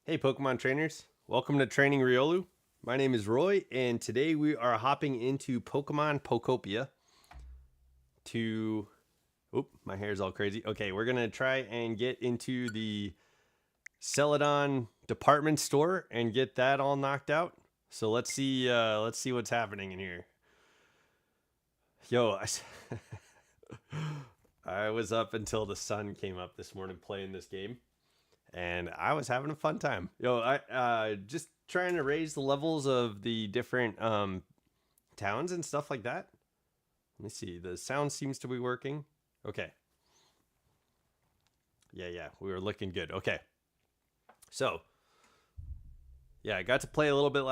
Hey Pokemon trainers, welcome to Training Riolu. My name is Roy, and today we are hopping into Pokemon Pokopia to... Oop, my hair's all crazy. Okay, we're going to try and get into the Celadon Department Store and get that all knocked out. So let's see what's happening in here. Yo, I was up until the sun came up this morning playing this game. And I was having a fun time. Yo, I just trying to raise the levels of the different towns and stuff like that. Let me see. The sound seems to be working. Okay. Yeah, we were looking good. Okay. So, yeah, I got to play a little bit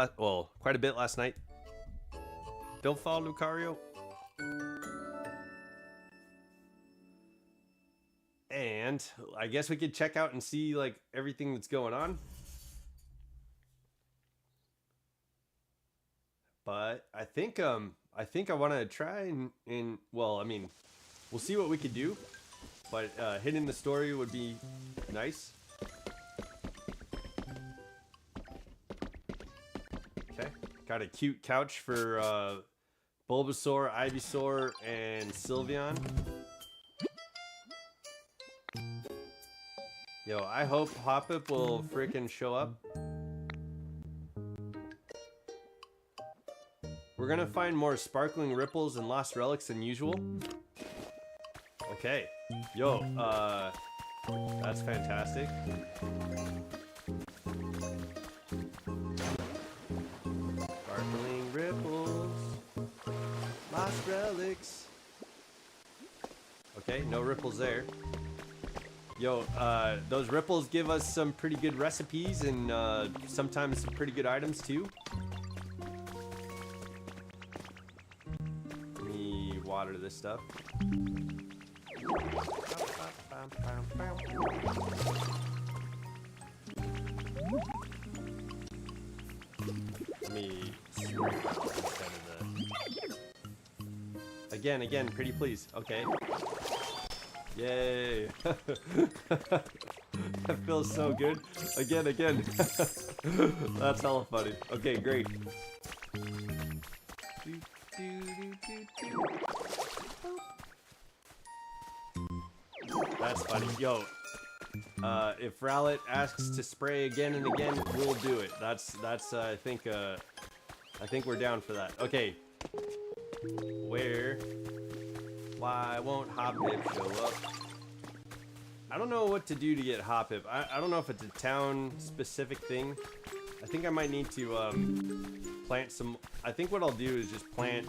quite a bit last night. Don't fall, Lucario. And I guess we could check out and see like everything that's going on. But I think I want to try and well, I mean, we'll see what we could do. But hitting the story would be nice. Okay, got a cute couch for Bulbasaur, Ivysaur, and Sylveon. Yo, I hope Hoppip will freaking show up. We're gonna find more sparkling ripples and lost relics than usual. Okay. Yo, that's fantastic. Sparkling ripples, lost relics. Okay, no ripples there. Yo, those ripples give us some pretty good recipes and sometimes some pretty good items too. Let me water this stuff. Let me sprinkle instead of the... Again, pretty please. Okay. Yay! That feels so good. Again. That's hella funny. Okay, great. That's funny. Yo, if Rowlet asks to spray again and again, we'll do it. That's I think we're down for that. Okay. Why won't Hoppip show up? I don't know what to do to get Hoppip. I don't know if it's a town-specific thing. I think I might need to plant some... I think what I'll do is just plant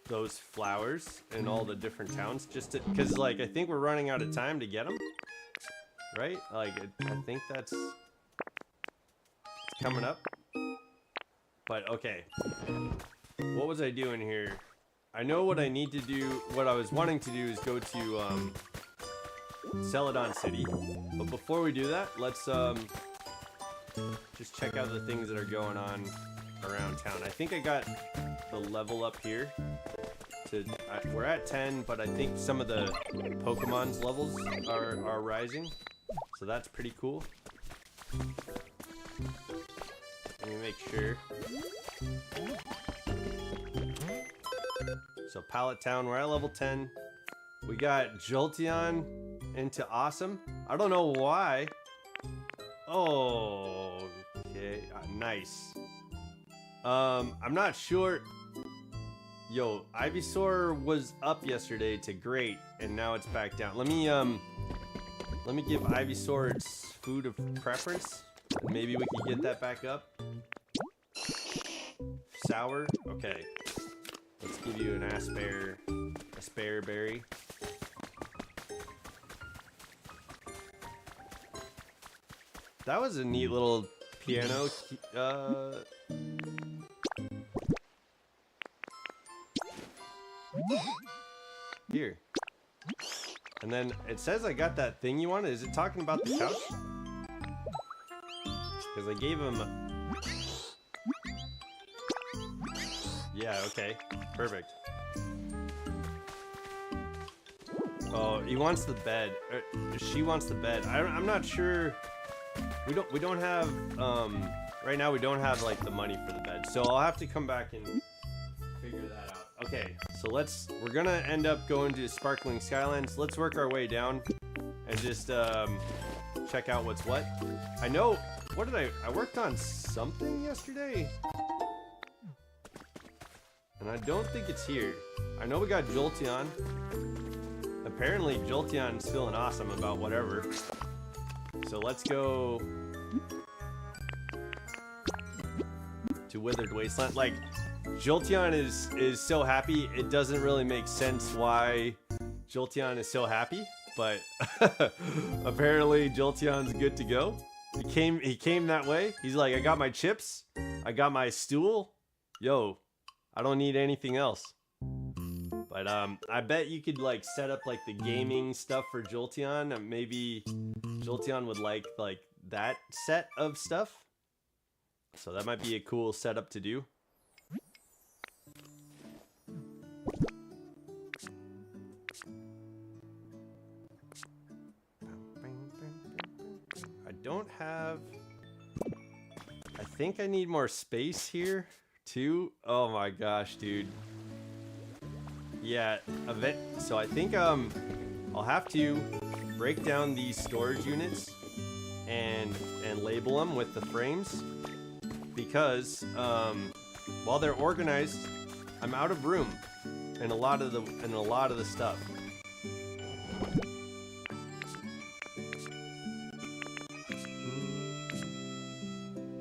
those flowers in all the different towns. Just to... Because, like, I think we're running out of time to get them. Right? Like, I think that's... It's coming up. But, okay. What was I doing here? I know what I need to do. What I was wanting to do is go to Celadon City. But before we do that, let's just check out the things that are going on around town. I think I got the level up here. We're at 10, but I think some of the Pokemon's levels are rising. So that's pretty cool. Let me make sure. So Pallet Town, we're at level 10. We got Jolteon into Awesome. I don't know why. Oh, okay, nice. I'm not sure. Yo, Ivysaur was up yesterday to great, and now it's back down. Let me give Ivysaur its food of preference. Maybe we can get that back up. Sour, okay. Let's give you an Aspear berry. That was a neat little piano. Here. And then it says I got that thing you wanted. Is it talking about the couch? Because I gave him... Yeah, okay. Perfect. Oh, he wants the bed. She wants the bed. I'm not sure We don't have right now we don't have like the money for the bed, so I'll have to come back and figure that out. Okay, so we're gonna end up going to Sparkling Skylands. Let's work our way down and just check out what's what. I know, what did I worked on something yesterday, and I don't think it's here. I know we got Jolteon. Apparently Jolteon's feeling awesome about whatever. So let's go to Withered Wasteland. Like, Jolteon is so happy, it doesn't really make sense why Jolteon is so happy, but apparently Jolteon's good to go. He came that way. He's like, I got my chips, I got my stool. Yo, I don't need anything else. But I bet you could like set up like the gaming stuff for Jolteon. Maybe Jolteon would like that set of stuff. So that might be a cool setup to do. I don't have... I think I need more space here too. Oh my gosh, dude. Yeah, so I think I'll have to break down these storage units and label them with the frames, because while they're organized, I'm out of room in a lot of the stuff.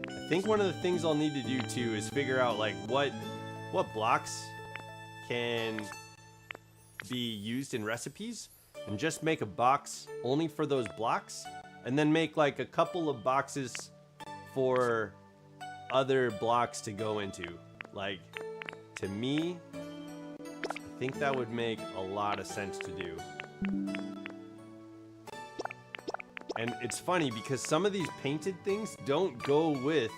I think one of the things I'll need to do too is figure out like what blocks can be used in recipes, and just make a box only for those blocks, and then make like a couple of boxes for other blocks to go into. Like, to me, I think that would make a lot of sense to do. And it's funny because some of these painted things don't go with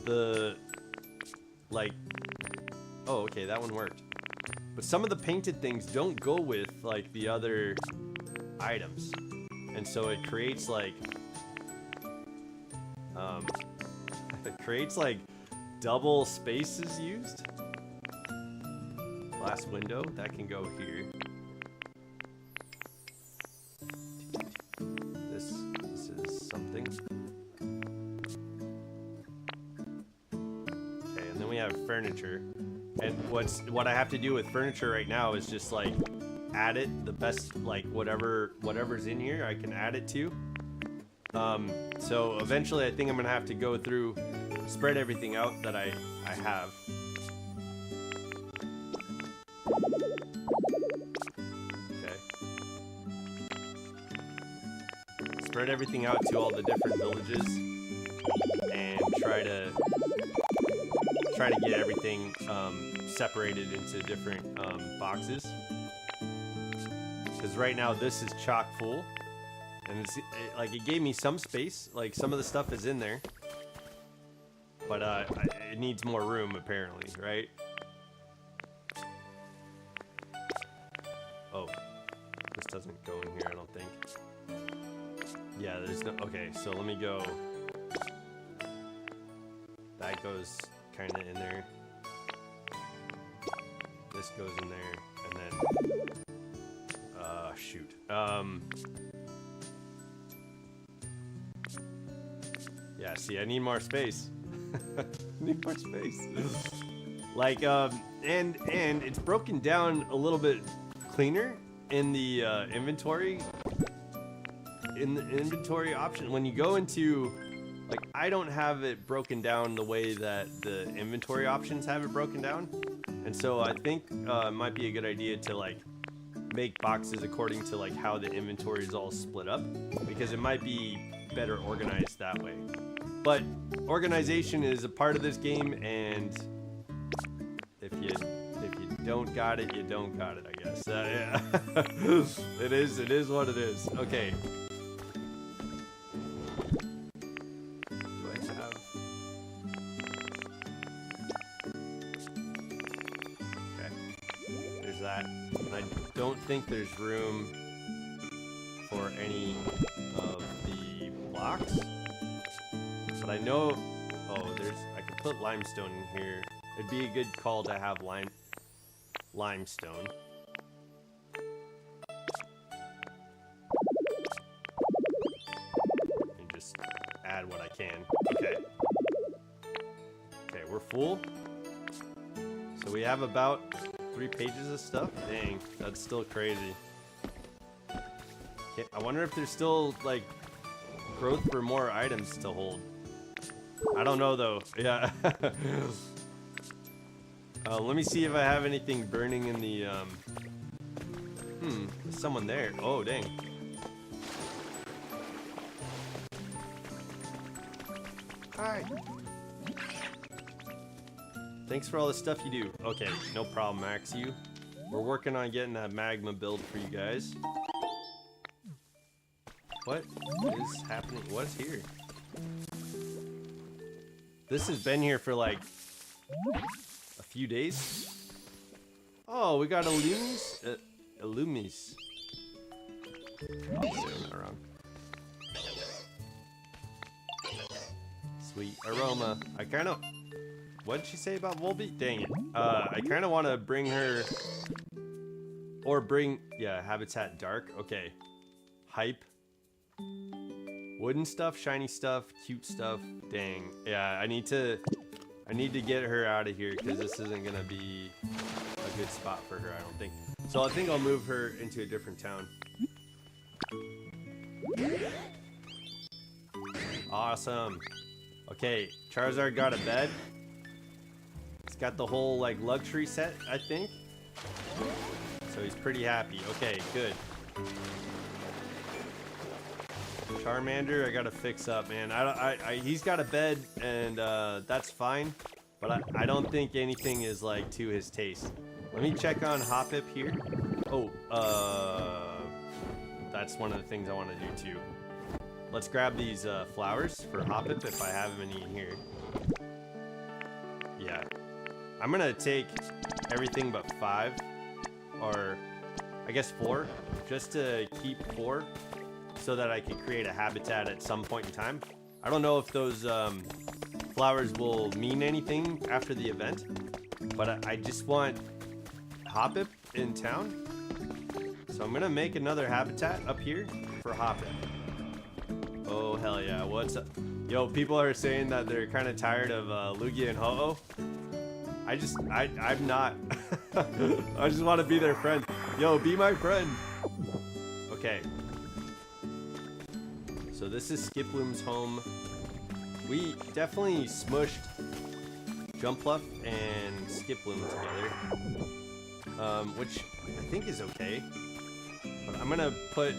the, like, oh, okay, that one worked. But some of the painted things don't go with like the other items, and so it creates like double spaces used. Glass window, that can go here. This is something. Okay, and then we have furniture. And what I have to do with furniture right now is just like add it, the best, like whatever's in here I can add it to. So eventually I think I'm gonna have to go through, spread everything out that I have. Okay. Spread everything out to all the different villages and try to get everything separated into different boxes. Because right now this is chock full, and it gave me some space, like some of the stuff is in there, but it needs more room apparently, right? Oh, this doesn't go in here, I don't think. Yeah, there's no, okay, so let me go. That goes kind of in there. This goes in there, and then shoot. Yeah, see, I need more space. Need more space. Like, and it's broken down a little bit cleaner in the inventory. In the inventory option, when you go into, like, I don't have it broken down the way that the inventory options have it broken down, and so I think it might be a good idea to like make boxes according to like how the inventory is all split up, because it might be better organized that way. But organization is a part of this game, and if you don't got it, you don't got it, I guess. Yeah. It is what it is. Okay. I don't think there's room for any of the blocks. rocks. But I know, oh, I could put limestone in here. It'd be a good call to have limestone. And just add what I can. Okay. Okay, we're full. So we have about 3 pages of stuff. Dang, that's still crazy. Okay, I wonder if there's still, like, growth for more items to hold. I don't know, though. Yeah. Let me see if I have anything burning in the, there's someone there. Oh, dang. Hi. Thanks for all the stuff you do. Okay, no problem, Max. We're working on getting that magma build for you guys. What is happening? What's here? This has been here for like a few days. Oh, we got Illumis. Illumis. Oh, I'm not wrong. Sweet aroma. I kind of. What did she say about Volby? Dang it. I kind of want to bring her. Or bring. Yeah, Habitat Dark. Okay. Hype. Wooden stuff, shiny stuff, cute stuff. Dang. Yeah, I need to get her out of here because this isn't gonna be a good spot for her, I don't think. So I think I'll move her into a different town. Awesome. Okay, Charizard got a bed. It's got the whole like luxury set, I think. So he's pretty happy. Okay, good. Charmander, I gotta fix up, man. He's got a bed, and that's fine. But I don't think anything is like to his taste. Let me check on Hoppip here. Oh, that's one of the things I want to do too. Let's grab these flowers for Hoppip if I have any in here. Yeah, I'm gonna take everything but 5, or I guess 4, just to keep 4. So that I can create a habitat at some point in time. I don't know if those flowers will mean anything after the event, but I just want Hoppip in town. So I'm gonna make another habitat up here for Hoppip. Oh hell yeah, what's up? Yo, people are saying that they're kind of tired of Lugia and Ho-Oh. I'm not. I just want to be their friend. Yo, be my friend. Okay. So this is Skiploom's home. We definitely smushed Jumpluff and Skiploom together, which I think is okay. But I'm gonna put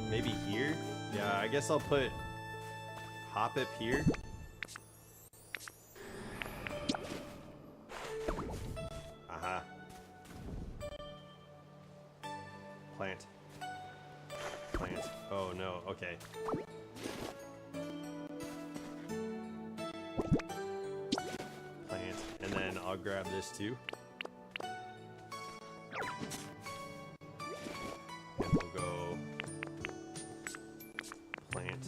maybe here. Yeah, I guess I'll put Hoppip here. Aha. Plant. Plant. Oh no, okay. Plant. And then I'll grab this too. And we'll go plant.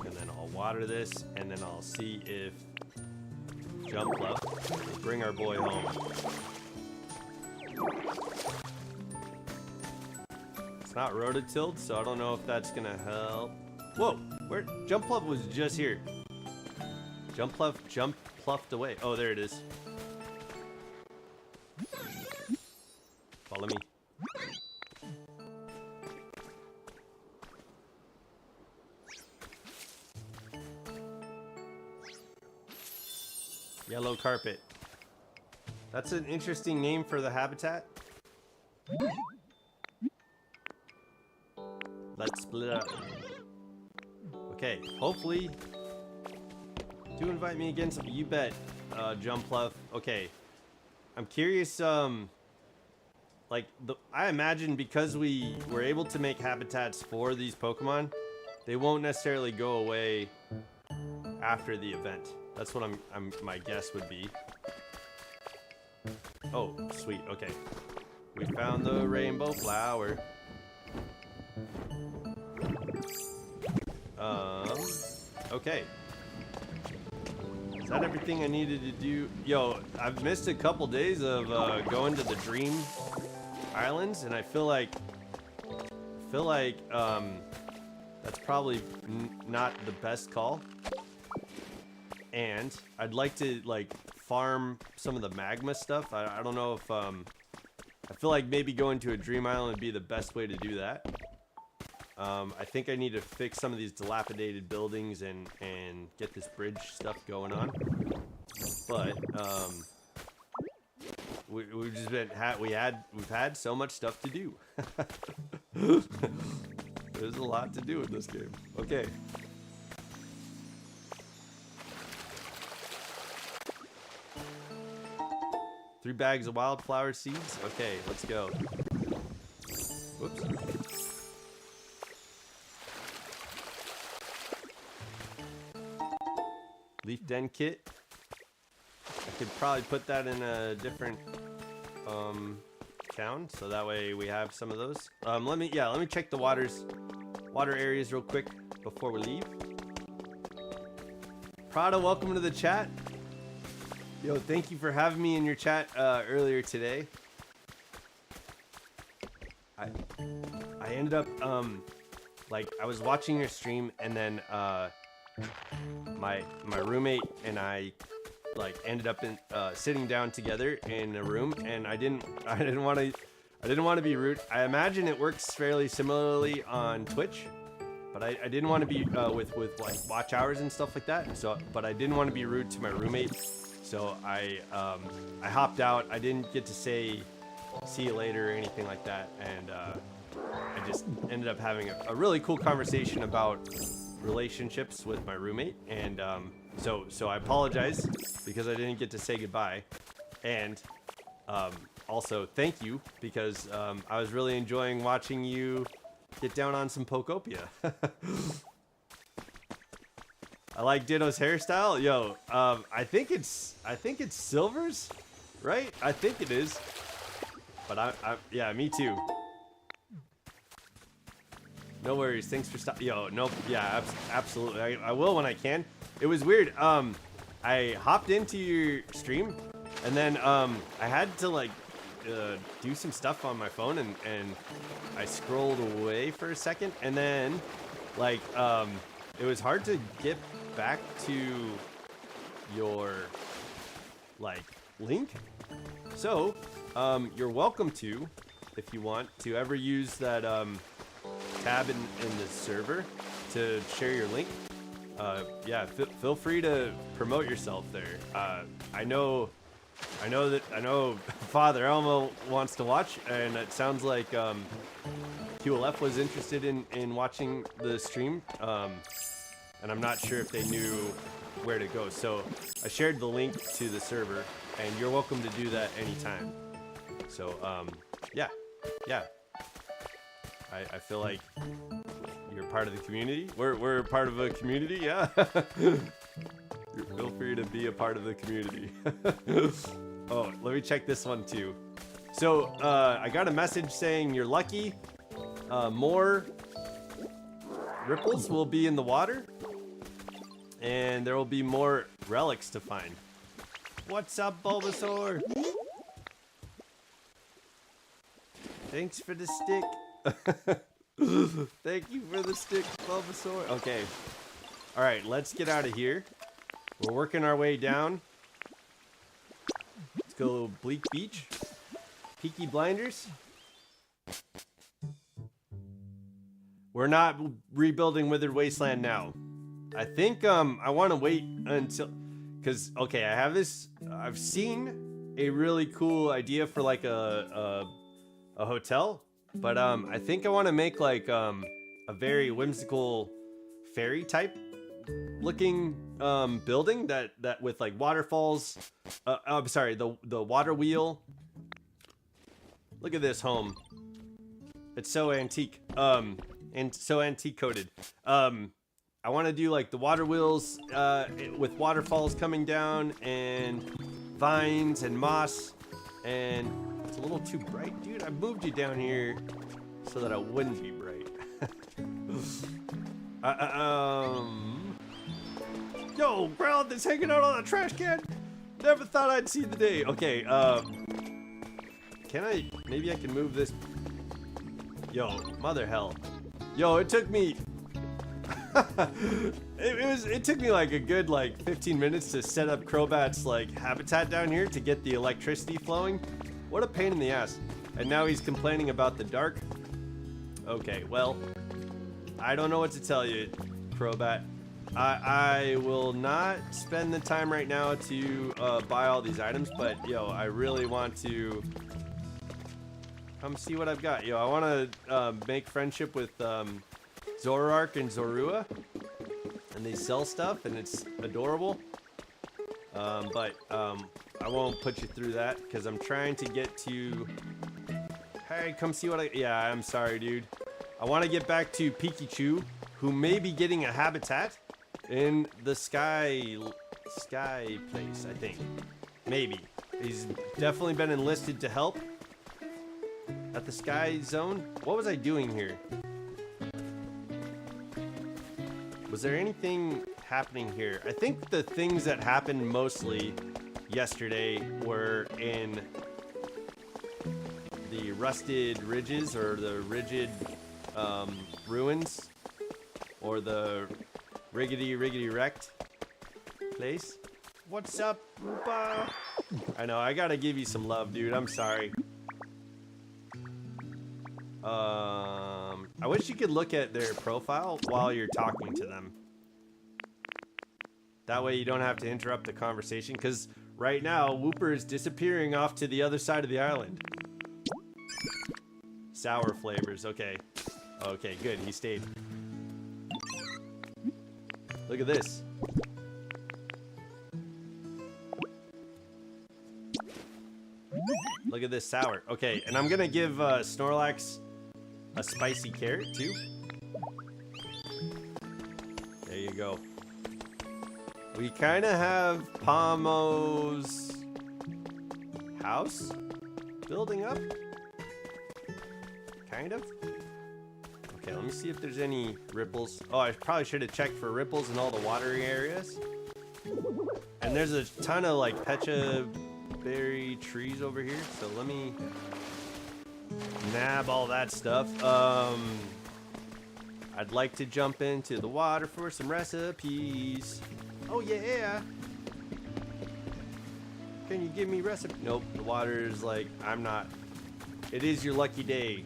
And then I'll water this, and then I'll see if Jumpluff will bring our boy home. Not rototilled, so I don't know if that's gonna help. Whoa, where Jumpluff was just here. Jumpluff pluffed away. Oh, there it is. Follow me. Yellow carpet. That's an interesting name for the habitat. Let's split up. Okay, hopefully. Do invite me again. You bet, Jumpluff. Okay. I'm curious, like, I imagine because we were able to make habitats for these Pokemon, they won't necessarily go away after the event. That's what my guess would be. Oh, sweet. Okay. We found the rainbow flower. Okay. Is that everything I needed to do? Yo, I've missed a couple days of going to the Dream Islands, and I feel like that's probably not the best call. And I'd like to like farm some of the magma stuff. I don't know if I feel like maybe going to a Dream Island would be the best way to do that. I think I need to fix some of these dilapidated buildings and get this bridge stuff going on. But we've just been we've had so much stuff to do. There's a lot to do in this game. Okay. Three bags of wildflower seeds. Okay, let's go. Whoops. Leaf den kit. I could probably put that in a different town, so that way we have some of those. Let me check the water areas real quick before we leave. Prada, welcome to the chat. Yo, thank you for having me in your chat earlier today. I ended up like I was watching your stream, and then my roommate and I like ended up in sitting down together in a room, and I didn't want to be rude. I imagine it works fairly similarly on Twitch, but I didn't want to be with like watch hours and stuff like that. So, but I didn't want to be rude to my roommate, so I hopped out. I didn't get to say see you later or anything like that, and I just ended up having a really cool conversation about relationships with my roommate, and so I apologize because I didn't get to say goodbye, and also thank you because I was really enjoying watching you get down on some Pokopia. I like Ditto's hairstyle. Yo, I think it's Silver's, right? I think it is, but yeah, me too. No worries. Thanks for stopping. Yo, nope. Yeah, absolutely. I will when I can. It was weird. I hopped into your stream, and then I had to like do some stuff on my phone, and I scrolled away for a second, and then like it was hard to get back to your like link. So you're welcome to, if you want to ever use that tab in the server to share your link. Yeah, feel free to promote yourself there. I know Father Elmo wants to watch, and it sounds like QLF was interested in watching the stream, and I'm not sure if they knew where to go. So I shared the link to the server, and you're welcome to do that anytime. So yeah. I feel like you're part of the community. We're part of a community, yeah. Feel free to be a part of the community. Oh, let me check this one too. So I got a message saying you're lucky. More ripples will be in the water, and there will be more relics to find. What's up, Bulbasaur? Thanks for the stick. Thank you for the stick, Bulbasaur. Okay. Alright, let's get out of here. We're working our way down. Let's go Bleak Beach. Peaky Blinders. We're not rebuilding Withered Wasteland now. I think I want to wait until... Because, okay, I have this... I've seen a really cool idea for like a hotel. But I think I want to make like a very whimsical fairy type looking building that with like waterfalls. I'm sorry, the water wheel. Look at this home. It's so antique. And so antique coated. I want to do like the water wheels with waterfalls coming down and vines and moss, and it's a little too bright, dude. I moved you down here so that I wouldn't be bright. Yo, Growlithe is hanging out on a trash can. Never thought I'd see the day. Okay, can I, maybe I can move this. Yo, mother hell. Yo, it took me, it took me like a good 15 minutes to set up Crobat's habitat down here to get the electricity flowing. What a pain in the ass. And now he's complaining about the dark. Okay, well, I don't know what to tell you, Crobat. I will not spend the time right now to buy all these items, but yo, I really want to come see what I've got. Yo, I want to make friendship with Zoroark and Zorua, and they sell stuff, and it's adorable. But I won't put you through that because I'm trying to get to. Hey, come see what I. Yeah, I'm sorry, dude. I want to get back to Pikachu, who may be getting a habitat in the sky place, I think. Maybe. He's definitely been enlisted to help at the sky zone. What was I doing here? Was there anything happening here? I think the things that happened mostly yesterday were in the rusted ridges or the rigid ruins or the riggedy wrecked place. What's up, Rupa? I know, I gotta give you some love, dude. I'm sorry. I wish you could look at their profile while you're talking to them. That way you don't have to interrupt the conversation, because right now, Whooper is disappearing off to the other side of the island. Sour flavors, okay. Okay, good, he stayed. Look at this. Look at this sour. Okay, and I'm gonna give Snorlax a spicy carrot too. There you go. We kind of have Pomo's house building up. Kind of. Okay, let me see if there's any ripples. Oh, I probably should have checked for ripples in all the watery areas. And there's a ton of Pecha berry trees over here, so let me nab all that stuff. I'd like to jump into the water for some recipes. Oh yeah. Can you give me recipe? Nope, the water is I'm not. It is your lucky day,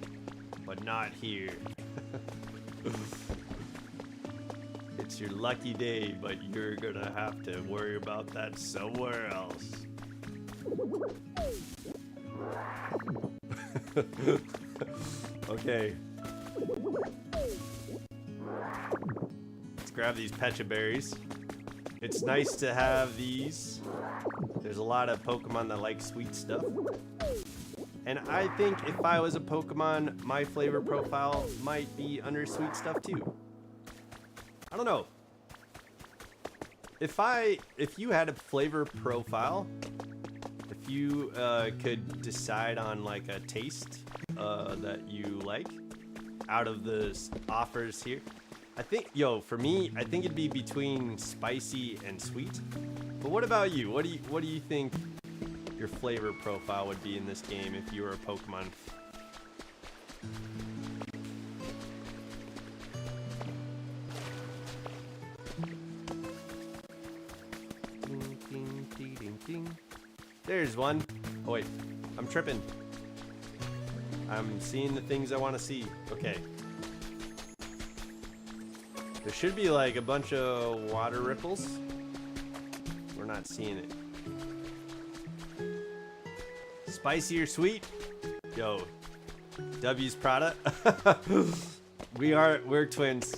but not here. It's your lucky day, but you're gonna have to worry about that somewhere else. Okay. Let's grab these Pecha berries. It's nice to have these. There's a lot of Pokemon that like sweet stuff. And I think if I was a Pokemon, my flavor profile might be under sweet stuff too. I don't know. If you had a flavor profile, if you could decide on a taste that you like out of the offers here, I think, for me, I think it'd be between spicy and sweet. But what about you? What do you think your flavor profile would be in this game if you were a Pokemon? Ding, ding, ding, ding, ding. There's one. Oh wait, I'm tripping. I'm seeing the things I want to see. Okay. There should be a bunch of water ripples. We're not seeing it. Spicy or sweet? Yo, W's Prada. We're twins.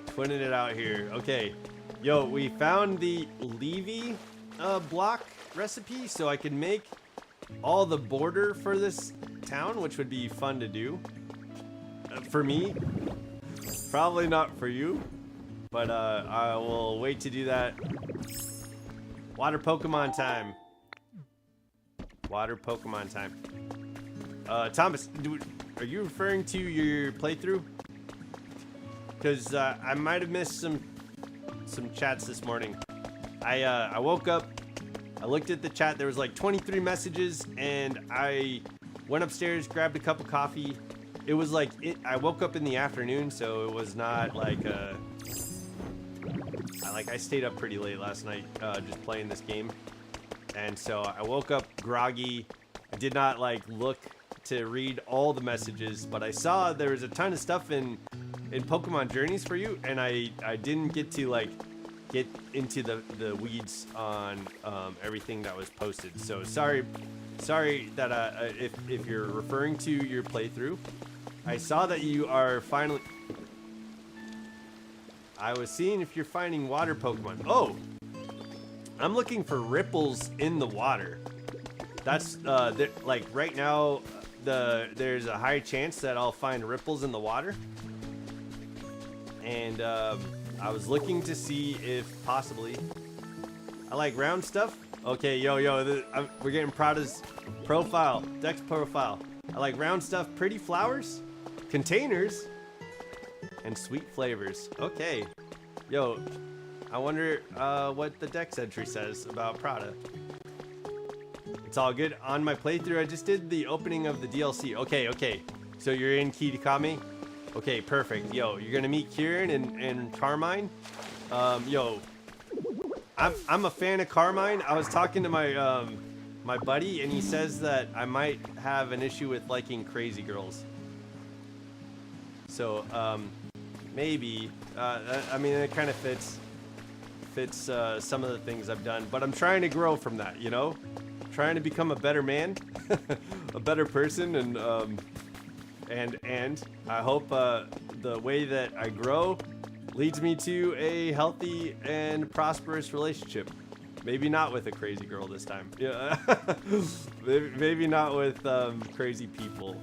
Twinning it out here. Okay. Yo, we found the Levy block recipe, so I can make all the border for this town, which would be fun to do. For me. Probably not for you. But I will wait to do that. Water Pokemon time. Water Pokemon time. Thomas, are you referring to your playthrough? Because I might have missed some chats this morning. I woke up, I looked at the chat, there was like 23 messages, and I went upstairs, grabbed a cup of coffee. It was like, I woke up in the afternoon, so it was not like, I stayed up pretty late last night, just playing this game. And so I woke up groggy. I did not like look to read all the messages, but I saw there was a ton of stuff in Pokemon Journeys for you, and I didn't get to like get into the weeds on everything that was posted. So sorry that if you're referring to your playthrough. I saw that you are finally. I was seeing if you're finding water Pokemon. Oh, I'm looking for ripples in the water. That's like right now. There's a high chance that I'll find ripples in the water, and I was looking to see if possibly I like round stuff. Okay, we're getting Prada's profile, Dex profile. I like round stuff, pretty flowers, containers, and sweet flavors. Okay, I wonder what the Dex entry says about Prada. It's all good. On my playthrough, I just did the opening of the DLC. Okay. So you're in Kitakami? Okay, perfect. You're gonna meet Kieran and Carmine. I'm a fan of Carmine. I was talking to my my buddy, and he says that I might have an issue with liking crazy girls. So maybe I mean, it kind of fits some of the things I've done, but I'm trying to grow from that. Trying to become a better man, a better person, and I hope the way that I grow leads me to a healthy and prosperous relationship. Maybe not with a crazy girl this time. Yeah, maybe not with crazy people.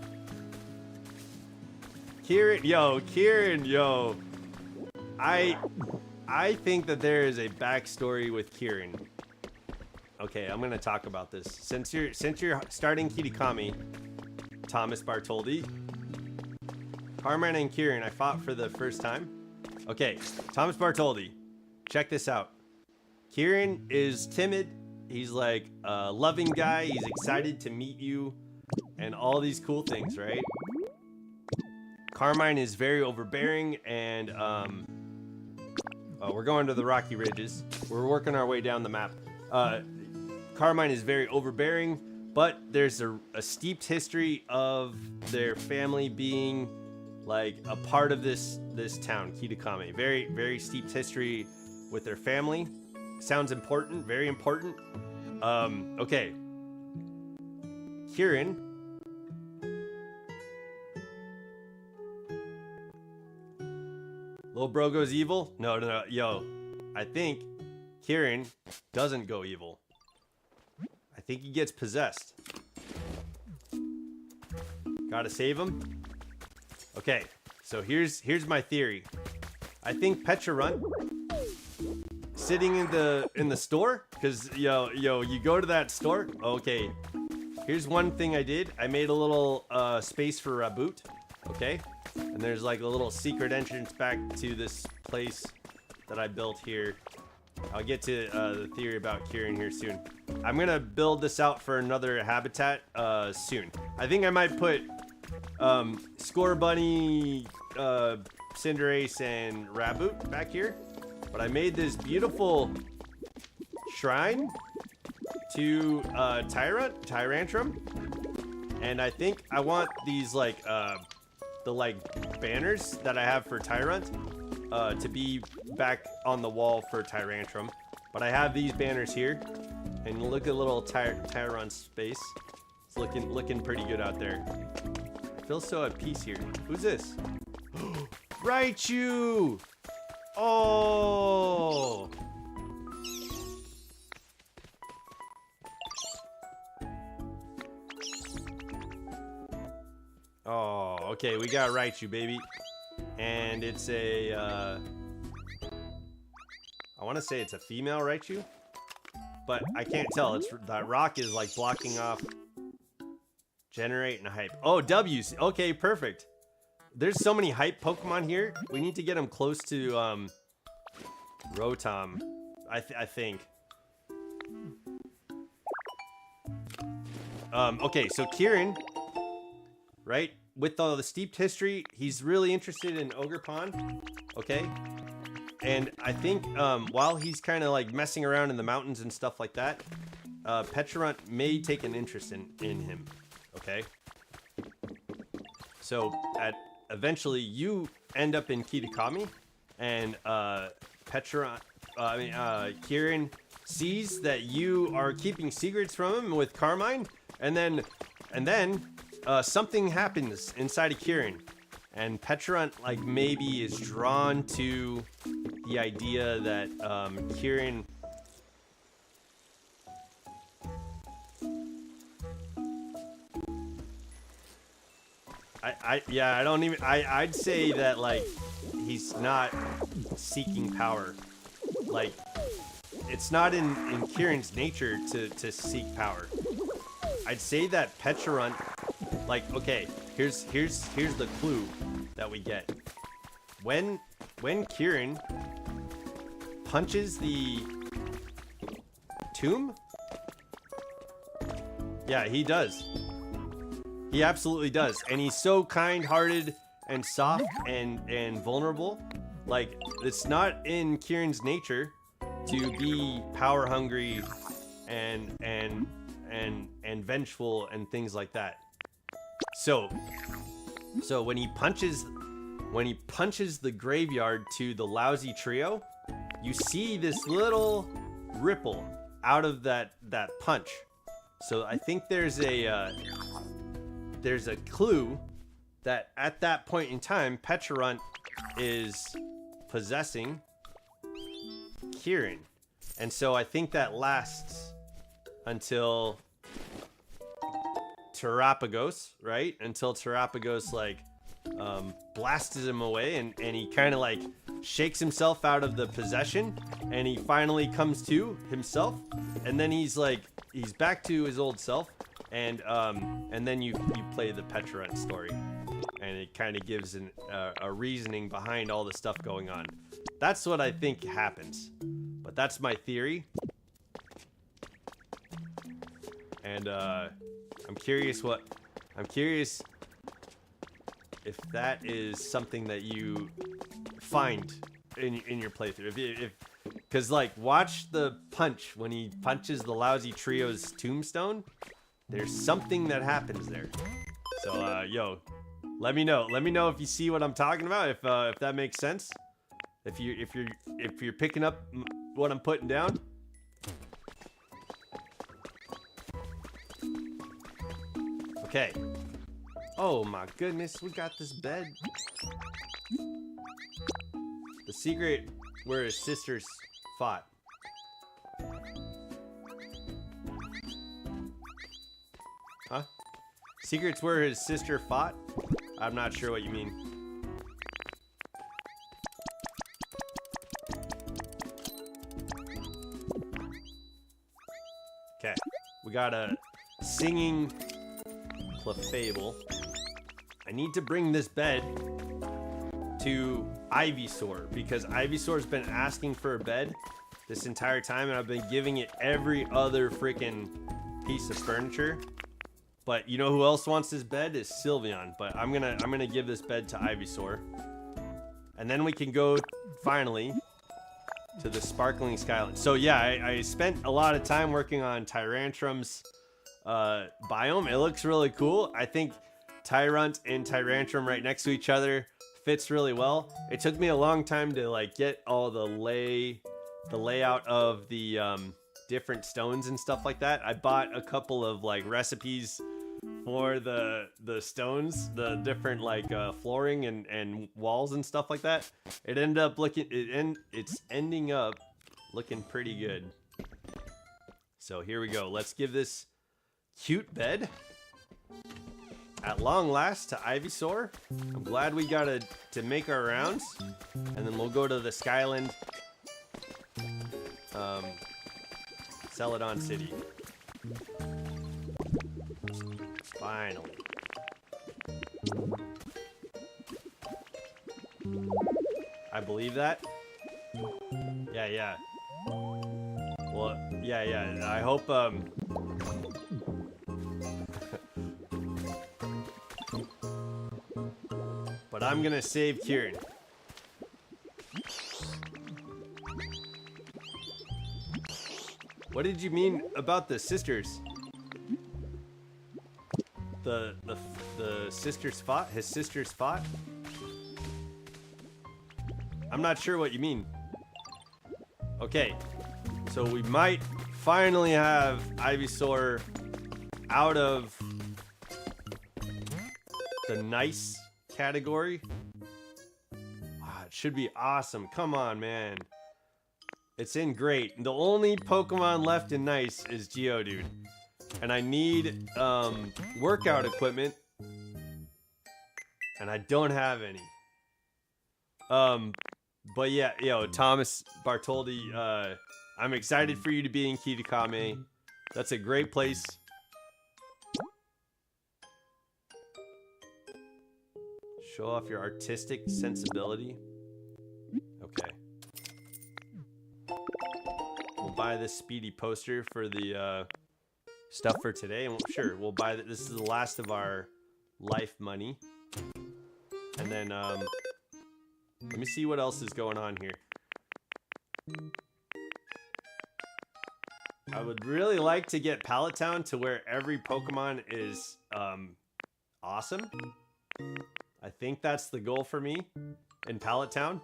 Kieran, I think that there is a backstory with Kieran. Okay, I'm gonna talk about this. Since you're starting Kitakami, Thomas Bartoldi, Carmine and Kieran, I fought for the first time. Okay, Thomas Bartoldi, check this out. Kieran is timid. He's like a loving guy. He's excited to meet you and all these cool things, right? Carmine is very overbearing, and we're going to the Rocky Ridges. We're working our way down the map. Carmine is very overbearing, but there's a steeped history of their family being like a part of this town, Kitakami. Very, very steeped history with their family. Sounds important, very important. Okay. Kieran. Little bro goes evil? No. I think Kieran doesn't go evil. I think he gets possessed. Gotta save him. Okay, so here's my theory. I think Pecharunt sitting in the store, because you go to that store. Okay, here's one thing I did. I made a little space for Raboot. Okay, and there's like a little secret entrance back to this place that I built here. I'll get to the theory about Kieran here soon. I'm gonna build this out for another habitat soon. I think I might put Score Bunny, Cinderace, and Raboot back here. But I made this beautiful shrine to Tyrantrum, and I think I want these like the like banners that I have for Tyrant to be back on the wall for Tyrantrum. But I have these banners here, and look at little Tyrant space. It's looking pretty good out there. I feel so at peace here. Who's this? Raichu! Oh! Oh, okay, we got Raichu, baby. And it's a, I want to say it's a female Raichu, but I can't tell. That rock is like blocking off. Generate and hype. Oh, W's. Okay, perfect. There's so many hype Pokemon here. We need to get them close to Rotom, I think. Okay, so Kieran, right? With all the steeped history, he's really interested in Ogerpon, okay? And I think while he's kind of like messing around in the mountains and stuff like that, Pecharunt may take an interest in him, okay? So eventually you end up in Kitakami, and Kieran sees that you are keeping secrets from him with Carmine, and then something happens inside of Kieran, and Pecharunt like maybe is drawn to the idea that Kieran. I'd say that like he's not seeking power. Like it's not in Kieran's nature to seek power. I'd say that Pecharunt, like, okay, here's the clue that we get. When Kieran punches the tomb, yeah, he does. He absolutely does. And he's so kind-hearted and soft and vulnerable. Like, it's not in Kieran's nature to be power hungry and vengeful and things like that. So when he punches the graveyard to the lousy trio, you see this little ripple out of that punch. So I think there's a clue that at that point in time, Pecharunt is possessing Kieran. And so I think that lasts until Terapagos, right? Until Terapagos like blasts him away, and he kind of like shakes himself out of the possession, and he finally comes to himself, and then he's back to his old self, and then you play the Pecharunt story, and it kind of gives a reasoning behind all the stuff going on. That's what I think happens, but that's my theory. And I'm curious if that is something that you find in your playthrough. Because like, watch the punch when he punches the lousy trio's tombstone. There's something that happens there. So yo, let me know if you see what I'm talking about, if that makes sense. If you're picking up what I'm putting down. Okay. Oh my goodness, we got this bed. The secret where his sisters fought. Huh? Secrets where his sister fought? I'm not sure what you mean. Okay. We got a singing Clefable. I need to bring this bed to Ivysaur because Ivysaur's been asking for a bed this entire time, and I've been giving it every other freaking piece of furniture. But you know who else wants this bed is Sylveon. But I'm gonna give this bed to Ivysaur, and then we can go finally to the Sparkling Skyline. So yeah, I spent a lot of time working on Tyrantrum's biome. It looks really cool. I think Tyrunt and Tyrantrum right next to each other fits really well. It took me a long time to like get all the layout of the different stones and stuff like that. I bought a couple of like recipes for the stones, the different like flooring and walls and stuff like that. It ended up it's ending up looking pretty good. So here we go. Let's give this cute bed at long last to Ivysaur. I'm glad we got to make our rounds, and then we'll go to the Skyland, Celadon City. Finally. I believe that. Yeah. Well, yeah. I hope, but I'm gonna save Kieran. What did you mean about the sisters? The sisters fought? His sisters fought? I'm not sure what you mean. Okay, so we might finally have Ivysaur out of the nice category. Wow, it should be awesome. Come on, man. It's in great. The only Pokemon left in nice is Geodude. And I need workout equipment. And I don't have any. But yeah, Thomas Bartoldi, I'm excited for you to be in Kitakame. That's a great place. Show off your artistic sensibility. Okay. We'll buy this speedy poster for the stuff for today, and sure, we'll buy that. This is the last of our life money. And then let me see what else is going on here. I would really like to get Pallet Town to where every Pokemon is awesome. I think that's the goal for me in Pallet Town.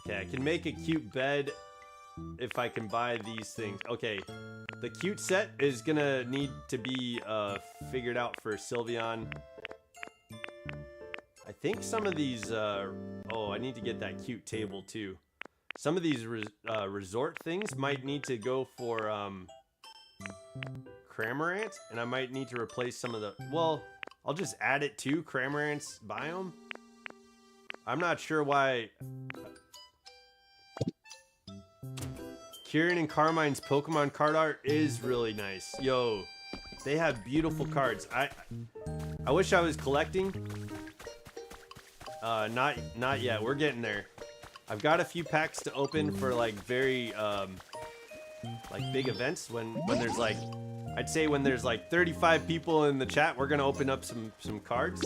Okay, I can make a cute bed if I can buy these things. Okay, the cute set is gonna need to be figured out for Sylveon. I think some of these, oh, I need to get that cute table too. Some of these resort things might need to go for Cramorant, and I might need to replace some of the, well, I'll just add it to Cramorant's biome. I'm not sure why. Kieran and Carmine's Pokemon card art is really nice. Yo, they have beautiful cards. I wish I was collecting. Not yet. We're getting there. I've got a few packs to open for like very like big events when there's like, I'd say when there's like 35 people in the chat, we're gonna open up some cards.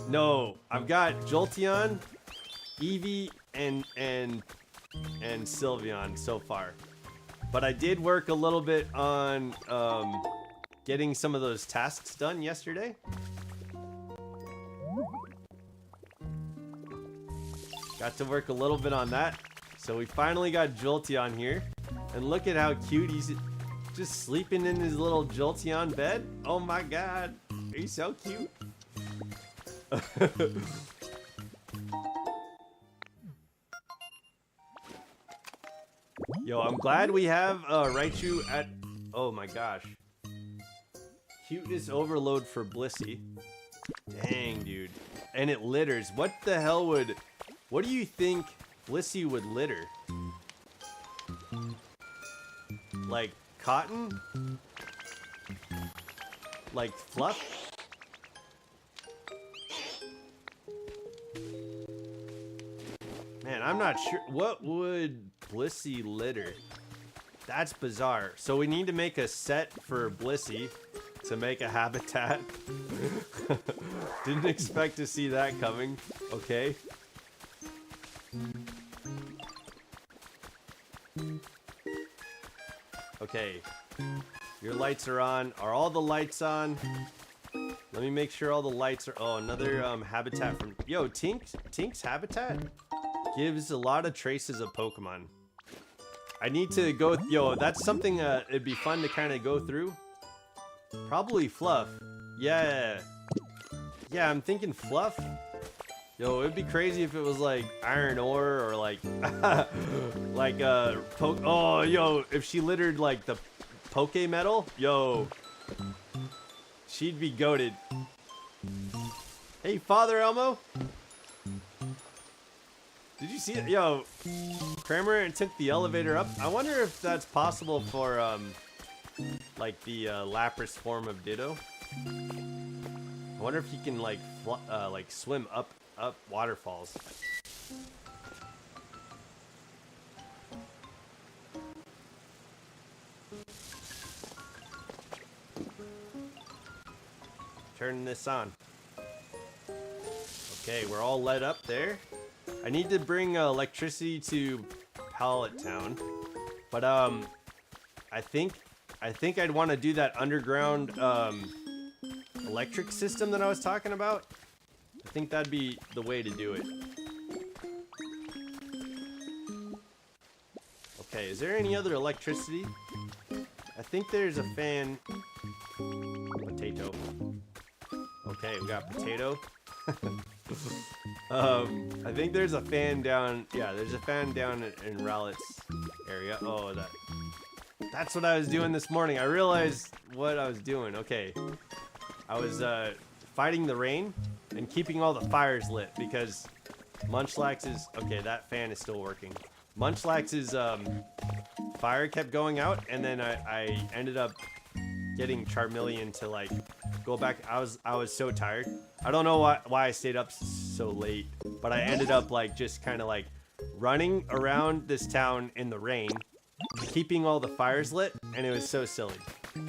No, I've got Jolteon, Eevee, and Sylveon so far. But I did work a little bit on getting some of those tasks done yesterday. Got to work a little bit on that. So we finally got Jolteon here. And look at how cute he's just sleeping in his little Jolteon bed. Oh my god. He's so cute. Yo, I'm glad we have Raichu at... Oh my gosh. Cuteness overload for Blissey. Dang, dude. And it litters. What the hell would... What do you think Blissey would litter? Like cotton? Like fluff? Man, I'm not sure. What would Blissey litter? That's bizarre. So we need to make a set for Blissey to make a habitat. Didn't expect to see that coming. Okay. Okay. Your lights are on. Are all the lights on? Let me make sure all the lights are... Oh, another habitat from... Yo, Tink's habitat gives a lot of traces of Pokemon. I need to go... Yo, that's something it'd be fun to kind of go through. Probably Fluff. Yeah. Yeah, I'm thinking Fluff. Yo, it'd be crazy if it was like iron ore or like... like oh, yo, if she littered like the Poke Metal. Yo. She'd be goated. Hey, Father Elmo. Did you see it? Yo, Kramer took the elevator up. I wonder if that's possible for, like the Lapras form of Ditto. I wonder if he can like swim up waterfalls. Turning this on. Okay, we're all lit up there. I need to bring electricity to Pallet Town, but I think I'd want to do that underground electric system that I was talking about. I think that'd be the way to do it. Okay, is there any other electricity? I think there's a fan. Potato. Okay, we got potato. I think there's a fan down. Yeah, there's a fan down in Rowlett's area. Oh, that's what I was doing this morning. I realized what I was doing. Okay, I was fighting the rain and keeping all the fires lit because Munchlax's. Okay, that fan is still working. Munchlax's fire kept going out, and then I ended up getting Charmeleon to like go back. I was so tired. I don't know why I stayed up so late, but I ended up like just kind of like running around this town in the rain, keeping all the fires lit, and it was so silly.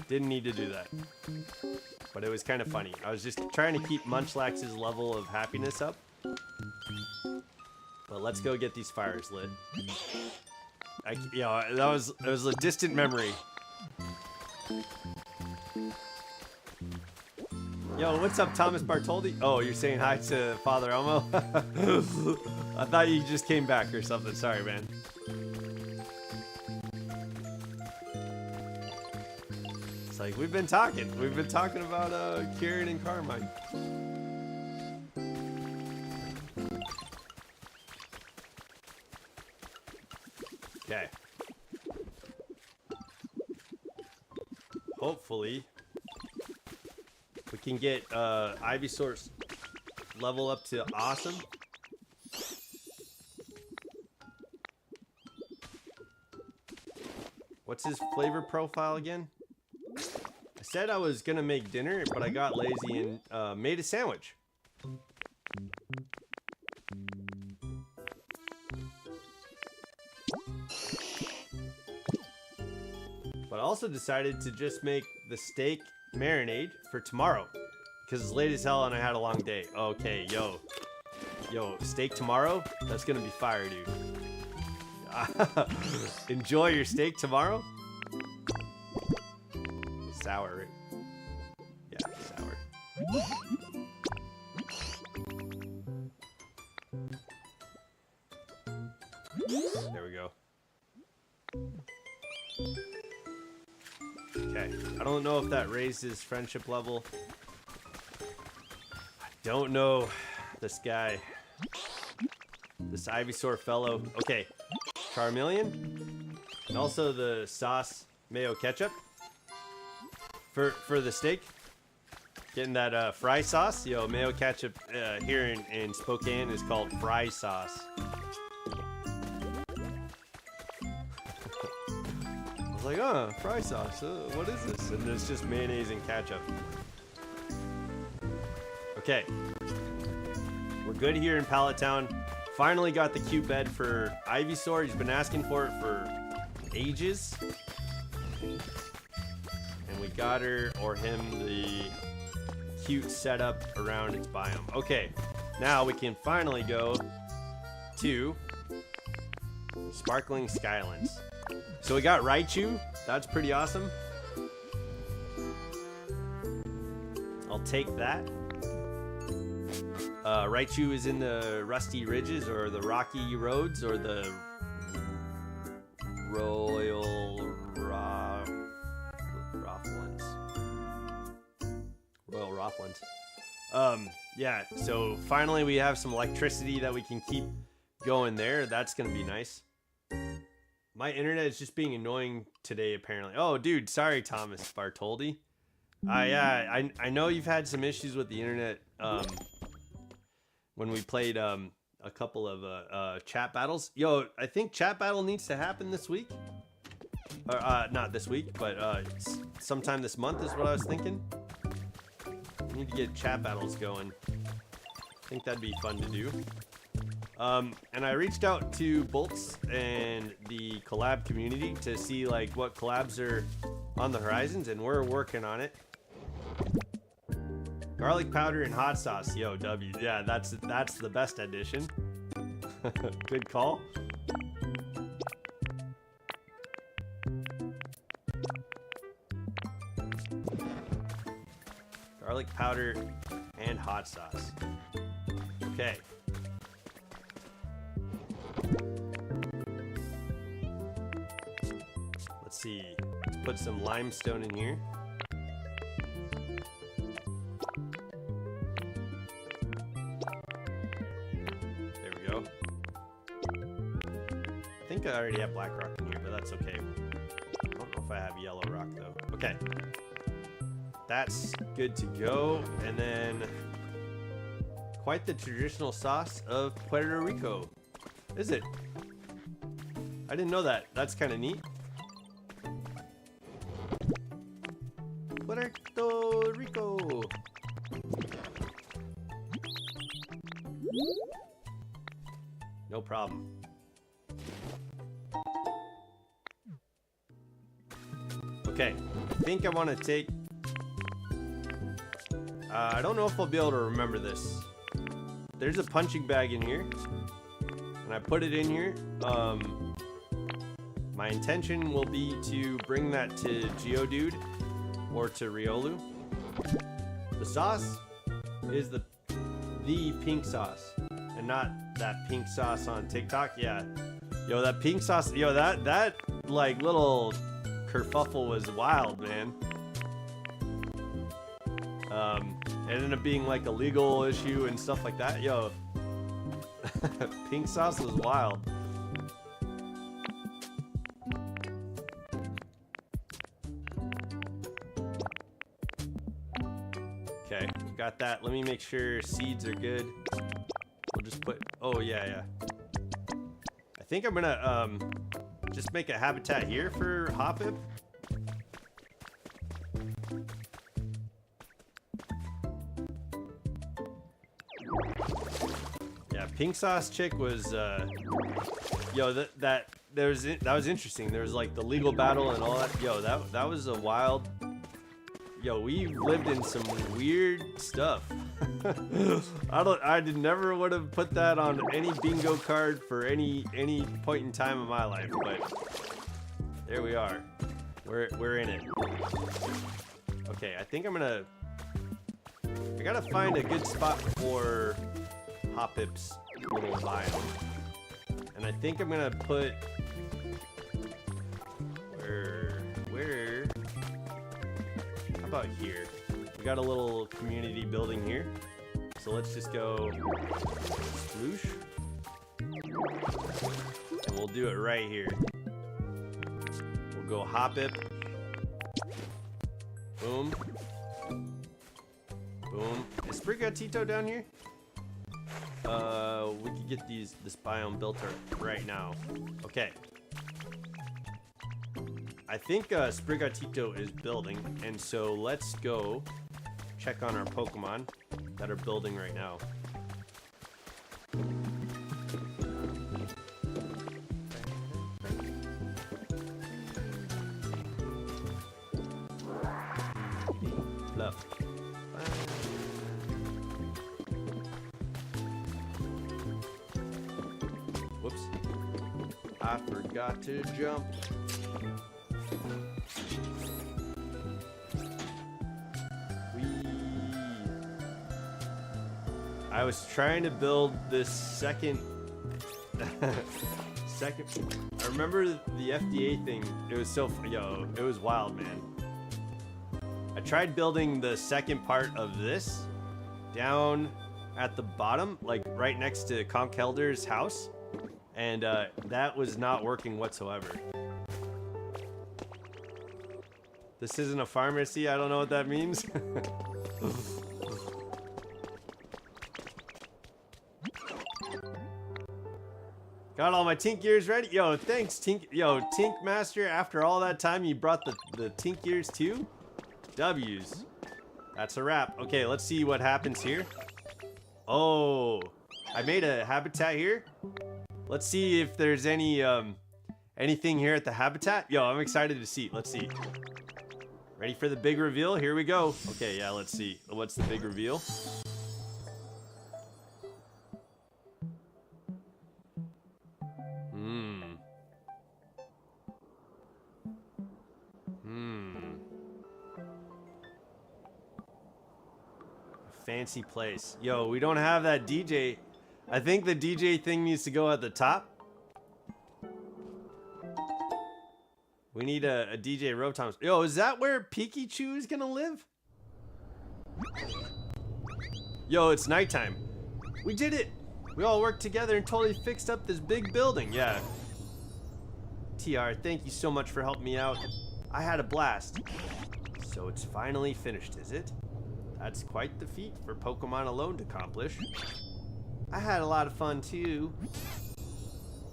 Didn't need to do that, but it was kind of funny. I was just trying to keep Munchlax's level of happiness up. But let's go get these fires lit. You know, it was a distant memory. Yo, what's up, Thomas Bartoldi? Oh, you're saying hi to Father Elmo? I thought you just came back or something. Sorry, man. It's like we've been talking. We've been talking about Kieran and Carmine. Okay. Hopefully we can get Ivysaur's level up to awesome. What's his flavor profile again? I said I was gonna make dinner, but I got lazy and made a sandwich. But I also decided to just make the steak marinade for tomorrow because it's late as hell and I had a long day. Okay, yo, steak tomorrow? That's gonna be fire, dude. Enjoy your steak tomorrow. Sour, right? Yeah, sour. There we go. Okay, I don't know if that raised his friendship level. I don't know this guy. This Ivysaur fellow. Okay, Charmeleon. And also the sauce mayo ketchup. For the steak. Getting that fry sauce. Yo, mayo ketchup here in Spokane is called fry sauce. I was like, oh, fry sauce. What is this? And it's just mayonnaise and ketchup. Okay. We're good here in Pallet Town. Finally got the cute bed for Ivysaur. He's been asking for it for ages. And we got her or him the cute setup around its biome. Okay. Now we can finally go to Sparkling Skylands. So we got Raichu. That's pretty awesome. I'll take that. Raichu is in the Rusty Ridges or the Rocky Roads or the Royal Rothlands. Royal Rothlands. Yeah, so finally we have some electricity that we can keep going there. That's gonna be nice. My internet is just being annoying today, apparently. Oh, dude, sorry, Thomas Bartoldi. I know you've had some issues with the internet when we played a couple of chat battles. Yo, I think chat battle needs to happen this week. Or, not this week, but sometime this month is what I was thinking. I need to get chat battles going. I think that'd be fun to do. And I reached out to Bolts and the collab community to see like what collabs are on the horizons, and we're working on it. Garlic powder and hot sauce, yo, W. Yeah, that's the best addition. Good call. Garlic powder and hot sauce. Okay. Let's see. Let's put some limestone in here. There we go. I think I already have black rock in here, but that's okay. I don't know if I have yellow rock though. Okay. That's good to go. And then quite the traditional sauce of Puerto Rico. Is it? I didn't know that. That's kind of neat. Puerto Rico. No problem. Okay, I think I want to take... I don't know if I'll be able to remember this. There's a punching bag in here, and I put it in here. My intention will be to bring that to Geodude or to Riolu. The sauce is the pink sauce, and not that pink sauce on TikTok. Yeah, yo, that pink sauce, yo, that like little kerfuffle was wild, man. It ended up being like a legal issue and stuff like that. Yo, pink sauce was wild. Okay, got that. Let me make sure seeds are good. We'll just put, oh yeah. I think I'm gonna just make a habitat here for Hoppip. Yeah, pink sauce chick was yo, that was interesting. There was like the legal battle and all that. Yo, that was a wild. Yo, we lived in some weird stuff. I never would have put that on any bingo card for any point in time of my life, but there we are. We're in it. Okay, I think I gotta find a good spot for Hoppip's little biome. And I think I'm gonna put where how about here? We got a little community building here. So let's just go sploosh. And we'll do it right here. We'll go Hoppip. Boom. Boom. Is Sprigatito down here? We could get this biome built right now. Okay. I think Sprigatito is building, and so let's go check on our Pokemon that are building right now. Look. Whoops. I forgot to jump. I was trying to build this second I remember the FDA thing. It was so it was wild, man. I tried building the second part of this down at the bottom, like right next to Conkelder's house, and that was not working whatsoever. This isn't a pharmacy. I don't know what that means. Got all my Tink gears ready. Yo, thanks, Tink. Yo, Tink Master, after all that time, you brought the Tink gears too? W's. That's a wrap. Okay, let's see what happens here. Oh, I made a habitat here. Let's see if there's any anything here at the habitat. Yo, I'm excited to see. Let's see. Ready for the big reveal? Here we go. Okay, yeah, let's see. What's the big reveal? Fancy place. Yo, we don't have that DJ. I think the DJ thing needs to go at the top. We need a DJ Rotom. Yo, is that where Pikachu is gonna live? Yo, it's nighttime. We did it. We all worked together and totally fixed up this big building. Yeah. TR, thank you so much for helping me out. I had a blast. So it's finally finished, is it? That's quite the feat for Pokemon alone to accomplish. I had a lot of fun too.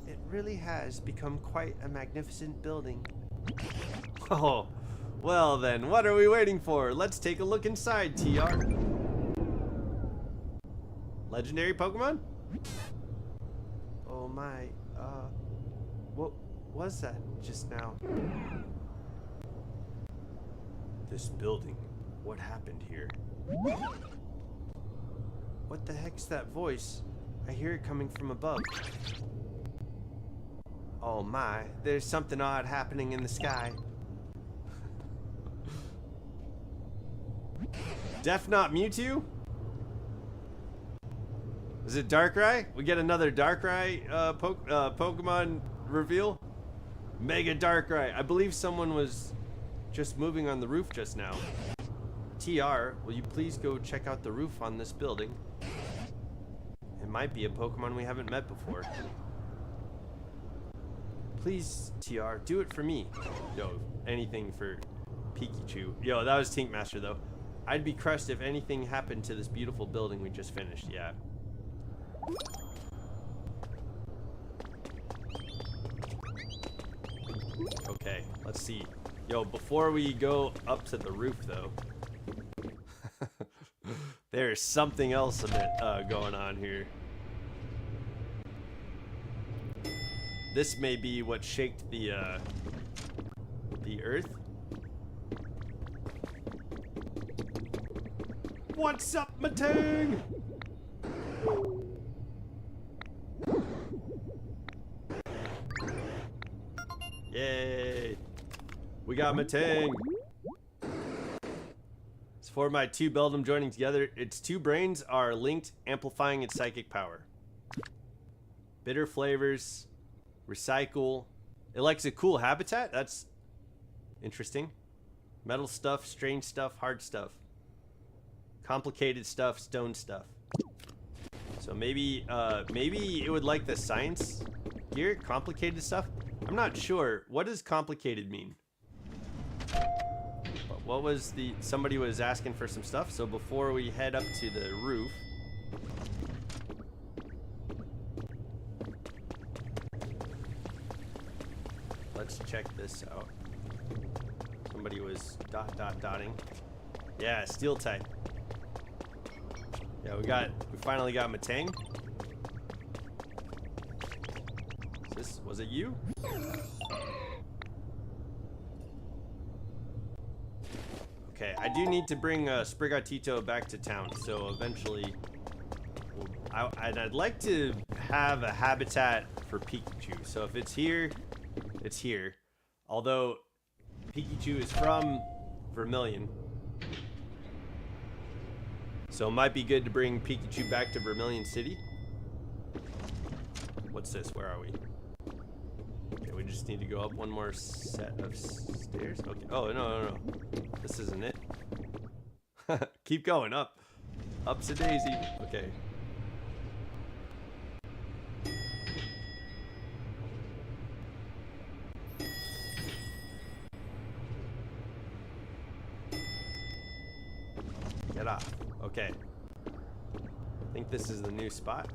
It really has become quite a magnificent building. Oh, well then, what are we waiting for? Let's take a look inside, TR. Legendary Pokemon? Oh my, what was that just now? This building, what happened here? What the heck's that voice? I hear it coming from above. Oh my, there's something odd happening in the sky. Def not Mewtwo? Is it Darkrai? We get another Darkrai Pokemon reveal? Mega Darkrai. I believe someone was just moving on the roof just now. TR, will you please go check out the roof on this building? It might be a Pokemon we haven't met before. Please, TR, do it for me. Yo, anything for Pikachu. Yo, that was Tink Master though. I'd be crushed if anything happened to this beautiful building we just finished, yeah. Okay, let's see. Yo, before we go up to the roof though, there's something else a bit going on here. This may be what shaked the earth. What's up, Matang? Yay! We got Matang. It's for my two Beldum joining together. Its two brains are linked, amplifying its psychic power. Bitter flavors, recycle. It likes a cool habitat. That's interesting. Metal stuff, strange stuff, hard stuff. Complicated stuff, stone stuff. So maybe maybe it would like the science gear, complicated stuff. I'm not sure. What does complicated mean? But what was the, somebody was asking for some stuff. So before we head up to the roof, let's check this out. Somebody was dotting. Yeah, steel type. Yeah, we finally got Matang. Was it you? Okay, I do need to bring Sprigatito back to town, so eventually I'd like to have a habitat for Pikachu. So if it's here, it's here. Although Pikachu is from Vermilion, so it might be good to bring Pikachu back to Vermilion City. What's this? Where are we? Okay, we just need to go up one more set of stairs. Okay. Oh, no. This isn't it. Keep going up. Up's a daisy. Okay. Get off. Okay. I think this is the new spot.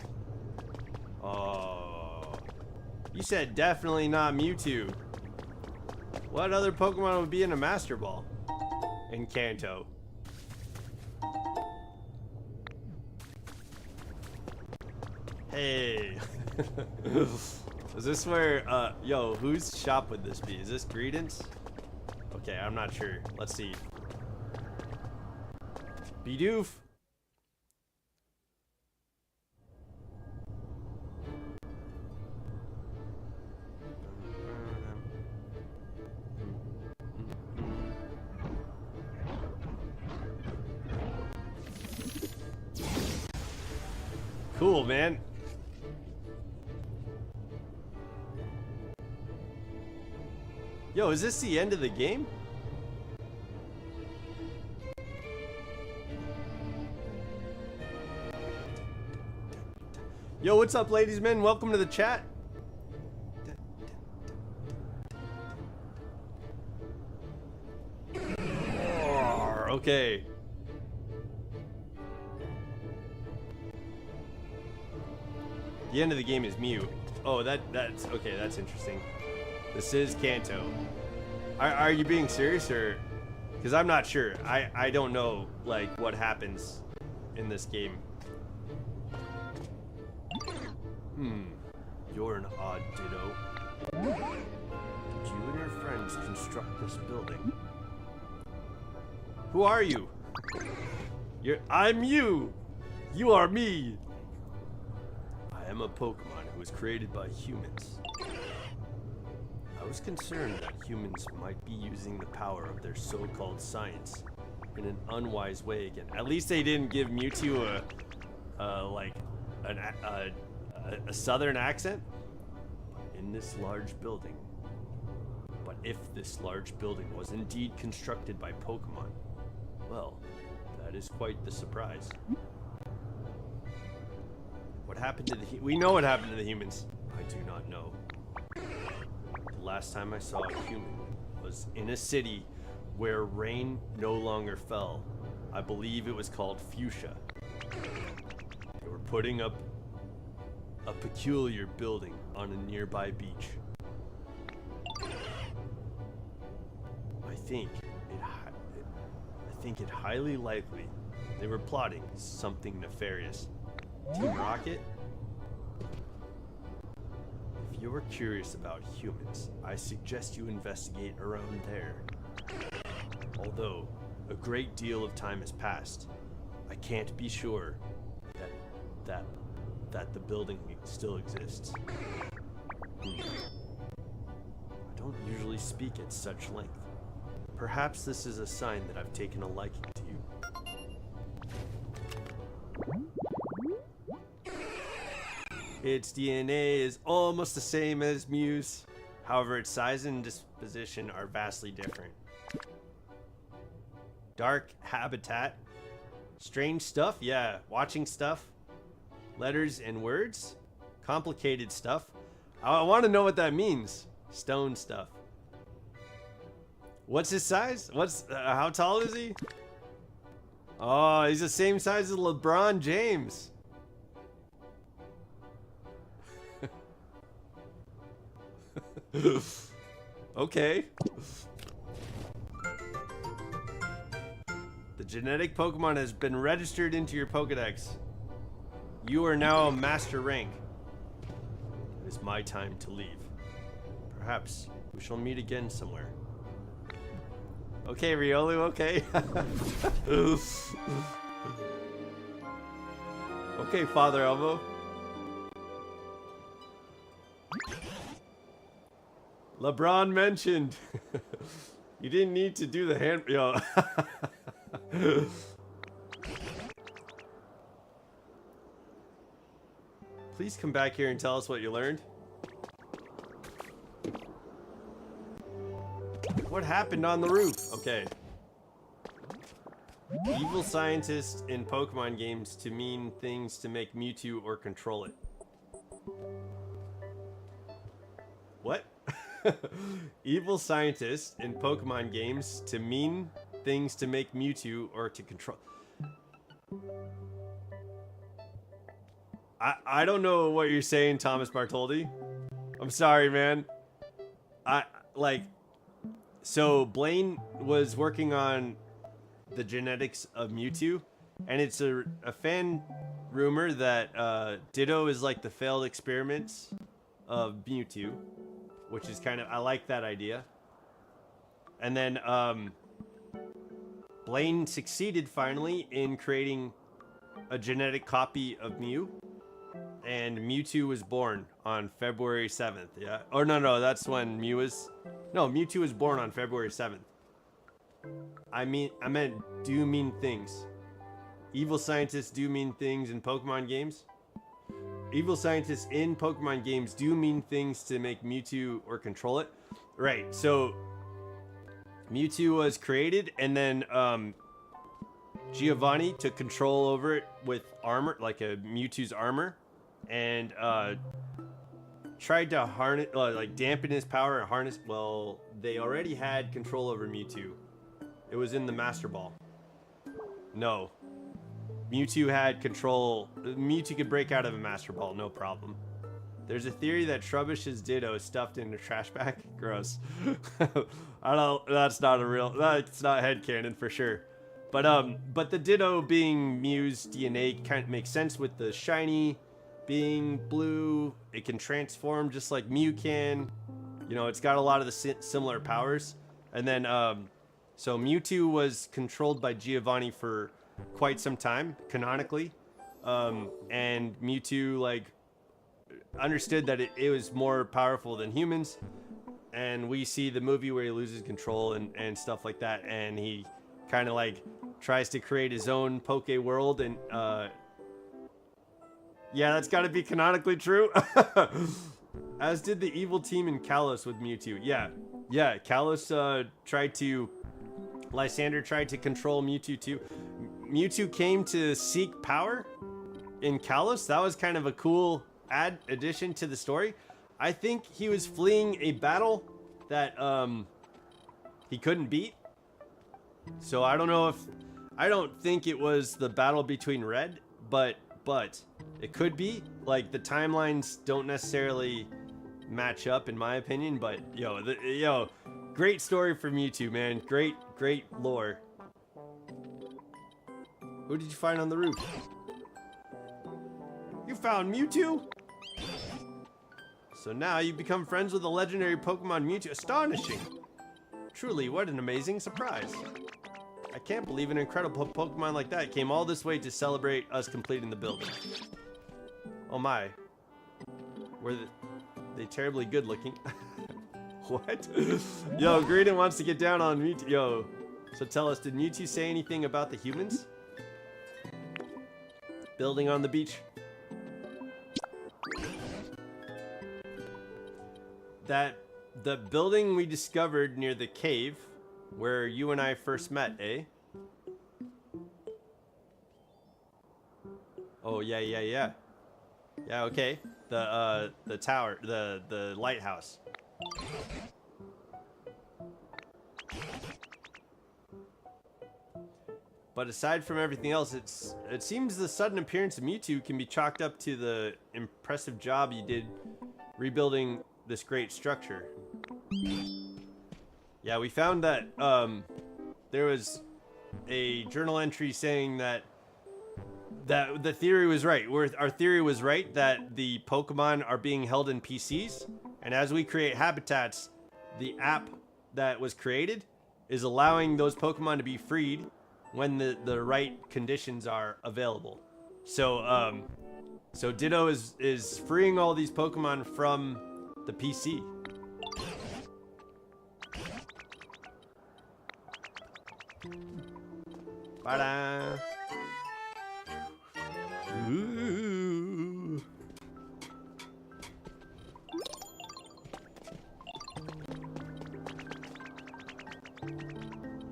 Oh. You said definitely not Mewtwo. What other Pokemon would be in a Master Ball? In Kanto. Hey. Is this where, yo, whose shop would this be? Is this Greedence? Okay, I'm not sure. Let's see. Bidoof. Cool, man. Yo, is this the end of the game? Yo, what's up, ladies and men? Welcome to the chat. Okay. The end of the game is Mew. Oh, that's okay. That's interesting. This is Kanto. Are you being serious, or? Because I'm not sure. I don't know like what happens in this game. You're an odd ditto. Did you and your friends construct this building? Who are you? I'm you. You are me. I am a Pokemon who was created by humans. I was concerned that humans might be using the power of their so-called science in an unwise way again. At least they didn't give Mewtwo a southern accent. In this large building. But if this large building was indeed constructed by Pokemon, well, that is quite the surprise. What happened to we know what happened to the humans. I do not know. The last time I saw a human was in a city where rain no longer fell. I believe it was called Fuchsia. They were putting up a peculiar building on a nearby beach. I think it highly likely they were plotting something nefarious. Team Rocket? If you were curious about humans, I suggest you investigate around there. Although a great deal of time has passed, I can't be sure that the building still exists. I don't usually speak at such length. Perhaps this is a sign that I've taken a liking to you. Its DNA is almost the same as Mew's. However, its size and disposition are vastly different. Dark habitat. Strange stuff? Yeah, watching stuff. Letters and words? Complicated stuff. I want to know what that means. Stone stuff. What's his size? How tall is he? Oh, he's the same size as LeBron James. Okay. The genetic Pokemon has been registered into your Pokedex. You are now a master rank. It is my time to leave. Perhaps we shall meet again somewhere. Okay, Riolu, okay. Okay, Father Elmo. LeBron mentioned. You didn't need to do the hand. Yo. Please come back here and tell us what you learned. What happened on the roof? Okay. Evil scientists in Pokemon games to mean things to make Mewtwo or control it. What? Evil scientists in Pokemon games to mean things to make Mewtwo or to control. I don't know what you're saying, Thomas Bartoldi. I'm sorry, man. So Blaine was working on the genetics of Mewtwo, and it's a fan rumor that Ditto is like the failed experiments of Mewtwo, which is kind of, I like that idea. And then Blaine succeeded finally in creating a genetic copy of Mew, and Mewtwo was born on February 7th. Yeah. Or no, that's when Mewtwo was born on February 7th. I meant do mean things. Evil scientists do mean things in Pokemon games. Evil scientists in Pokemon games do mean things to make Mewtwo or control it. Right. So Mewtwo was created, and then Giovanni took control over it with armor, like a Mewtwo's armor, and tried to harness, like dampen his power and harness. Well, they already had control over Mewtwo. It was in the Master Ball. No. Mewtwo had control. Mewtwo could break out of a Master Ball, no problem. There's a theory that Trubbish's Ditto is stuffed in a trash bag. Gross. That's not headcanon for sure. But the Ditto being Mew's DNA kind of makes sense with the shiny being blue. It can transform just like Mew can. You know, it's got a lot of the similar powers. And then, so Mewtwo was controlled by Giovanni for quite some time, canonically. And Mewtwo, like, understood that it was more powerful than humans. And we see the movie where he loses control and stuff like that. And he kind of, like, tries to create his own Poke world. And, yeah, that's got to be canonically true. As did the evil team in Kalos with Mewtwo. Yeah, Kalos Lysander tried to control Mewtwo too. Mewtwo came to seek power in Kalos. That was kind of a cool addition to the story. I think he was fleeing a battle that he couldn't beat. So I don't think it was the battle between Red, but it could be. Like, the timelines don't necessarily match up in my opinion, but yo, great story for Mewtwo, man. Great lore. Who did you find on the roof? You found Mewtwo? So now you become friends with the legendary Pokemon Mewtwo. Astonishing. Truly, what an amazing surprise. I can't believe an incredible Pokemon like that came all this way to celebrate us completing the building. Oh my. Were they terribly good looking? What? Yo, Greedon wants to get down on Mewtwo. Yo, so tell us, did Mewtwo say anything about the humans? Building on the beach. The building we discovered near the cave where you and I first met, eh? Oh, yeah. Yeah, okay. The tower, the lighthouse. But aside from everything else, it seems the sudden appearance of Mewtwo can be chalked up to the impressive job you did rebuilding this great structure. Yeah, we found that there was a journal entry saying that the theory was right. Our theory was right, that the Pokemon are being held in PCs, and as we create habitats, the app that was created is allowing those Pokemon to be freed when the right conditions are available. So so Ditto is freeing all these Pokemon from the PC. Ta-da! Ooh.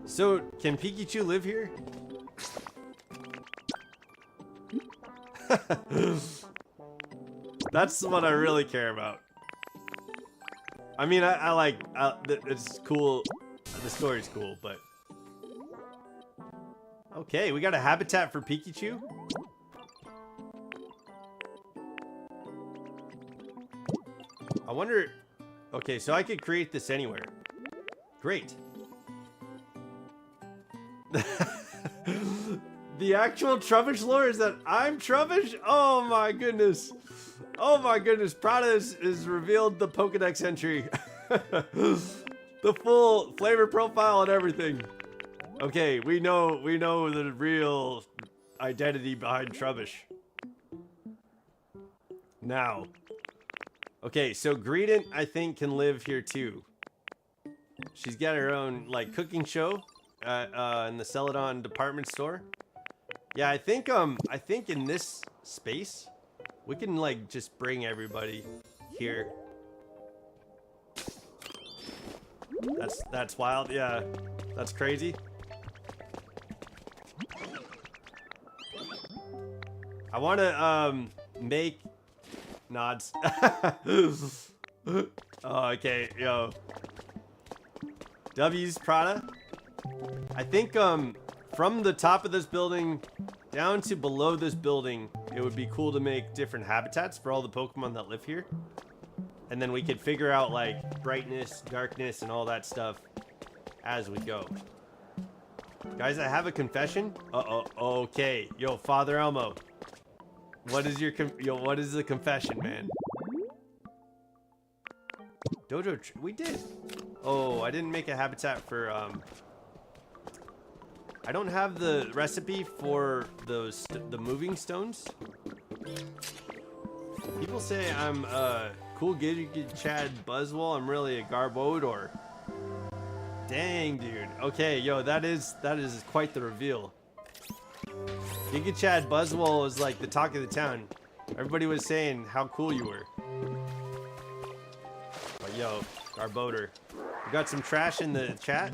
So, can Pikachu live here? That's what I really care about. I mean, I like, it's cool. The story's cool, but... Okay, we got a habitat for Pikachu? I wonder... Okay, so I could create this anywhere. Great. The actual Trubbish lore is that I'm Trubbish? Oh my goodness. Oh my goodness. Prada is revealed the Pokedex entry. The full flavor profile and everything. Okay, we know the real identity behind Trubbish. Now. Okay, so Greedent, I think, can live here too. She's got her own, like, cooking show in the Celadon Department Store. Yeah, I think in this space, we can, like, just bring everybody here. That's wild. Yeah, that's crazy. I want to make nods. Oh, okay, yo. W's Prada. I think from the top of this building down to below this building, it would be cool to make different habitats for all the Pokemon that live here. And then we could figure out like brightness, darkness, and all that stuff as we go. Guys, I have a confession. Uh-oh. Okay. Yo, Father Elmo. What is what is the confession, man? Dojo, we did. Oh, I didn't make a habitat for, I don't have the recipe for the moving stones. People say I'm cool Giga Chad Buzzwole. I'm really a Garbodor. Dang, dude. Okay, yo, that is quite the reveal. Giga Chad Buzzwole was like the talk of the town. Everybody was saying how cool you were. But yo, Garbodor. We got some trash in the chat.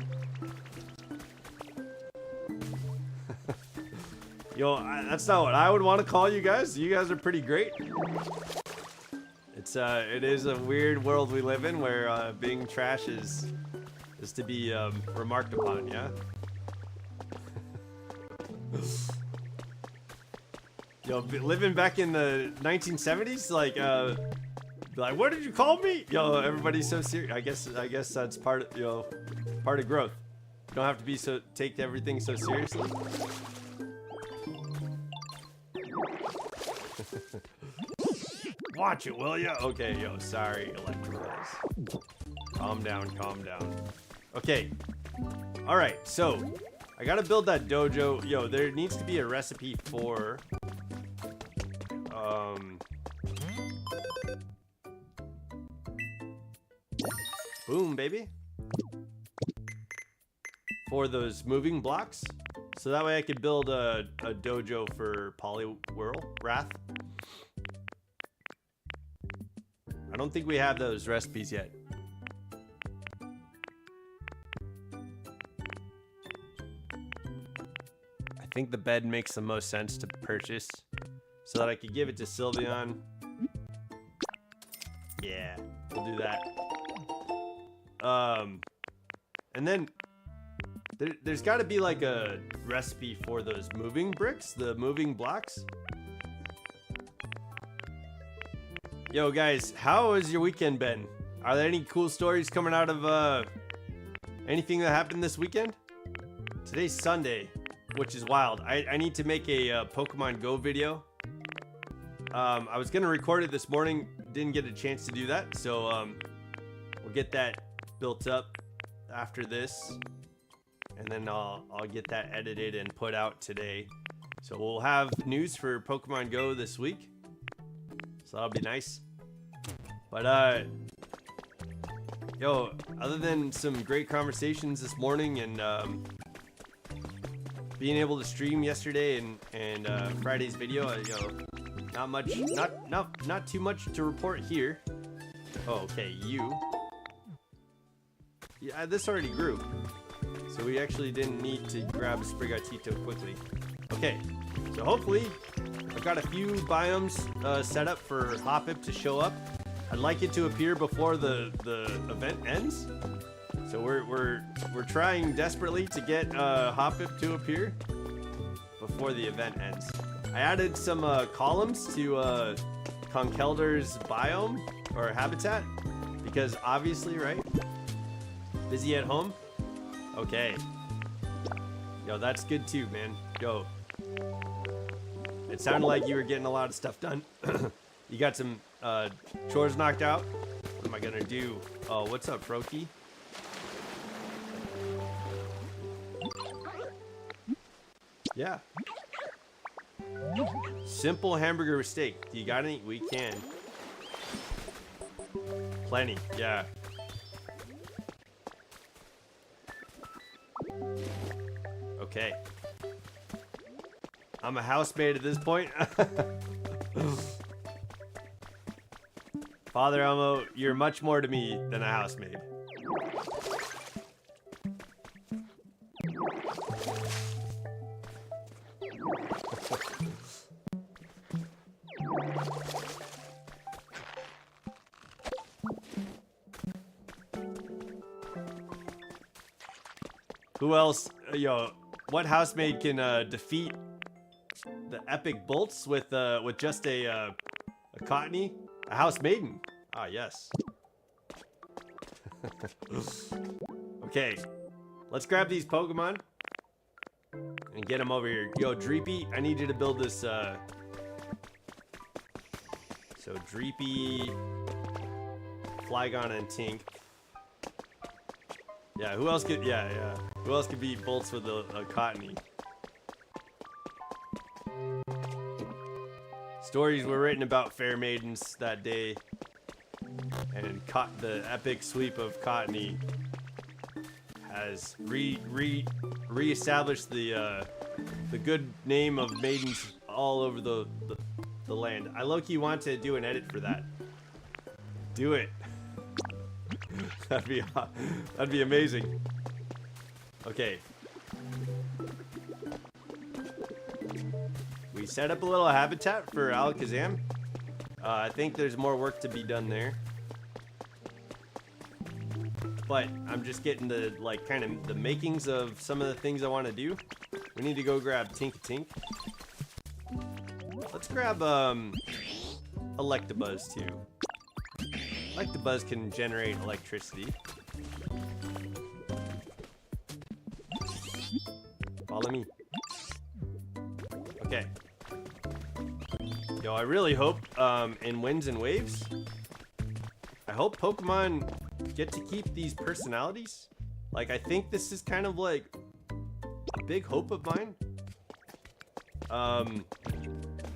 Yo, that's not what I would want to call you guys. You guys are pretty great. It is a weird world we live in where being trash is to be remarked upon, yeah? Yo, living back in the 1970s, like what did you call me? Yo, everybody's so serious. I guess that's part of growth. You don't have to be take everything so seriously. Watch it, will ya? Okay, yo, sorry, Electabuzz. Calm down, calm down. Okay. Alright, so I gotta build that dojo. Yo, there needs to be a recipe for boom, baby. For those moving blocks. So that way I could build a dojo for Poliwhirl Wrath. I don't think we have those recipes yet. I think the bed makes the most sense to purchase so that I could give it to Sylveon. Yeah, we'll do that. And then there's got to be like a recipe for those moving bricks, the moving blocks. Yo, guys, how has your weekend been? Are there any cool stories coming out of anything that happened this weekend? Today's Sunday, which is wild. I need to make a Pokemon Go video. I was gonna record it this morning, didn't get a chance to do that, so we'll get that built up after this, and then I'll get that edited and put out today. So we'll have news for Pokemon Go this week. So that'll be nice. But yo, other than some great conversations this morning and being able to stream yesterday and Friday's video, yo, not too much to report here. Oh, okay, you. Yeah, this already grew, so we actually didn't need to grab Sprigatito quickly. Okay, so hopefully I've got a few biomes set up for Hoppip to show up. I'd like it to appear before the event ends. So we're trying desperately to get Hoppip to appear before the event ends. I added some columns to Conkeldur's biome or habitat. Because obviously, right? Busy at home? Okay. Yo, that's good too, man. Yo. It sounded like you were getting a lot of stuff done. You got some chores knocked out? What am I gonna do? Oh, what's up, Froakie? Yeah. Simple hamburger with steak. Do you got any? We can. Plenty, yeah. Okay. I'm a housemaid at this point. Father Elmo, you're much more to me than a housemaid. Who else? Yo, what housemaid can defeat the epic bolts with just a cottony? A house maiden. Ah, yes. Okay, let's grab these Pokemon and get them over here. Yo, Dreepy, I need you to build this. So Dreepy, Flygon, and Tink. Yeah, who else could? Yeah. Who else could beat bolts with a cottony? Stories were written about fair maidens that day, and the epic sweep of cottony has re-established the good name of maidens all over the land. I low-key want to do an edit for that. Do it. That'd be amazing. Okay. We set up a little habitat for Alakazam. I think there's more work to be done there. But I'm just getting the kind of the makings of some of the things I want to do. We need to go grab Tink. Let's grab Electabuzz too. Electabuzz can generate electricity. Follow me. Okay. Yo, I really hope in Winds and Waves, I hope Pokemon get to keep these personalities. Like, I think this is kind of like a big hope of mine.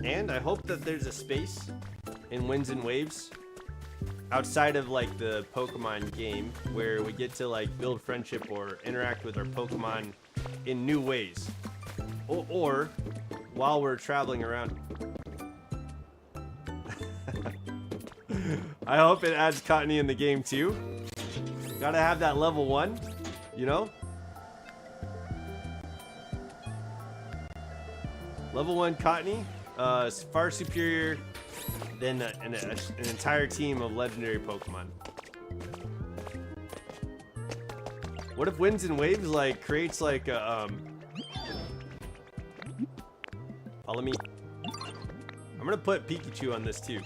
And I hope that there's a space in Winds and Waves outside of like the Pokemon game where we get to like build friendship or interact with our Pokemon in new ways, or while we're traveling around. I hope it adds Cottony in the game too. Gotta have that level 1, you know? Level 1 Cottony is far superior than an entire team of legendary Pokemon. What if Winds and Waves like creates like a follow me. I'm gonna put Pikachu on this too.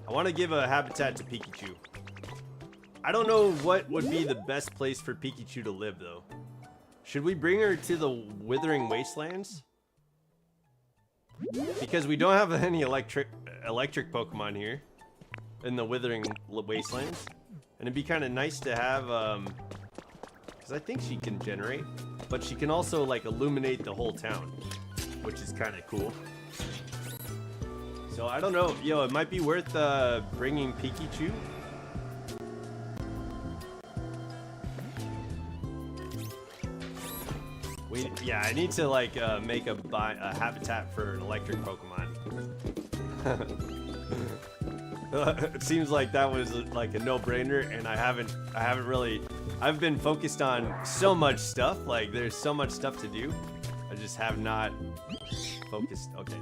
I want to give a habitat to Pikachu. I don't know what would be the best place for Pikachu to live though. Should we bring her to the Withering Wastelands? Because we don't have any electric Pokemon here in the Withering Wastelands, and it'd be kind of nice to have because I think she can generate, but she can also like illuminate the whole town, which is kind of cool. So I don't know, yo, it might be worth bringing Pikachu. Yeah, I need to like make a habitat for an electric Pokemon. It seems like that was like a no-brainer, and I've been focused on so much stuff. Like there's so much stuff to do. I just have not focused. Okay,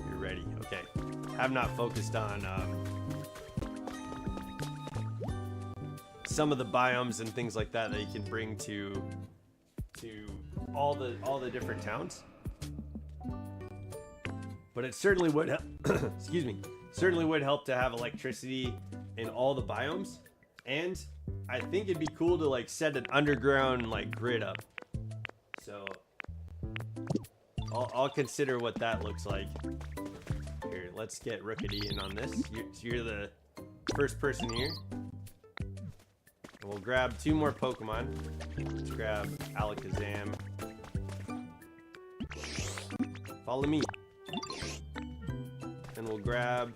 you're ready. Okay, have not focused on some of the biomes and things like that you can bring to all the different towns. But it certainly would excuse me, certainly would help to have electricity in all the biomes. And I think it'd be cool to like set an underground like grid up. So I'll consider what that looks like. Here, let's get Rookity in on this. You're the first person here. And we'll grab 2 more Pokemon. Let's grab Alakazam. Follow me. And we'll grab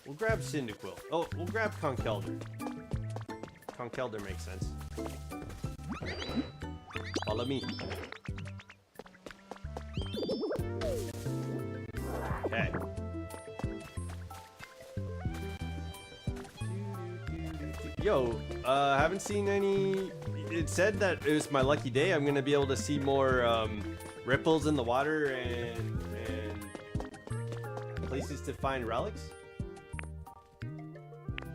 Cyndaquil. Oh, we'll grab Conkeldurr. Conkeldurr makes sense. Follow me. Okay. Yo, haven't seen any. It said that it was my lucky day. I'm gonna be able to see more ripples in the water and places to find relics.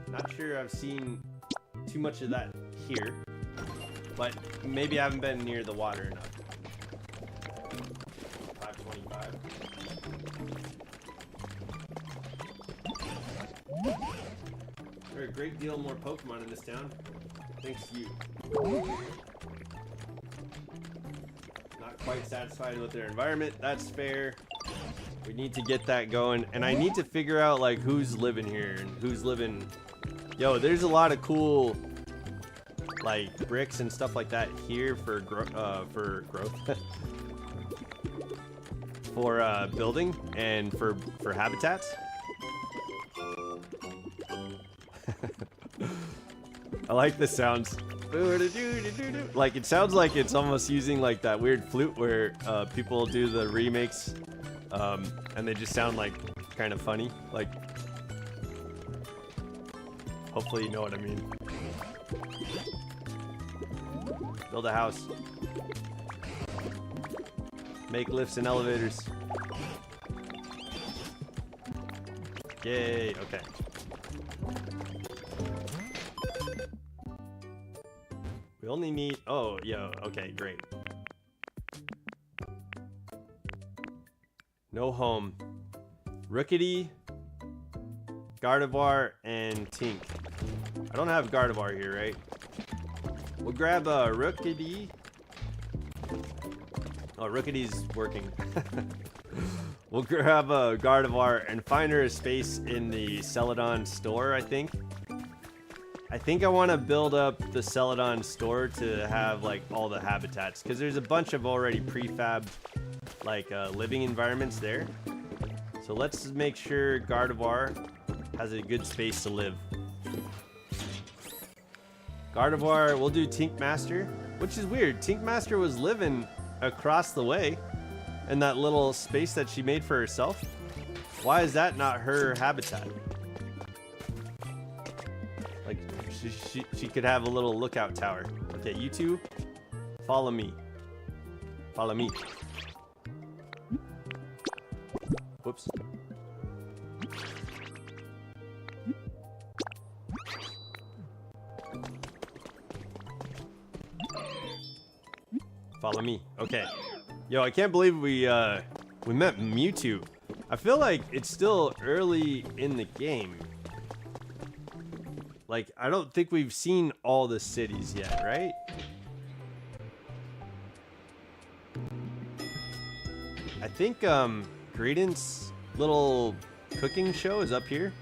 Not sure I've seen too much of that here, but maybe I haven't been near the water enough. 525. There are a great deal more Pokemon in this town. Thanks to you. Not quite satisfied with their environment. That's fair. We need to get that going. And I need to figure out like who's living here and who's living. Yo, there's a lot of cool like bricks and stuff like that here for growth. For building and for habitats. I like the sounds. Like it sounds like it's almost using like that weird flute where people do the remakes and they just sound like kind of funny. Like hopefully you know what I mean. Build a house. Make lifts and elevators. Yay, okay. We only need, oh, yo, okay, great. No home. Rookity, Gardevoir, and Tink. I don't have Gardevoir here, right? We'll grab Rookity. Oh, Rookity's working. We'll grab Gardevoir and find her a space in the Celadon store, I think. I think I want to build up the Celadon store to have like all the habitats because there's a bunch of already prefabbed like living environments there. So let's make sure Gardevoir has a good space to live. Gardevoir, we'll do Tink Master, which is weird. Tink Master was living across the way in that little space that she made for herself. Why is that not her habitat? Like she could have a little lookout tower. Okay, you two, follow me. Follow me. Whoops. Follow me. Okay. Yo, I can't believe we met Mewtwo. I feel like it's still early in the game. Like, I don't think we've seen all the cities yet, right? I think Greedent's little cooking show is up here.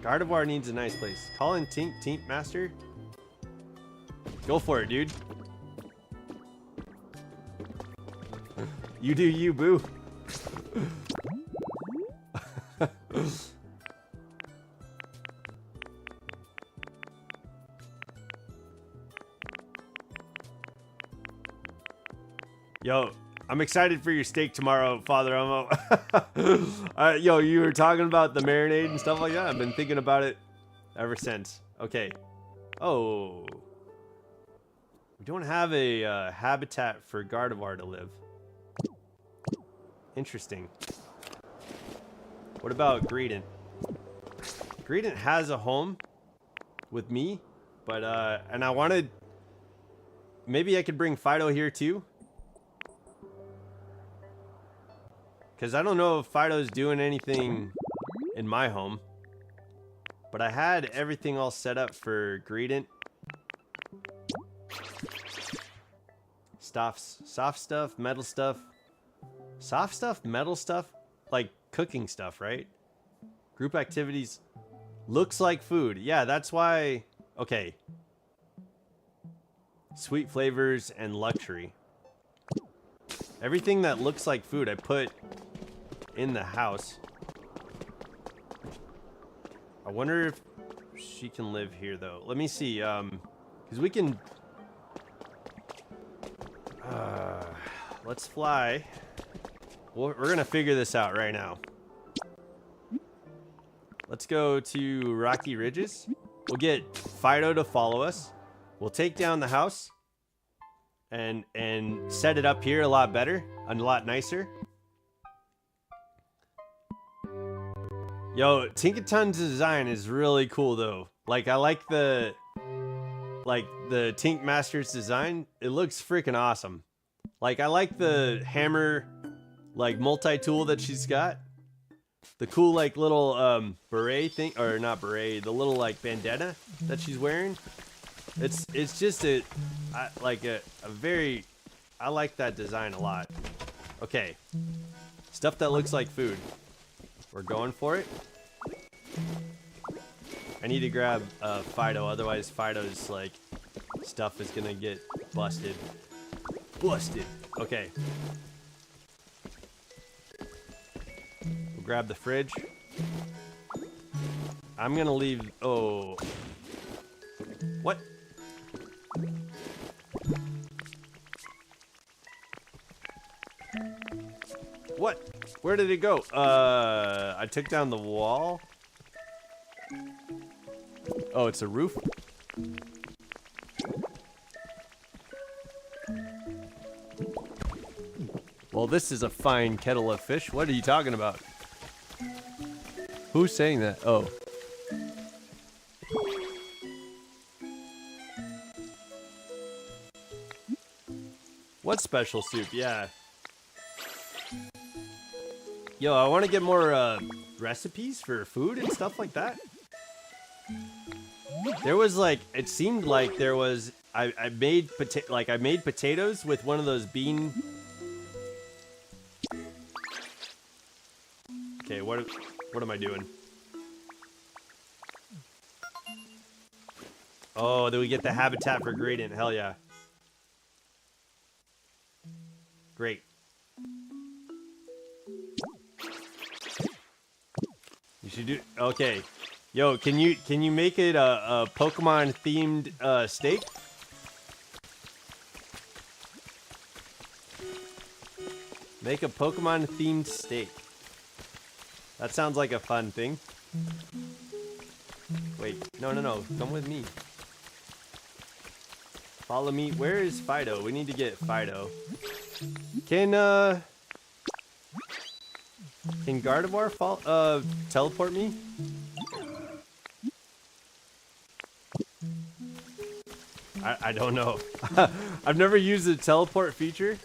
Gardevoir needs a nice place. Call in Tink Master. Go for it, dude. You do you, boo. Yo, I'm excited for your steak tomorrow, Father Omo. Yo, you were talking about the marinade and stuff like that. I've been thinking about it ever since. Okay. Oh. We don't have a habitat for Gardevoir to live. Interesting. What about Greedent? Greedent has a home with me, but and I wanted, maybe I could bring Fido here too. Because I don't know if Fido's doing anything in my home. But I had everything all set up for Greedent. Soft stuff, metal stuff. Soft stuff, metal stuff? Like cooking stuff, right? Group activities. Looks like food. Yeah, that's why... Okay. Sweet flavors and luxury. Everything that looks like food I put in the house. I wonder if she can live here, though. Let me see. Because we can... let's fly. We're going to figure this out right now. Let's go to Rocky Ridges. We'll get Fido to follow us. We'll take down the house and set it up here a lot better, a lot nicer. Yo, Tinkaton's design is really cool though. Like I like the Tink Master's design. It looks freaking awesome. Like I like the hammer like multi-tool that she's got. The cool like little beret thing, or not beret, the little like bandana that she's wearing. It's just I like that design a lot. Okay. Stuff that looks like food. We're going for it. I need to grab Fido, otherwise Fido's like stuff is gonna get busted. Busted. Okay. We'll grab the fridge. I'm gonna leave. Oh. What? What? Where did it go? I took down the wall. Oh, it's a roof? Well, this is a fine kettle of fish. What are you talking about? Who's saying that? Oh. What special soup? Yeah. Yo, I want to get more recipes for food and stuff like that. There was like, it seemed like there was, I made potatoes with one of those bean. Okay, what am I doing? Oh, then we get the habitat for gradient. Hell yeah. Great. You should do, okay. Yo, can you make it a Pokemon themed steak? Make a Pokemon themed steak. That sounds like a fun thing. Wait, no, come with me. Follow me. Where is Fido? We need to get Fido. Can Gardevoir teleport me? I don't know. I've never used the teleport feature,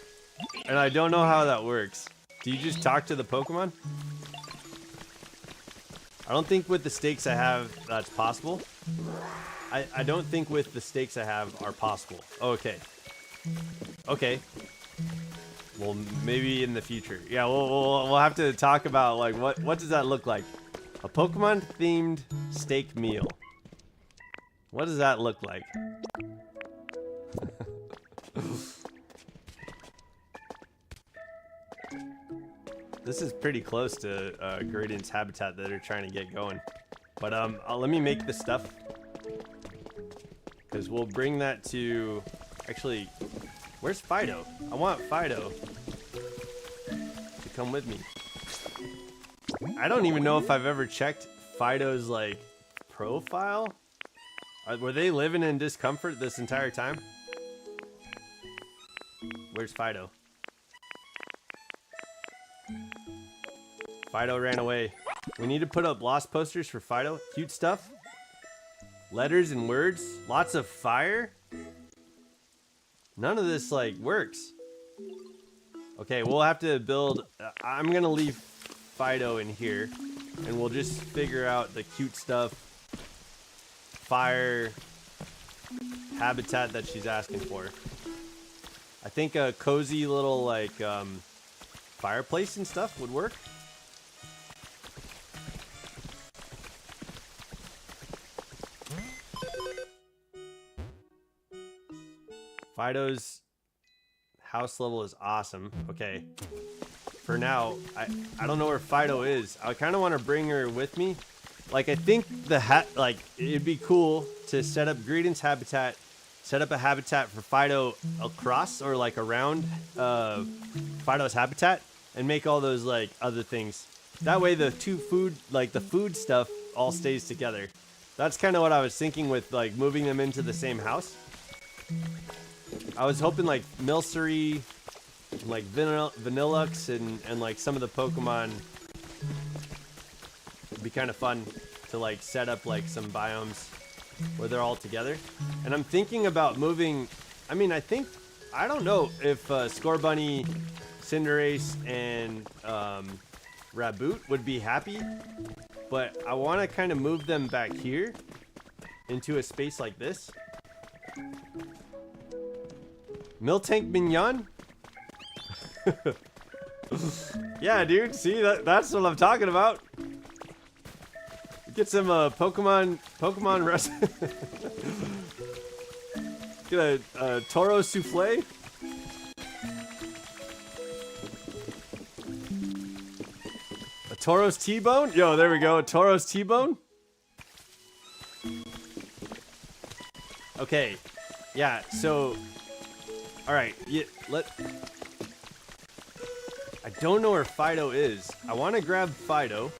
and I don't know how that works. Do you just talk to the Pokemon? I don't think with the stakes I have that's possible. I don't think with the stakes I have are possible. Okay. Okay. Well, maybe in the future. Yeah, we'll have to talk about like what does that look like? A Pokemon themed steak meal. What does that look like? This is pretty close to Gradient's habitat that they're trying to get going. But let me make the stuff. Because we'll bring that to... Actually, where's Fido? I want Fido to come with me. I don't even know if I've ever checked Fido's, like, profile. Were they living in discomfort this entire time? Where's Fido? Fido ran away. We need to put up lost posters for Fido. Cute stuff. Letters and words. Lots of fire. None of this, like, works. Okay, we'll have to build... I'm going to leave Fido in here. And we'll just figure out the cute stuff. Fire... habitat that she's asking for. I think a cozy little, like, fireplace and stuff would work. Fido's house level is awesome. Okay. For now, I don't know where Fido is. I kind of want to bring her with me. Like, I think it'd be cool to set up Greedent's habitat, set up a habitat for Fido across or like around Fido's habitat, and make all those like other things. That way the the food stuff all stays together. That's kind of what I was thinking with like moving them into the same house. I was hoping like Milcery, like Vanillux, and like some of the Pokemon. It'd be kind of fun to like set up like some biomes where they're all together. And I'm thinking about moving. I mean, I don't know if Scorbunny, Cinderace, and Raboot would be happy, but I want to kind of move them back here into a space like this. Miltank Mignon? Yeah, dude. See, that's what I'm talking about. Get some Pokemon rest. Get a Toro Souffle. A Tauros T-Bone? Yo, there we go. A Tauros T-Bone. Okay. Yeah, so... Alright, yeah, I don't know where Fido is. I want to grab Fido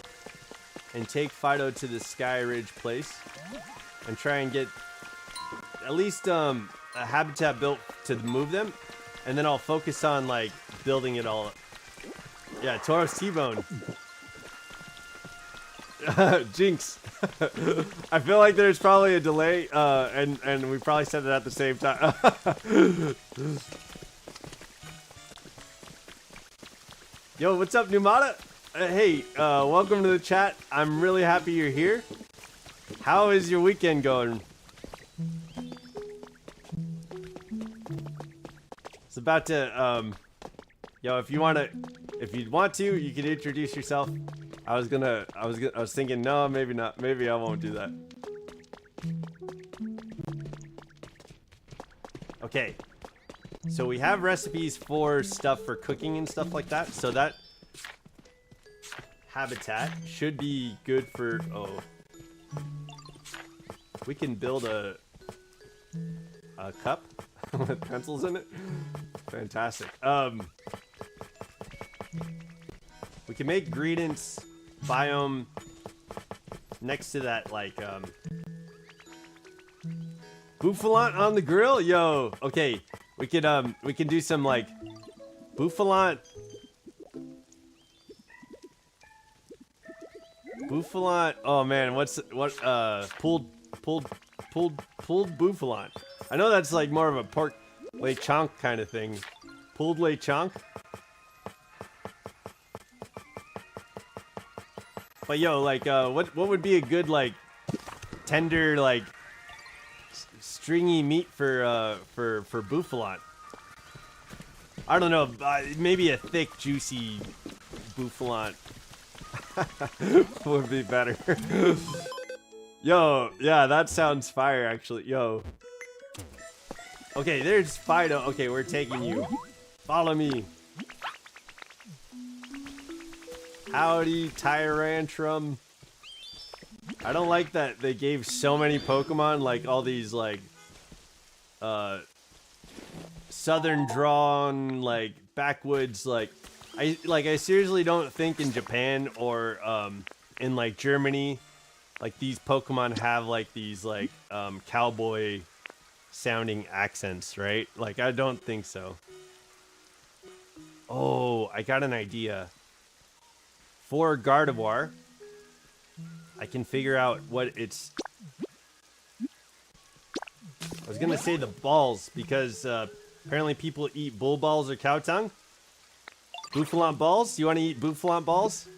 and take Fido to the Sky Ridge place and try and get at least a habitat built to move them, and then I'll focus on like building it all up. Yeah, Tauros T-Bone. Jinx. I feel like there's probably a delay, and we probably said it at the same time. Yo, what's up, Numata? Hey, welcome to the chat. I'm really happy you're here. How is your weekend going? It's about to, yo, if you want to, you can introduce yourself. I was thinking, no, maybe not. Maybe I won't do that. Okay. So we have recipes for stuff for cooking and stuff like that. So that habitat should be good for, we can build a cup with pencils in it. Fantastic. We can make Greedent's biome next to that, like, Bouffalant on the grill? Yo, okay. We can do some, like, Bouffalant. Oh man, pulled Bouffalant. I know that's like more of a pork lechonk kind of thing. Pulled lechonk. But yo, like, what would be a good, like, tender, like, stringy meat for Bouffalant? I don't know, maybe a thick, juicy Bouffalant would be better. Yo, yeah, that sounds fire, actually. Yo. Okay, there's Fido. Okay, we're taking you. Follow me. Howdy, Tyrantrum. I don't like that they gave so many Pokemon, like, all these, like, southern drawn, like, backwoods, like, I seriously don't think in Japan or, in, like, Germany, like, these Pokemon have, like, these, like, cowboy sounding accents, right? Like, I don't think so. Oh, I got an idea. For Gardevoir, I can figure out what it's... I was gonna say the balls, because apparently people eat bull balls or cow tongue. Boufflant balls? You want to eat boufflant balls?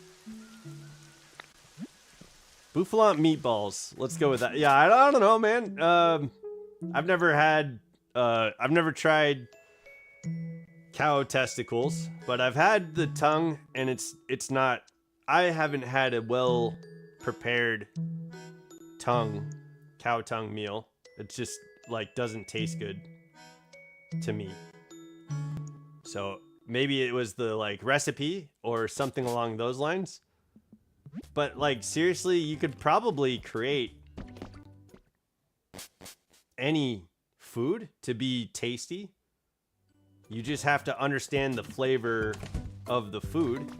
Boufflant meatballs. Let's go with that. Yeah, I don't know, man. I've never tried cow testicles, but I've had the tongue, and it's not. I haven't had a well prepared cow tongue meal. It just like doesn't taste good to me. So maybe it was the like recipe or something along those lines. But like seriously, you could probably create any food to be tasty. You just have to understand the flavor of the food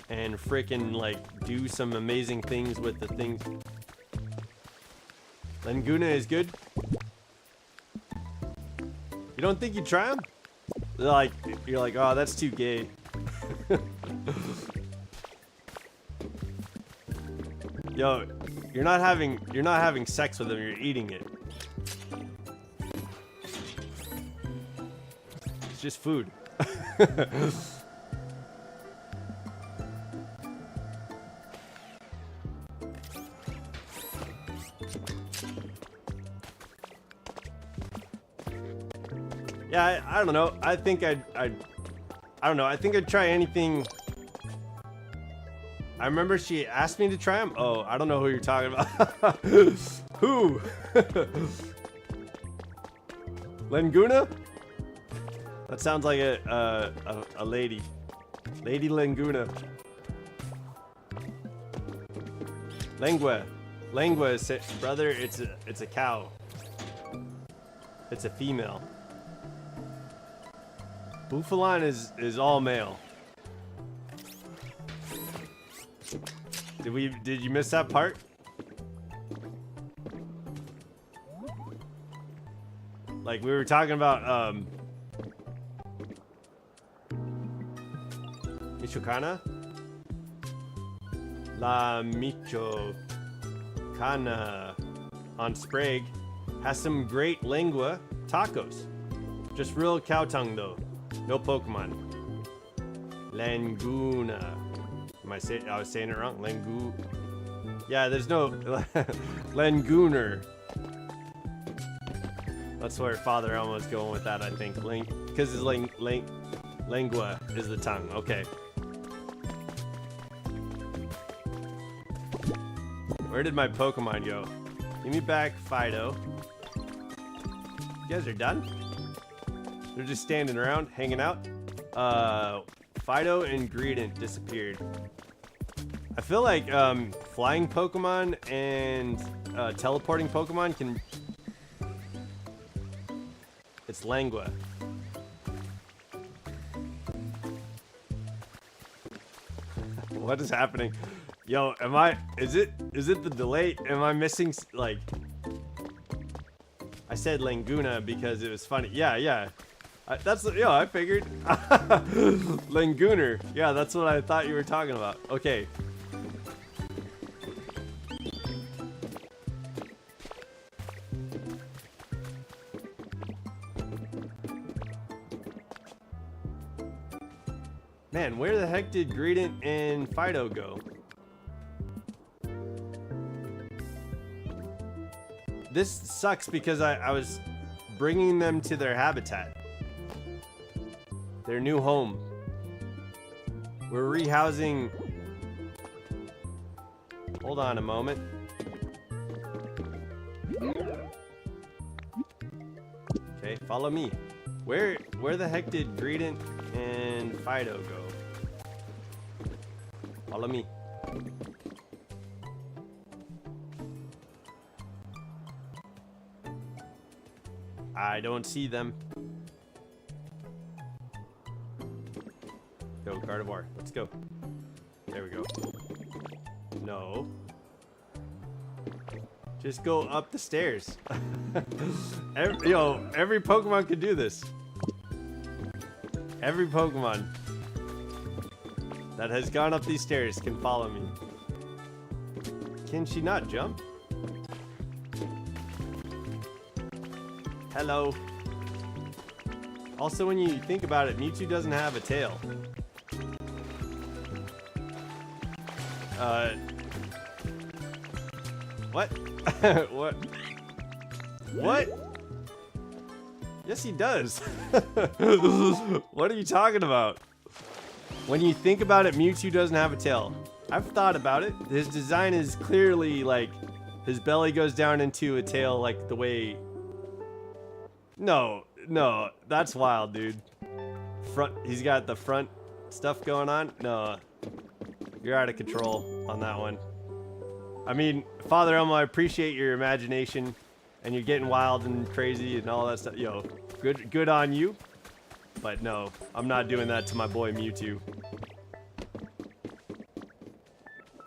and freaking like do some amazing things with the things. Laguna is good. You don't think you'd try them? Like you're like, oh, that's too gay. Yo, you're not having sex with them. You're eating it. It's just food. Yeah, I don't know. I think I don't know. I think I'd try anything. I remember she asked me to try them. Oh, I don't know who you're talking about. Who? Laguna? That sounds like a lady. Lady Laguna. Lengua. Lengua is brother. It's a cow. It's a female. Boufflant is all male. Did you miss that part? Like we were talking about Michoacana? La Michoacana on Sprague has some great lengua tacos. Just real cow tongue though. No Pokemon. Laguna. I was saying it wrong. Langu. Yeah, there's no Languner. That's where Father Elmo was going with that, I think. Because it's lengua is the tongue. Okay. Where did my Pokemon go? Give me back Fido. You guys are done? They're just standing around, hanging out. Fido and Greedent disappeared. I feel like flying Pokemon and teleporting Pokemon can... It's Lengua. What is happening? Yo, is it the delay? Am I missing, like... I said Laguna because it was funny. Yeah. I figured. Languner. Yeah, that's what I thought you were talking about. Okay. Man, where the heck did Greedent and Fido go? This sucks because I was bringing them to their habitat. Their new home. We're rehousing. Hold on a moment. Okay, follow me. Where the heck did Greedent and Fido go? Follow me. I don't see them. Go, Gardevoir. Let's go. There we go. No. Just go up the stairs. Every Pokemon can do this. Every Pokemon that has gone up these stairs can follow me. Can she not jump? Hello. Also, when you think about it, Mewtwo doesn't have a tail. What? What? What? Yes, he does. What are you talking about? When you think about it, Mewtwo doesn't have a tail. I've thought about it. His design is clearly like his belly goes down into a tail, like the way. No, that's wild, dude. He's got the front stuff going on. No, you're out of control on that one. I mean, Father Elmo, I appreciate your imagination, and you're getting wild and crazy and all that stuff. Yo, good on you. But no, I'm not doing that to my boy Mewtwo.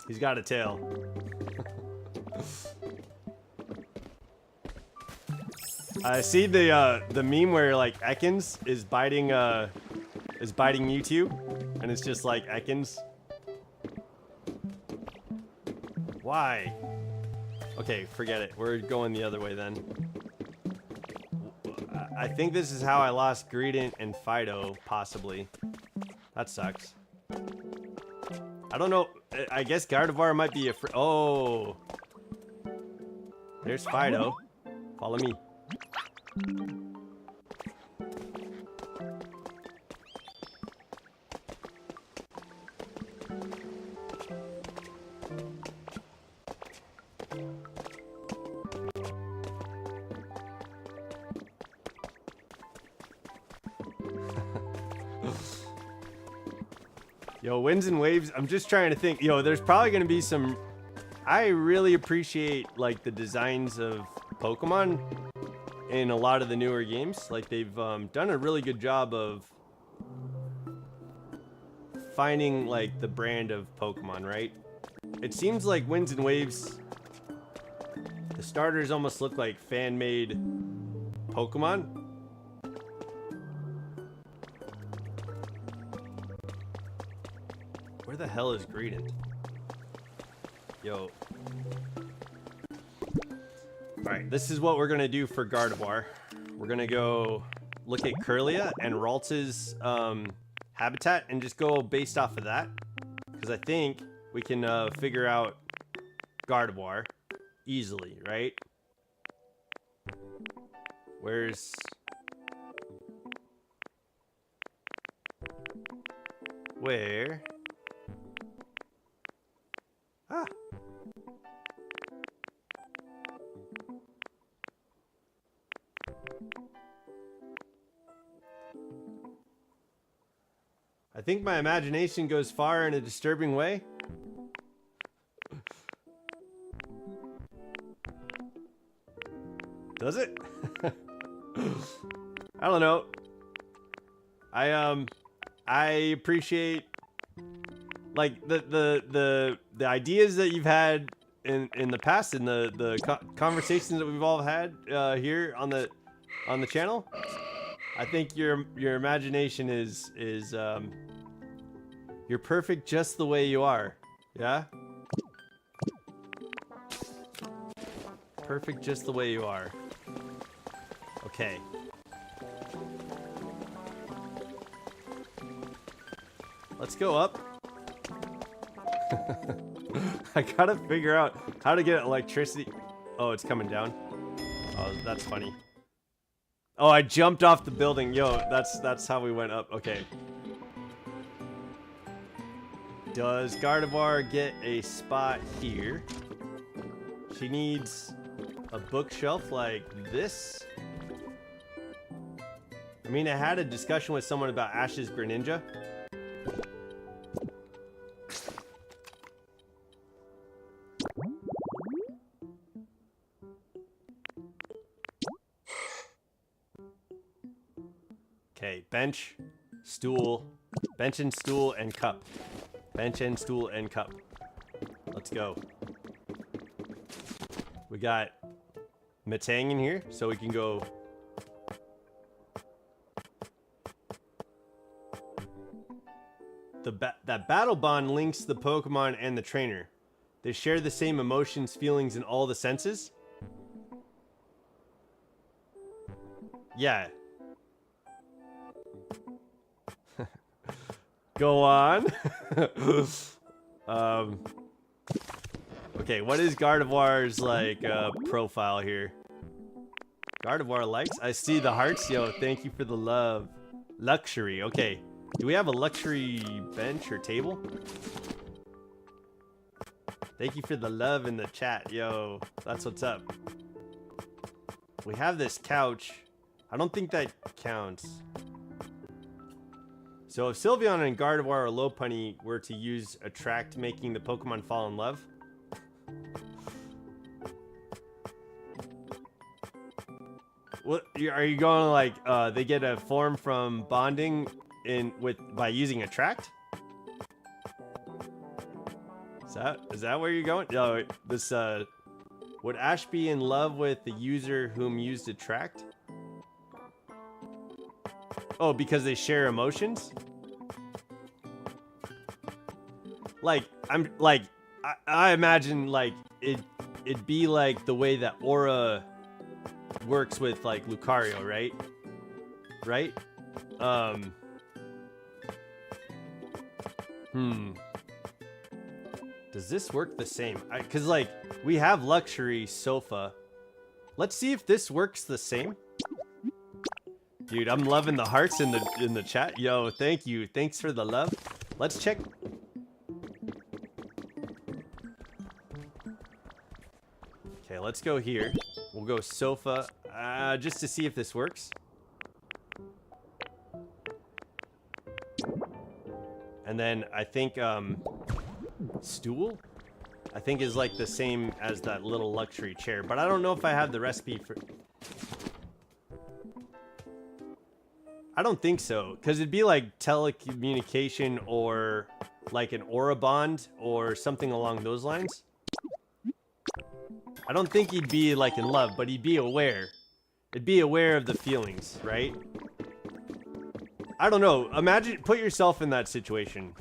He's got a tail. I see the meme where like Ekans is biting Mewtwo, and it's just like Ekans. Why? Okay, forget it. We're going the other way then. I think this is how I lost Greedent and Fido, possibly. That sucks. I don't know. I guess Gardevoir might be a oh. There's Fido. Follow me. Yo, winds and waves. I'm just trying to think. Yo, there's probably going to be some. I really appreciate like the designs of Pokemon in a lot of the newer games. Like they've done a really good job of finding like the brand of Pokemon, right? It seems like winds and waves. The starters almost look like fan-made Pokemon. Where the hell is Greedent? Yo. Alright, this is what we're gonna do for Gardevoir. We're gonna go look at Curlia and Ralts's habitat and just go based off of that. Because I think we can figure out Gardevoir easily, right? Where's... Where... Ah. I think my imagination goes far in a disturbing way. Does it? I don't know. I appreciate like the ideas that you've had in the past, and the conversations that we've all had here on the channel. I think your imagination is you're perfect just the way you are. Yeah? Perfect just the way you are. Okay. Let's go up. I gotta figure out how to get electricity. Oh, it's coming down. Oh, that's funny. Oh, I jumped off the building. Yo, that's how we went up. Okay. Does Gardevoir get a spot here? She needs a bookshelf like this. I mean, I had a discussion with someone about Ash's Greninja. Okay, bench, stool, bench and stool and cup. Bench and stool and cup. Let's go. We got Metang in here, so we can go. That battle bond links the Pokemon and the trainer. They share the same emotions, feelings, and all the senses. Yeah. Go on. Okay, what is Gardevoir's like profile here? Gardevoir likes. I see the hearts. Yo, thank you for the love. Luxury. Okay. Do we have a luxury bench or table? Thank you for the love in the chat. Yo, that's what's up. We have this couch. I don't think that counts. So if Sylveon and Gardevoir or Lopunny were to use Attract, making the Pokemon fall in love. What are you going like? They get a form from bonding by using Attract. Is that where you're going? No, this would Ash be in love with the user whom used Attract? Oh, because they share emotions. Like I imagine like it'd be like the way that Aura works with like Lucario, right? Right? Does this work the same? Cause like we have luxury sofa. Let's see if this works the same. Dude, I'm loving the hearts in the chat. Yo, thank you. Thanks for the love. Let's check. Okay, let's go here. We'll go sofa, just to see if this works. And then I think stool, I think is like the same as that little luxury chair, but I don't know if I have the recipe for. I don't think so, because it'd be like telecommunication or like an aura bond or something along those lines. I don't think he'd be like in love, but he'd be aware. It'd be aware of the feelings, right? I don't know. Imagine, put yourself in that situation.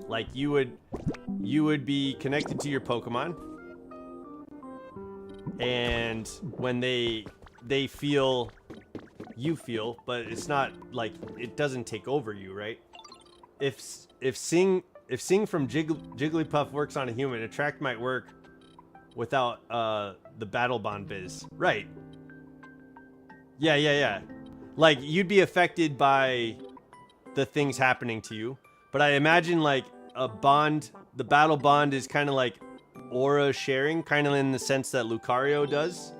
Like you would be connected to your Pokemon, and when they feel, you feel, but it's not like it doesn't take over you, right? If Sing from Jigglypuff works on a human, Attract might work without the battle bond biz, right? Yeah. Like you'd be affected by the things happening to you, but I imagine like a bond, the battle bond is kind of like aura sharing, kind of in the sense that Lucario does.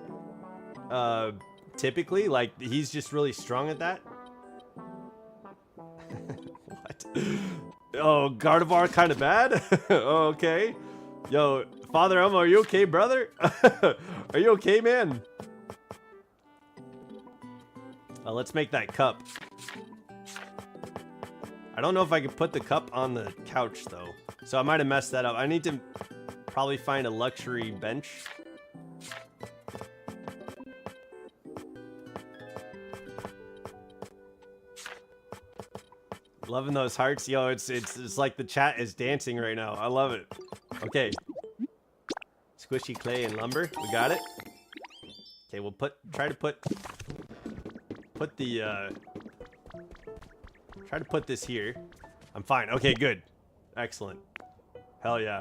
Typically, like he's just really strong at that. What? Oh, Gardevoir kind of bad. Oh, okay. Yo, Father Elmo, are you okay, brother? Are you okay, man? Let's make that cup. I don't know if I can put the cup on the couch, though. So I might have messed that up. I need to probably find a luxury bench. Loving those hearts. Yo, it's like the chat is dancing right now. I love it. Okay. Squishy clay and lumber. We got it. Okay, we'll try to put this here. I'm fine. Okay, good. Excellent. Hell yeah.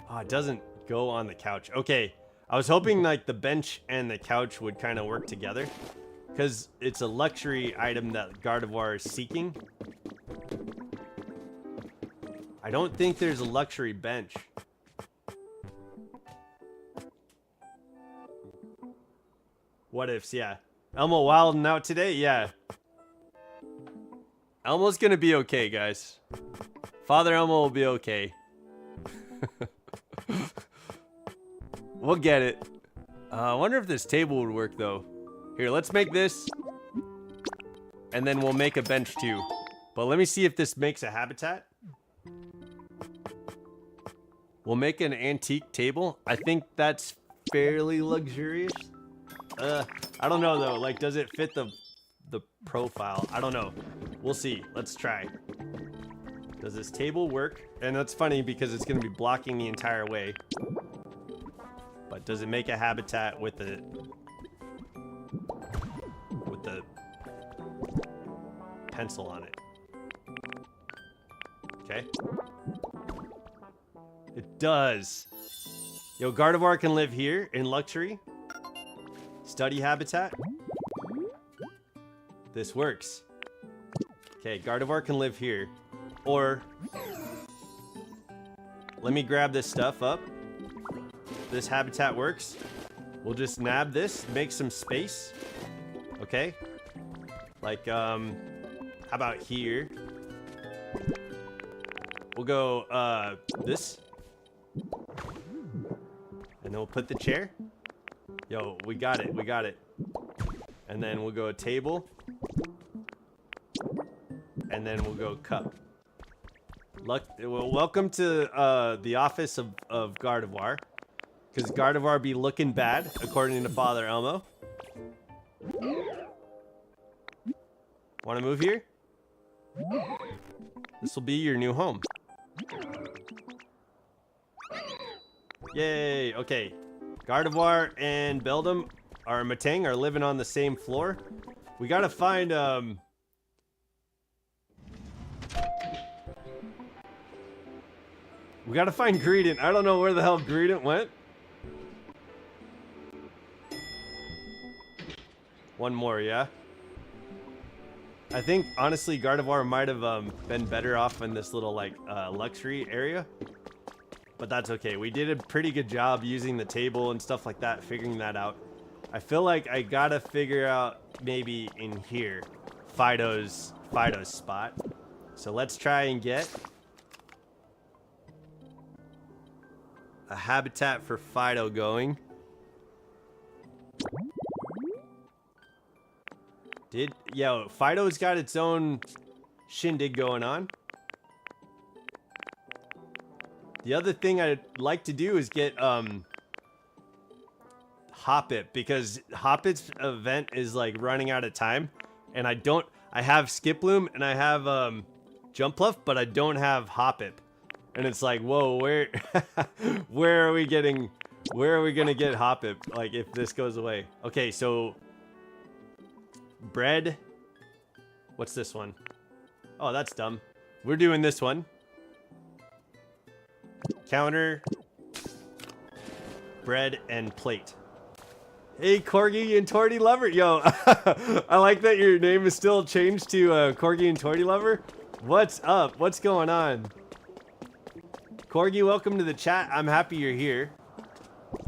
Oh, it doesn't go on the couch. Okay. I was hoping like the bench and the couch would kind of work together, because it's a luxury item that Gardevoir is seeking. I don't think there's a luxury bench. What ifs, yeah. Elmo wilding out today? Yeah. Elmo's gonna be okay, guys. Father Elmo will be okay. We'll get it. I wonder if this table would work, though. Here, let's make this. And then we'll make a bench, too. But let me see if this makes a habitat. We'll make an antique table. I think that's fairly luxurious. I don't know, though. Like, does it fit the profile? I don't know. We'll see. Let's try. Does this table work? And that's funny because it's going to be blocking the entire way. But does it make a habitat with the pencil on it? Okay. It does. Yo, Gardevoir can live here in luxury. Study habitat. This works. Okay, Gardevoir can live here. Or, let me grab this stuff up. This habitat works. We'll just nab this, make some space. Okay. Like, how about here? We'll go, this. And then we'll put the chair. Yo, we got it, we got it. And then we'll go a table. And then we'll go cup. Well, welcome to the office of Gardevoir. Because Gardevoir be looking bad, according to Father Elmo. Want to move here? This will be your new home. Yay, okay. Gardevoir and Beldum or Matang are living on the same floor. We gotta find, we gotta find Greedent. I don't know where the hell Greedent went. One more, yeah? I think, honestly, Gardevoir might have been better off in this little, like, luxury area. But that's okay. We did a pretty good job using the table and stuff like that, figuring that out. I feel like I gotta figure out maybe in here Fido's spot. So let's try and get a habitat for Fido going. Yo, Fido's got its own shindig going on. The other thing I'd like to do is get Hoppip, because Hoppip's event is like running out of time, and I have Skiploom and I have Jumpluff, but I don't have Hoppip. And it's like, whoa, where are we gonna get Hoppip, like, if this goes away? Okay, so bread. What's this one? Oh, that's dumb. We're doing this one. Counter, bread, and plate. Hey, Corgi and Torty Lover. Yo, I like that your name is still changed to Corgi and Torty Lover. What's up? What's going on? Corgi, welcome to the chat. I'm happy you're here.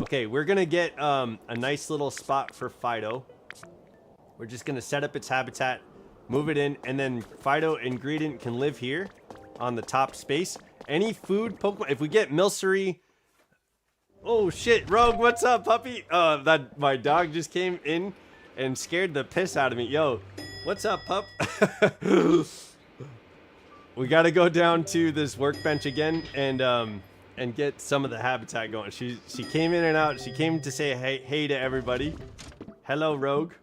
Okay, we're gonna get a nice little spot for Fido. We're just gonna set up its habitat, move it in, and then Fido and Greedent can live here on the top space. Any food Pokemon, if we get Milcery. Oh shit, Rogue, what's up, puppy? That my dog just came in and scared the piss out of me. Yo, what's up, pup? We gotta go down to this workbench again and get some of the habitat going. She came in and out. She came to say hey to everybody. Hello, Rogue.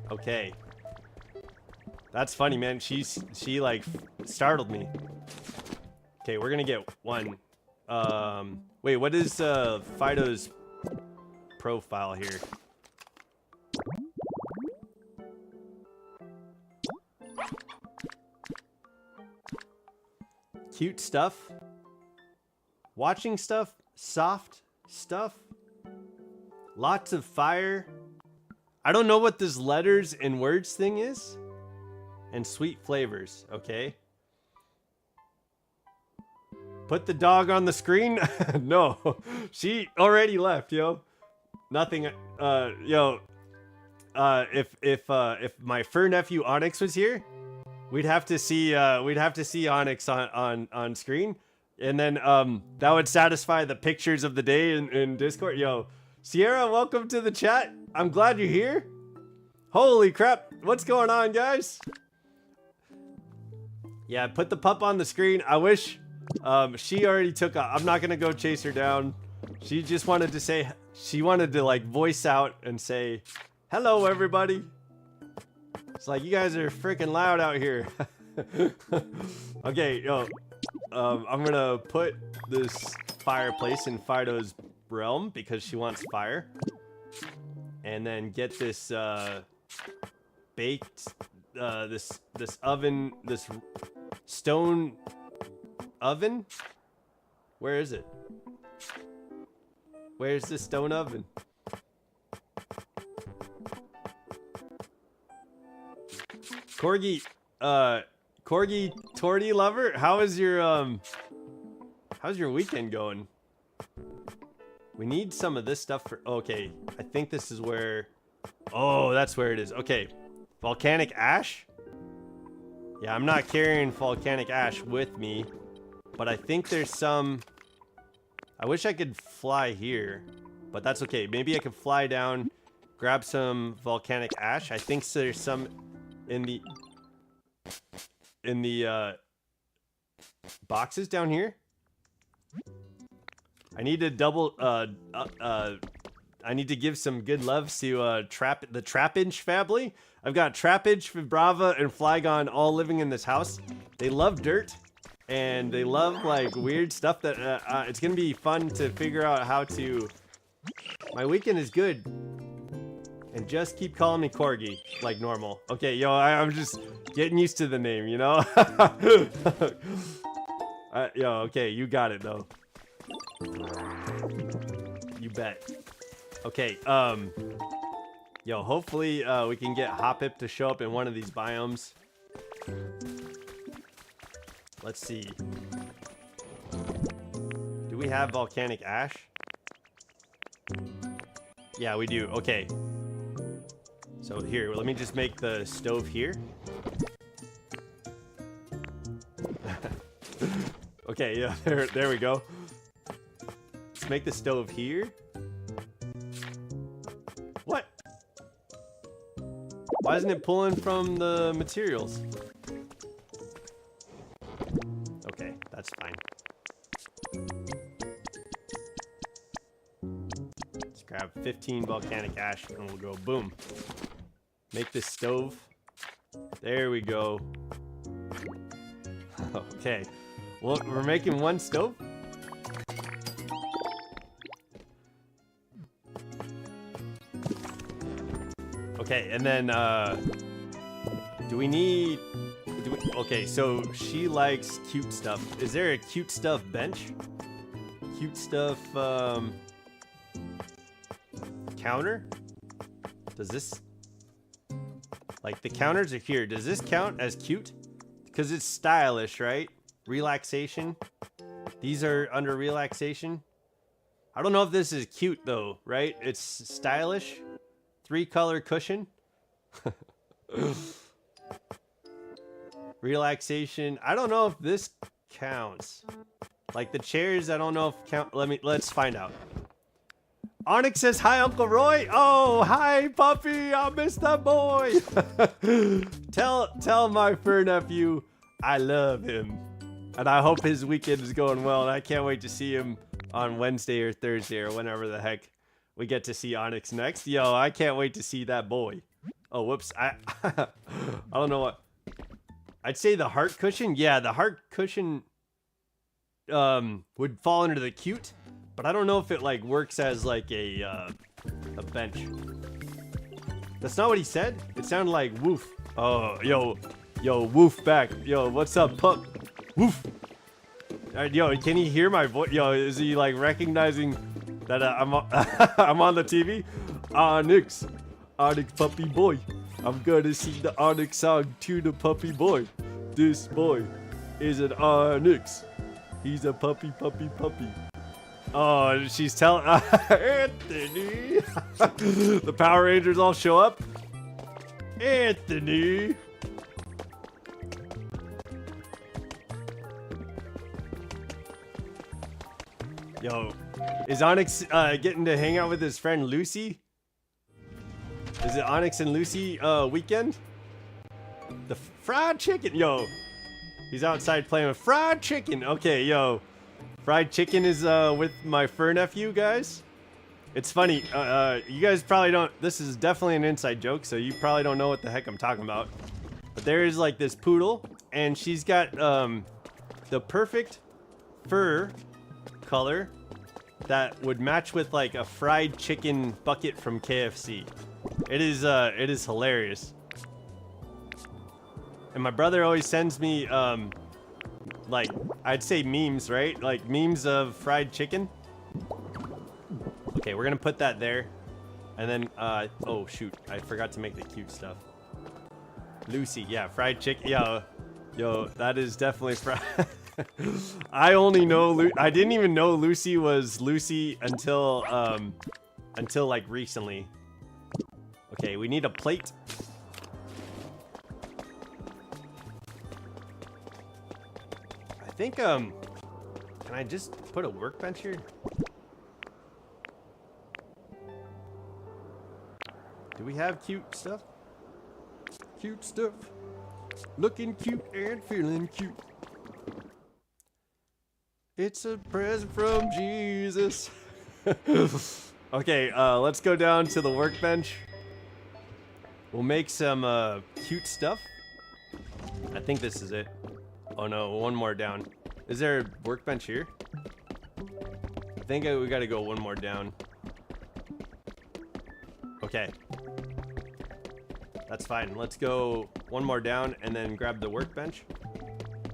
Okay. That's funny, man. She like startled me. Okay, we're gonna get one. Wait, what is Fido's profile here? Cute stuff. Watching stuff. Soft stuff. Lots of fire. I don't know what this letters and words thing is. And sweet flavors, okay. Put the dog on the screen? No, she already left, yo. Nothing, yo. If my fur nephew Onyx was here, we'd have to see Onyx on screen, and then that would satisfy the pictures of the day in Discord. Yo, Sierra, welcome to the chat. I'm glad you're here. Holy crap, what's going on, guys? Yeah, put the pup on the screen. I wish she already took off. I'm not gonna go chase her down. She just wanted to say, she wanted to like voice out and say, hello everybody. It's like, you guys are freaking loud out here. Okay, yo, I'm gonna put this fireplace in Fido's realm because she wants fire. And then get this baked, this oven, this stone oven? Where is it? Where's the stone oven? Corgi Torty lover, how's your weekend going? We need some of this stuff for, okay, I think this is where, oh, that's where it is. Okay, volcanic ash. Yeah, I'm not carrying volcanic ash with me, but I think there's some, I wish I could fly here, but that's okay. Maybe I could fly down, grab some volcanic ash. I think there's some in the boxes down here. I need to double I need to give some good love to the Trappage family. I've got Trappage, Vibrava, and Flygon all living in this house. They love dirt, and they love like weird stuff that it's gonna be fun to figure out how to. My weekend is good, and just keep calling me Corgi like normal. Okay, yo, I'm just getting used to the name, you know. Yo, okay, you got it though. You bet. Okay, yo, hopefully we can get Hoppip to show up in one of these biomes. Let's see. Do we have volcanic ash? Yeah, we do. Okay. So here, let me just make the stove here. Okay, yeah, there we go. Let's make the stove here. What? Why isn't it pulling from the materials? Okay, that's fine. Let's grab 15 volcanic ash and we'll go boom. Make this stove. There we go. Okay. Well, we're making one stove. Okay, and then okay, so she likes cute stuff. Is there a cute stuff bench? Cute stuff counter? Does this, like, the counters are here. Does this count as cute? Because it's stylish, right? Relaxation. These are under relaxation. I don't know if this is cute though, right? It's stylish. 3-color cushion. Relaxation. I don't know if this counts. Like the chairs, I don't know if count. Let's find out. Onyx says, hi, Uncle Roy. Oh, hi, puppy. I miss that boy. Tell my fur nephew I love him. And I hope his weekend is going well. And I can't wait to see him on Wednesday or Thursday or whenever the heck we get to see Onyx next. Yo, I can't wait to see that boy. Oh, whoops. I don't know what. I'd say the heart cushion. Yeah, the heart cushion would fall under the cute. But I don't know if it like works as like a bench. That's not what he said. It sounded like woof. Oh, yo, woof back. Yo, what's up, pup? Woof. Yo, can he hear my voice? Yo, is he like recognizing that I'm on the TV? Onyx puppy boy. I'm gonna sing the Onyx song to the puppy boy. This boy is an Onyx. He's a puppy. Oh, she's telling Anthony. The Power Rangers all show up. Anthony. Yo, is Onyx getting to hang out with his friend Lucy? Is it Onyx and Lucy weekend? The fried chicken, yo. He's outside playing with fried chicken. Okay, yo. Fried chicken is with my fur nephew, guys. It's funny. You guys probably don't. This is definitely an inside joke, so you probably don't know what the heck I'm talking about. But there is like this poodle, and she's got the perfect fur color that would match with like a fried chicken bucket from KFC. It is hilarious. And my brother always sends me like I'd say memes, right? Like memes of fried chicken. Okay, we're gonna put that there. And then, oh shoot, I forgot to make the cute stuff. Lucy, yeah, fried chicken. Yo, that is definitely fried. I only know, I didn't even know Lucy was Lucy until like recently. Okay, we need a plate. I think, can I just put a workbench here? Do we have cute stuff? Cute stuff. Looking cute and feeling cute. It's a present from Jesus. Okay, let's go down to the workbench. We'll make some cute stuff. I think this is it. Oh no, one more down. Is there a workbench here? I think we gotta go one more down. Okay. That's fine. Let's go one more down and then grab the workbench.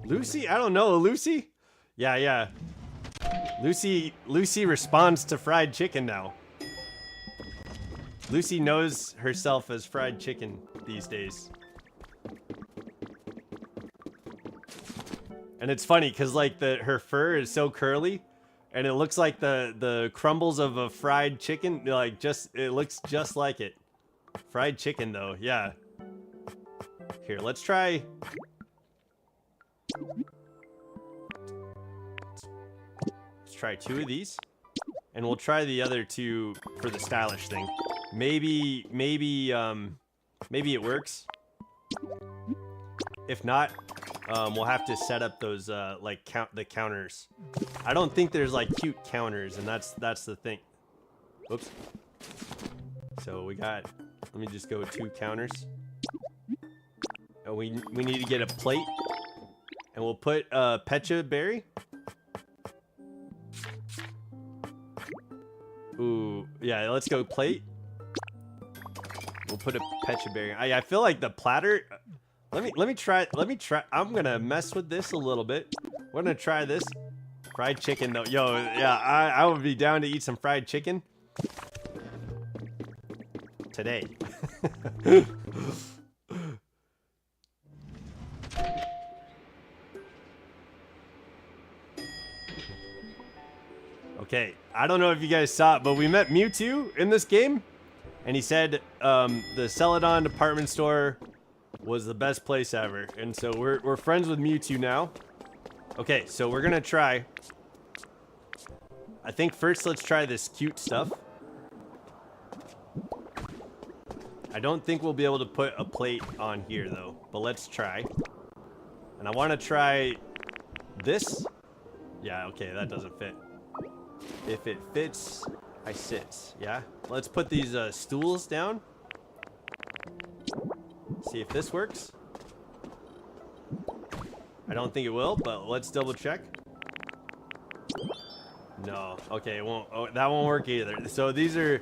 Lucy? I don't know. Lucy? Yeah. Lucy responds to fried chicken now. Lucy knows herself as fried chicken these days. And it's funny because like her fur is so curly and it looks like the crumbles of a fried chicken. Like it looks just like it. Fried chicken though, yeah. Here, let's try. Let's try 2 of these. And we'll try the other 2 for the stylish thing. Maybe it works. If not, we'll have to set up those like the counters. I don't think there's like cute counters, and that's the thing. Whoops. So we got. Let me just go 2 counters. And we need to get a plate, and we'll put pecha berry. Ooh, yeah. Let's go plate. We'll put a pecha berry. I feel like the platter. Let me try. I'm gonna mess with this a little bit. We're gonna try this fried chicken though. Yo, yeah, I would be down to eat some fried chicken today. Okay, I don't know if you guys saw it, but we met Mewtwo in this game, and he said the Celadon Department Store was the best place ever, and so we're friends with Mewtwo now. Okay, so we're gonna try. I think first let's try this cute stuff. I don't think we'll be able to put a plate on here though, but let's try. And I want to try this. Yeah, okay, that doesn't fit. If it fits, I sit. Yeah, let's put these stools down. See if this works. I don't think it will, but let's double check. No, okay, it won't. Oh, that won't work either. So these are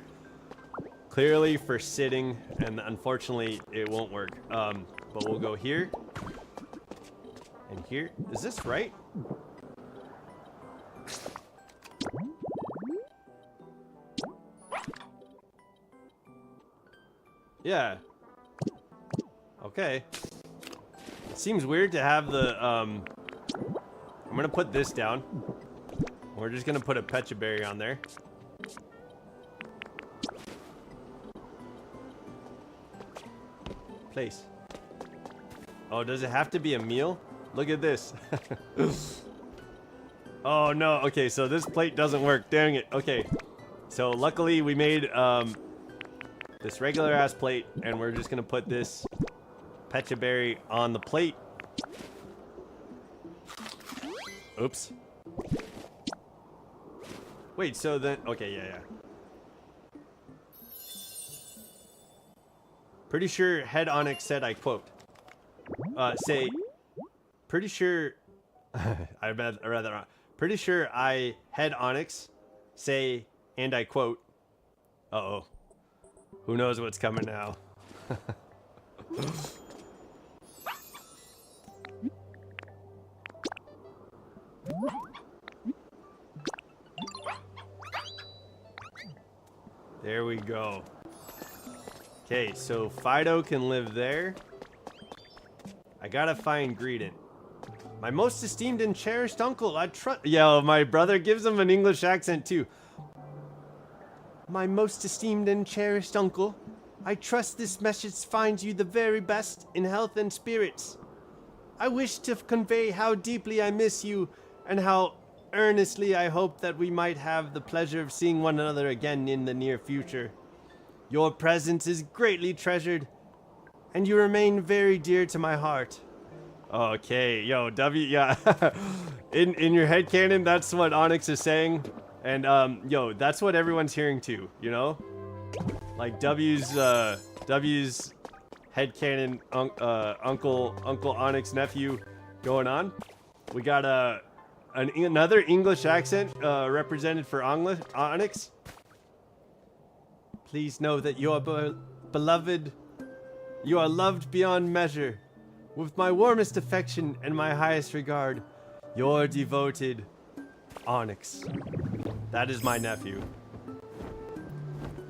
clearly for sitting, and unfortunately it won't work. But we'll go here and here. Is this right? Yeah. Okay. It seems weird to have the I'm gonna put this down. We're just gonna put a pecha berry on there. Place. Oh, does it have to be a meal? Look at this. Oh no. Okay, so this plate doesn't work. Dang it. Okay. So luckily we made this regular ass plate, and we're just gonna put this pecha berry on the plate. Oops. Wait, so then, okay, yeah. Pretty sure Head Onyx said, I quote, pretty sure, I read that wrong. Pretty sure I Head Onyx say, and I quote, uh-oh. Who knows what's coming now? There we go. Okay, so Fido can live there. I gotta find Greedent. My most esteemed and cherished uncle, I trust. Yo, my brother gives him an English accent too. My most esteemed and cherished uncle, I trust this message finds you the very best in health and spirits. I wish to convey how deeply I miss you and how earnestly I hope that we might have the pleasure of seeing one another again in the near future. Your presence is greatly treasured, and you remain very dear to my heart. Okay, yo, W, yeah. in your headcanon, that's what Onyx is saying. And, yo, that's what everyone's hearing too, you know? Like, W's headcanon, Uncle Onyx nephew going on. We got, another English accent, represented for Onyx. Please know that you are beloved. You are loved beyond measure. With my warmest affection and my highest regard, your devoted Onyx. That is my nephew.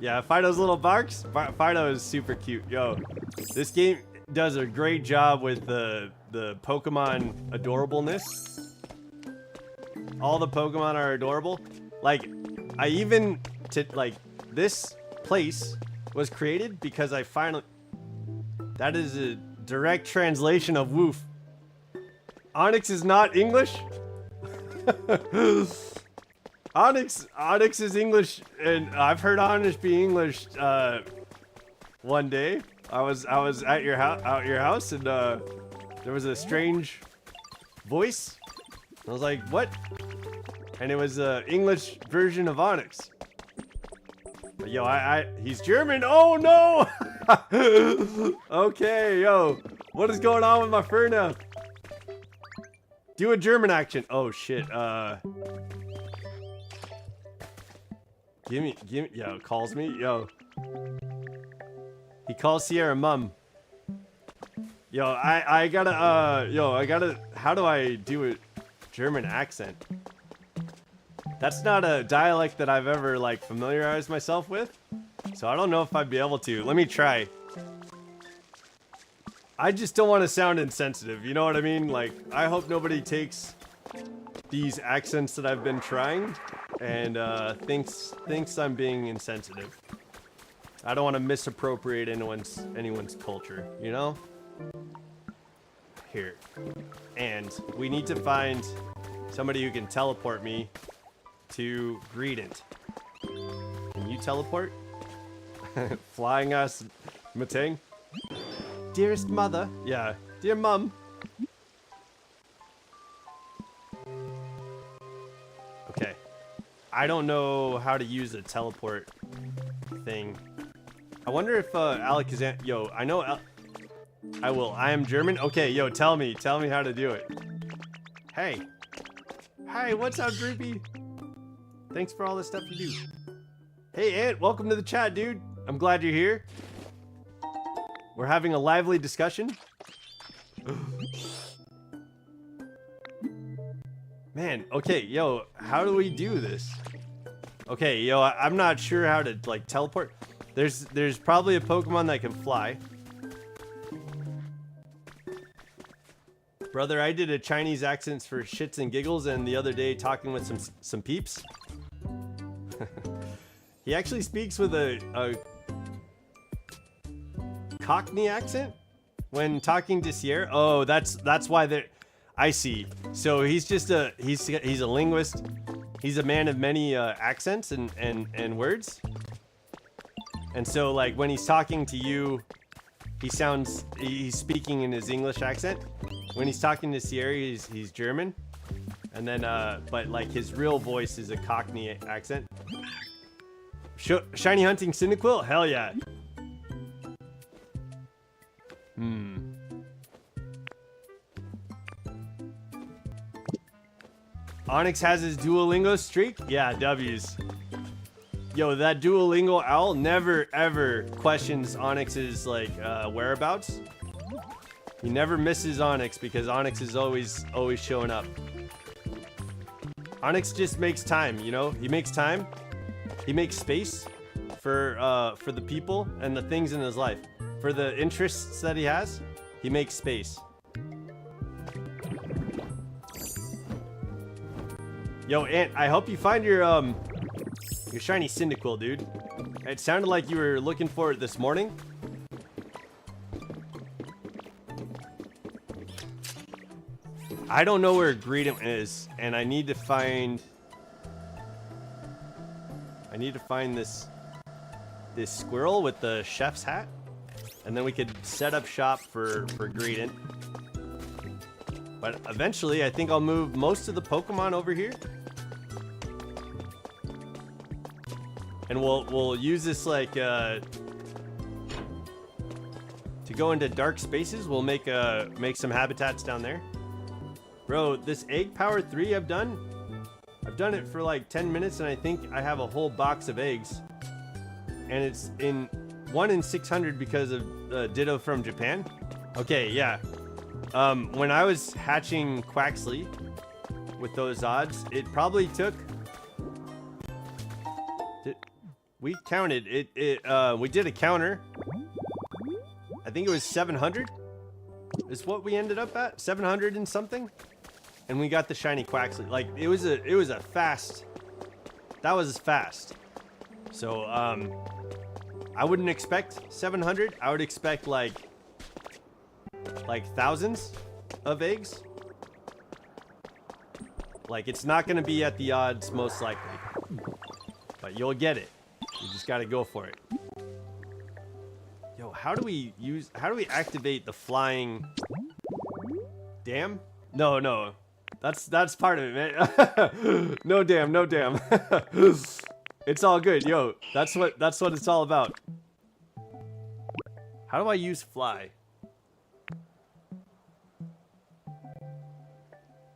Yeah, Fido's little barks. Fido is super cute. Yo, this game does a great job with the Pokemon adorableness. All the Pokemon are adorable. Like, this place was created because I finally... That is a direct translation of woof. Onyx is not English? Onyx is English, and I've heard Onyx be English one day. I was at your house and there was a strange voice. I was like, what? And it was an English version of Onyx. But yo, he's German. Oh no! Okay, yo, what is going on with my fur now? Do a German accent. Oh shit. Give me. Yo, calls me. Yo, he calls Sierra mum. Yo, I gotta. How do I do a German accent? That's not a dialect that I've ever like familiarized myself with, so I don't know if I'd be able to. Let me try. I just don't want to sound insensitive, you know what I mean? Like, I hope nobody takes these accents that I've been trying and thinks I'm being insensitive. I don't want to misappropriate anyone's culture, you know? Here. And we need to find somebody who can teleport me to Greedent. Can you teleport? Flying ass Matang? Dearest mother. Yeah. Dear mum. Okay. I don't know how to use a teleport thing. I wonder if Alakazam... Yo, I know... I will. I am German? Okay, yo, tell me how to do it. Hey. Hi, what's up, Droopy? Thanks for all the stuff you do. Hey, Ant, welcome to the chat, dude. I'm glad you're here. We're having a lively discussion. Man, okay, yo, how do we do this? Okay, yo, I'm not sure how to, like, teleport. There's probably a Pokemon that can fly. Brother, I did a Chinese accent for shits and giggles, and the other day talking with some peeps. He actually speaks with a Cockney accent when talking to Sierra. Oh, that's why they're... I see. So he's just he's a linguist. He's a man of many accents and words. And so, like, when he's talking to you, he's speaking in his English accent. When he's talking to Sierra, he's German. And then, but like his real voice is a Cockney accent. Shiny hunting Cyndaquil? Hell yeah. Onyx has his Duolingo streak? Yeah, W's. Yo, that Duolingo owl never ever questions Onyx's like whereabouts. He never misses Onyx because Onyx is always showing up. Onyx just makes time, you know? He makes time. He makes space for the people and the things in his life. For the interests that he has, he makes space. Yo, Ant, I hope you find your shiny Cyndaquil, dude. It sounded like you were looking for it this morning. I don't know where Greedent is, and I need to find this squirrel with the chef's hat, and then we could set up shop for Greedent. But eventually, I think I'll move most of the Pokemon over here, and we'll use this like to go into dark spaces. We'll make some habitats down there. Bro, this egg power 3 I've done it for like 10 minutes, and I think I have a whole box of eggs. And it's in 1 in 600 because of Ditto from Japan. Okay, yeah. When I was hatching Quaxley with those odds, it probably took... We counted it. We did a counter. I think it was 700 is what we ended up at. 700 and something. And we got the shiny Quaxley. Like, it was a fast. That was fast. So, I wouldn't expect 700. I would expect like thousands of eggs. Like, it's not going to be at the odds most likely. But you'll get it. You just got to go for it. Yo, how do we activate the flying dam? No. That's part of it, man. No dam. It's all good. Yo, that's what it's all about. How do I use fly?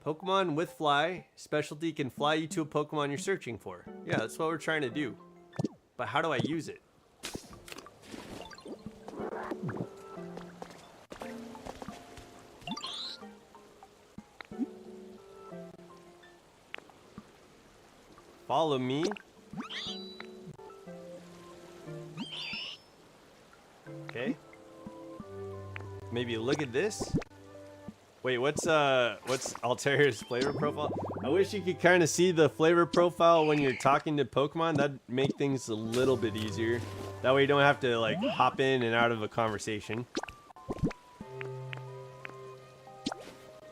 Pokemon with fly. Specialty can fly you to a Pokemon you're searching for. Yeah, that's what we're trying to do. But how do I use it? Follow me. Okay. Maybe look at this. Wait, what's Alteria's flavor profile? I wish you could kind of see the flavor profile when you're talking to Pokemon. That'd make things a little bit easier. That way you don't have to like hop in and out of a conversation.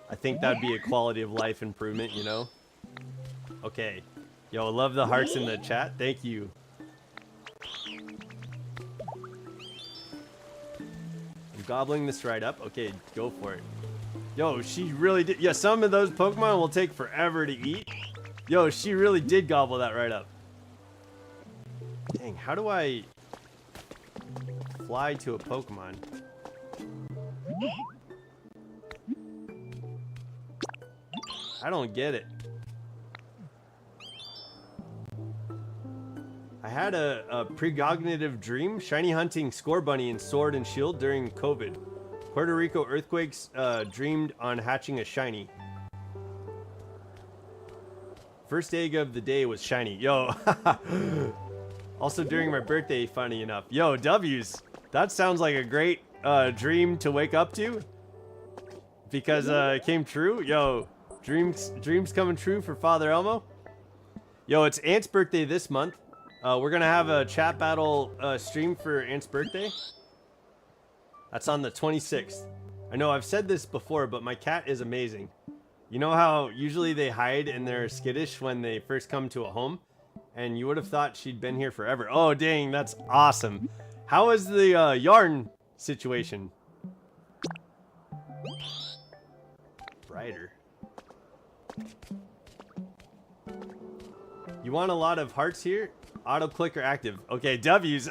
I think that'd be a quality of life improvement, you know? Okay. Yo, love the hearts in the chat. Thank you. I'm gobbling this right up. Okay, go for it. Yo, she really did. Yeah, some of those Pokemon will take forever to eat. Yo, she really did gobble that right up. Dang, how do I fly to a Pokemon? I don't get it. I had a precognitive dream, shiny hunting Scorbunny in Sword and Shield during COVID. Puerto Rico earthquakes, dreamed on hatching a shiny. First egg of the day was shiny. Yo. Also during my birthday, funny enough. Yo, W's. That sounds like a great dream to wake up to. Because it came true. Yo, dreams coming true for Father Elmo. Yo, it's Ant's birthday this month. We're gonna have a chat battle stream for Ant's birthday. That's on the 26th. I know I've said this before, but my cat is amazing. You know how usually they hide and they're skittish when they first come to a home? And you would have thought she'd been here forever. Oh, dang, that's awesome. How is the yarn situation? Brighter. You want a lot of hearts here? Auto clicker active. Okay, W's.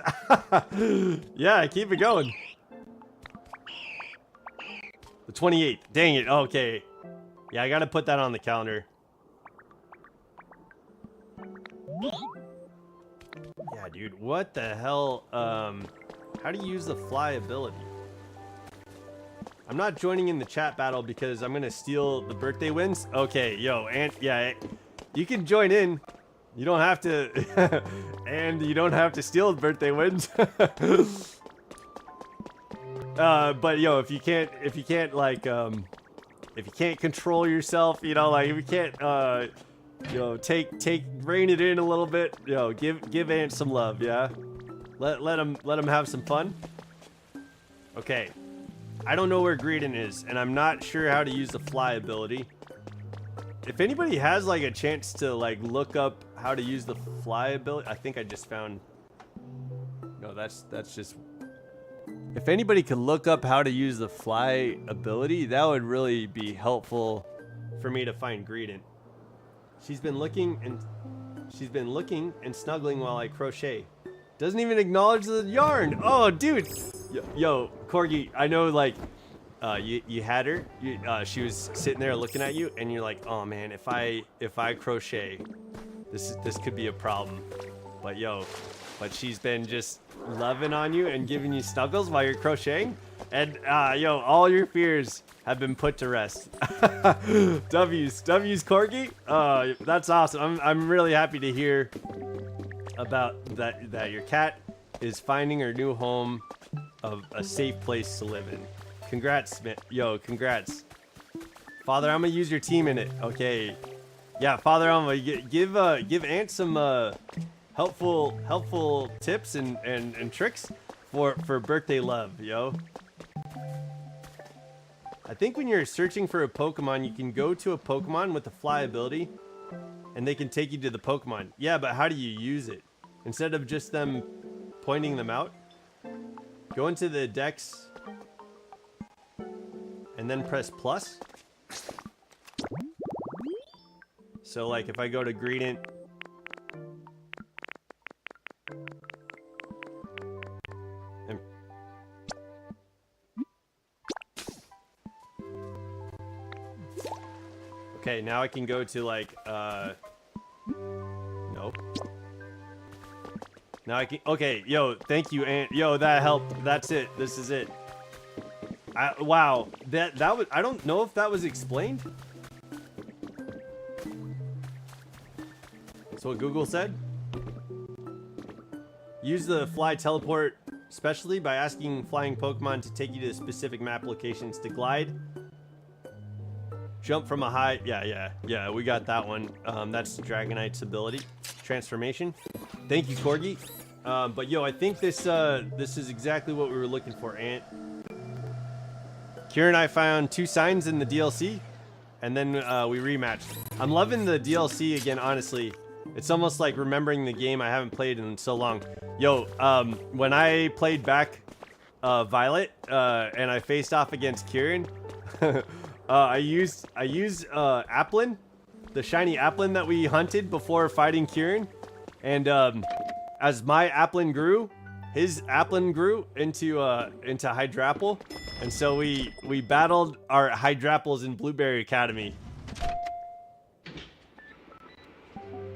Yeah, keep it going. The 28th. Dang it. Okay. Yeah, I gotta put that on the calendar. Yeah, dude. What the hell? How do you use the fly ability? I'm not joining in the chat battle because I'm gonna steal the birthday wins. Okay, yo, and yeah, you can join in. You don't have to, and you don't have to steal birthday wins. But yo, if you can't like, if you can't control yourself, you know, like if you can't, you know, rein it in a little bit, you know, give Ant some love, yeah. Let him have some fun. Okay, I don't know where Greedent is, and I'm not sure how to use the fly ability. If anybody has like a chance to like look up how to use the fly ability, I think I just found. No, that's just. If anybody could look up how to use the fly ability, that would really be helpful for me to find Greedent. She's been looking and snuggling while I crochet. Doesn't even acknowledge the yarn. Oh, dude. Yo, Corgi, I know like you had her. She was sitting there looking at you, and you're like, oh man, if I crochet, this could be a problem. But she's been just loving on you and giving you snuggles while you're crocheting, and yo, all your fears have been put to rest. W's Corgi. That's awesome. I'm really happy to hear about that your cat is finding her new home of a safe place to live in. Congrats, man. Yo, congrats. Father, I'm gonna use your team in it. Okay. Yeah, Father, I'm gonna give Ant some helpful tips and tricks for birthday love, yo. I think when you're searching for a Pokemon, you can go to a Pokemon with the fly ability, and they can take you to the Pokemon. Yeah, but how do you use it? Instead of just them pointing them out, go into the Dex and then press plus. So like if I go to Greedent, and okay, now I can go to like nope. Now I can, okay, yo, thank you, Ant. Yo, that helped. That's it. This is it. Wow, that was, I don't know if that was explained. That's what Google said. Use the fly teleport specially by asking flying Pokemon to take you to specific map locations to glide. Jump from a high, yeah, we got that one. That's Dragonite's ability, transformation. Thank you, Corgi. But yo, I think this is exactly what we were looking for, Ant. Kira and I found 2 signs in the DLC, and then we rematched. I'm loving the DLC again, honestly. It's almost like remembering the game I haven't played in so long. Yo, when I played back Violet and I faced off against Kieran, I used Applin, the shiny Applin that we hunted before fighting Kieran, and as my Applin grew, his Applin grew into Hydrapple, and so we battled our Hydrapples in Blueberry Academy.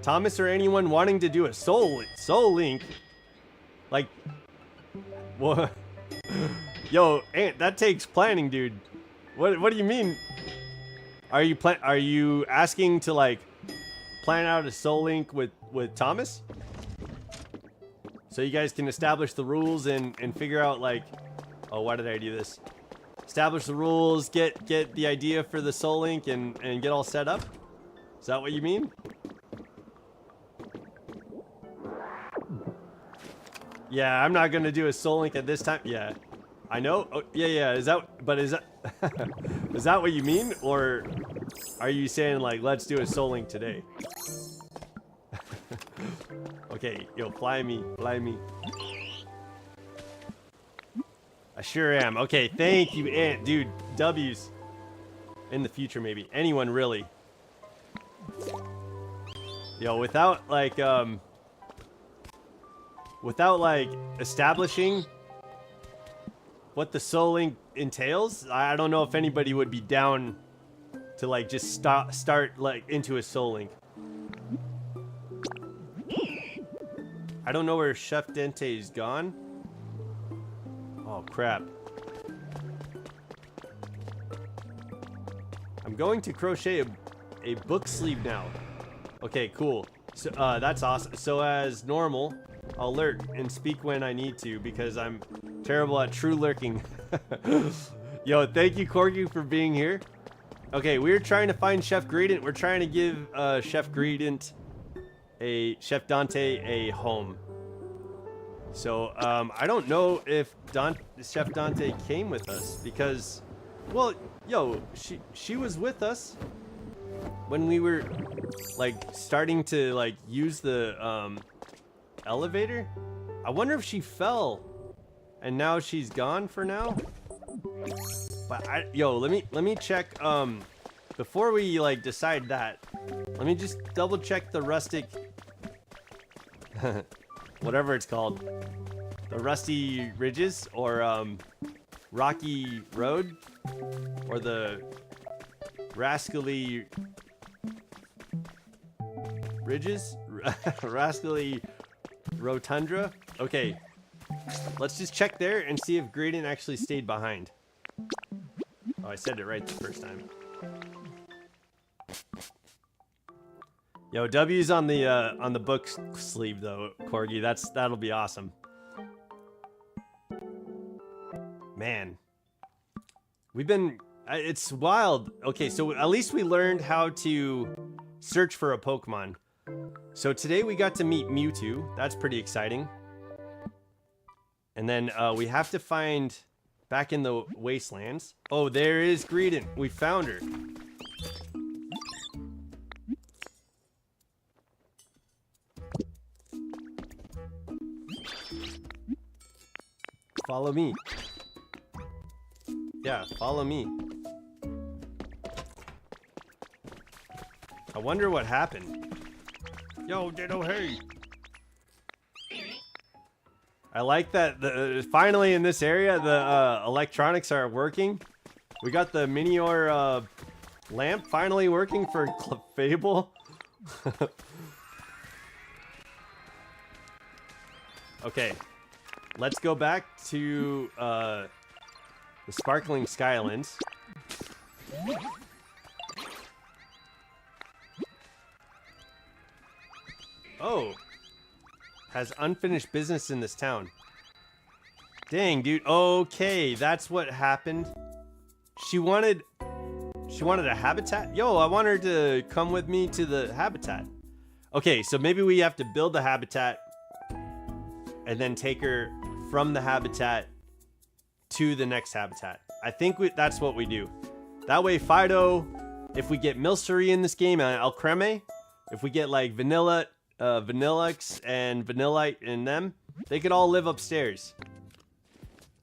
Thomas or anyone wanting to do a soul link, like, what? Yo, Ant, that takes planning, dude. What do you mean? Are you asking to like plan out a soul link with Thomas? So you guys can establish the rules and figure out like, oh, why did I do this? Establish the rules, get the idea for the soul link and get all set up? Is that what you mean? Yeah, I'm not gonna do a soul link at this time. Yeah, I know. Oh, yeah. Is that is that what you mean, or are you saying like let's do a soul link today? Okay, yo, fly me. I sure am. Okay, thank you, Ant, dude. W's in the future, maybe. Anyone really? Yo, without like establishing what the soul link entails, I don't know if anybody would be down to like just start like into a soul link. I don't know where Chef Dente's gone. Oh crap. I'm going to crochet a book sleeve now. Okay, cool. So that's awesome. So as normal, I'll lurk and speak when I need to because I'm terrible at true lurking. Yo, thank you, Corgi, for being here. Okay, we're trying to find Chef Gradient. We're trying to give Chef Dante a home. So I don't know if Chef Dante came with us because, well, yo, she was with us when we were like starting to like use the elevator. I wonder if she fell and now she's gone for now. But yo, let me check before we like decide that. Let me just double check the rustic whatever it's called. The Rusty Ridges or Rocky Road or the Rascally Ridges? Rascally Rotundra? Okay, let's just check there and see if Gradient actually stayed behind. Oh, I said it right the first time. Yo, W's on the book sleeve though, Corgi. That'll be awesome. Man, we've been. It's wild. Okay, so at least we learned how to search for a Pokemon. So today we got to meet Mewtwo. That's pretty exciting. And then we have to find back in the wastelands. Oh, there is Gradient. We found her. Follow me. Yeah, follow me. I wonder what happened. Yo, Ditto, hey. I like that finally in this area the electronics are working. We got the Minior lamp finally working for Fable. Okay, let's go back to the Sparkling Skylands. Oh, has unfinished business in this town. Dang, dude. Okay, that's what happened. She wanted a habitat? Yo, I want her to come with me to the habitat. Okay, so maybe we have to build the habitat and then take her from the habitat to the next habitat. I think that's what we do. That way, Fido, if we get Milcery in this game and Alcremie, if we get like Vanillix and Vanillite in them, they could all live upstairs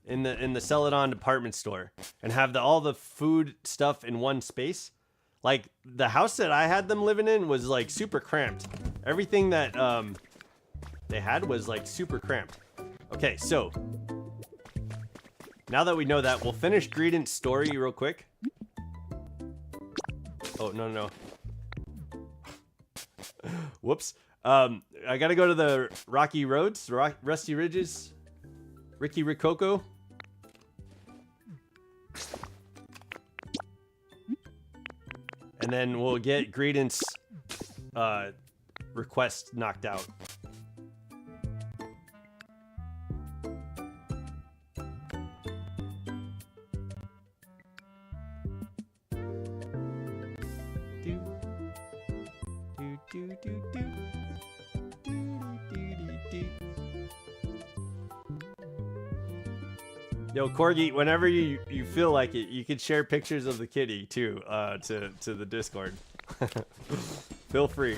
in the Celadon Department Store and have all the food stuff in one space. Like the house that I had them living in was like super cramped. Everything that they had was like super cramped. Okay, so now that we know that, we'll finish Gradient's story real quick. Oh, no. Whoops. I gotta go to the Rocky Roads, Rusty Ridges, Ricky Rococo. And then we'll get Gradient's request knocked out. Yo, Corgi, whenever you feel like it, you could share pictures of the kitty too to the Discord. Feel free.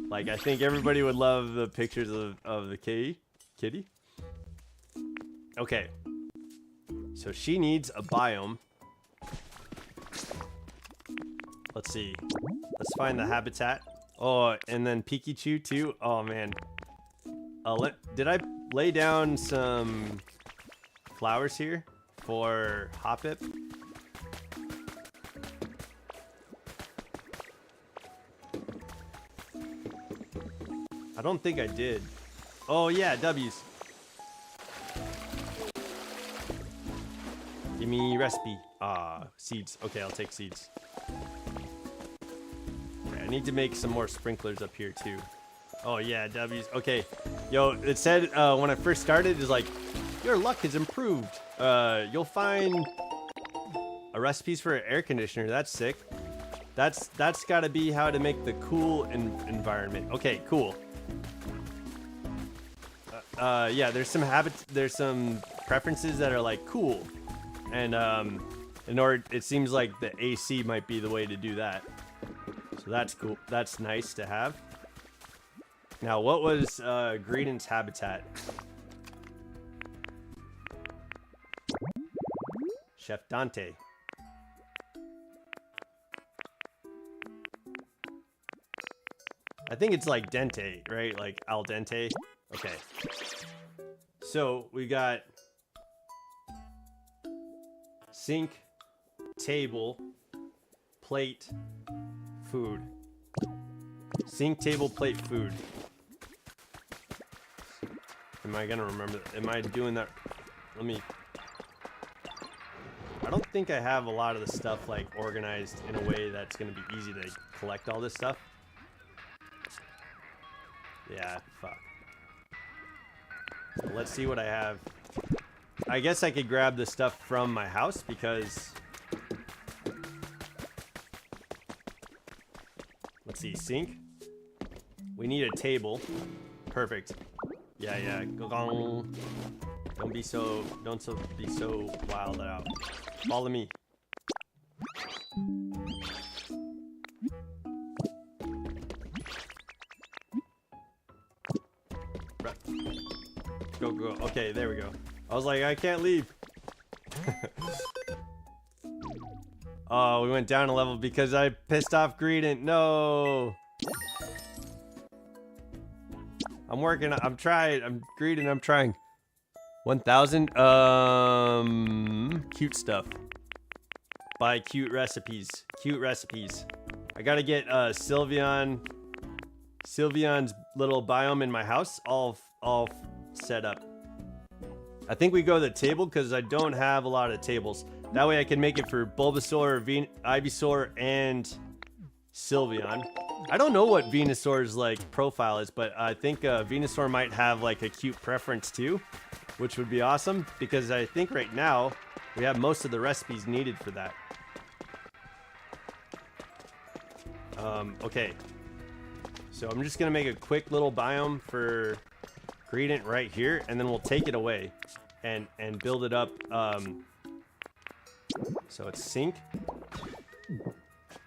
Like, I think everybody would love the pictures of the kitty. Okay. So she needs a biome. Let's see. Let's find the habitat. Oh, and then Pikachu too. Oh man. Did I lay down some flowers here for Hoppip? I don't think I did. Oh yeah, W's. Give me recipe. Seeds. Okay, I'll take seeds. Okay, need to make some more sprinklers up here too. Oh yeah, W's. Okay, yo, it said when I first started, it's like, your luck has improved. You'll find a recipes for an air conditioner. That's sick. That's gotta be how to make the cool environment. Okay, cool. Yeah, there's some preferences that are like cool, and it seems like the AC might be the way to do that. So that's cool. That's nice to have. Now, what was Greedent's habitat? Chef Dante. I think it's like dente, right? Like al dente. Okay. So we got sink, table, plate, food. Sink, table, plate, food. Am I gonna remember? Am I doing that? Let me. I don't think I have a lot of the stuff like organized in a way that's gonna be easy to collect all this stuff. Yeah, fuck. Well, let's see what I have. I guess I could grab the stuff from my house because... Let's see, sink. We need a table. Perfect. Yeah, yeah. Don't be so wild out. Follow me. Go. Okay, there we go. I was like, I can't leave. Oh, we went down a level because I pissed off Greedent. No. I'm trying. Greedent, I'm trying. 1,000. Cute stuff. Buy cute recipes. Cute recipes. I gotta get Sylveon's little biome in my house all set up. I think we go to the table because I don't have a lot of tables. That way I can make it for Bulbasaur, Ivysaur, and Sylveon. I don't know what Venusaur's like profile is, but I think Venusaur might have like a cute preference too, which would be awesome because I think right now we have most of the recipes needed for that. Okay. So I'm just gonna make a quick little biome for Greedent right here, and then we'll take it away and build it up. So it's sink,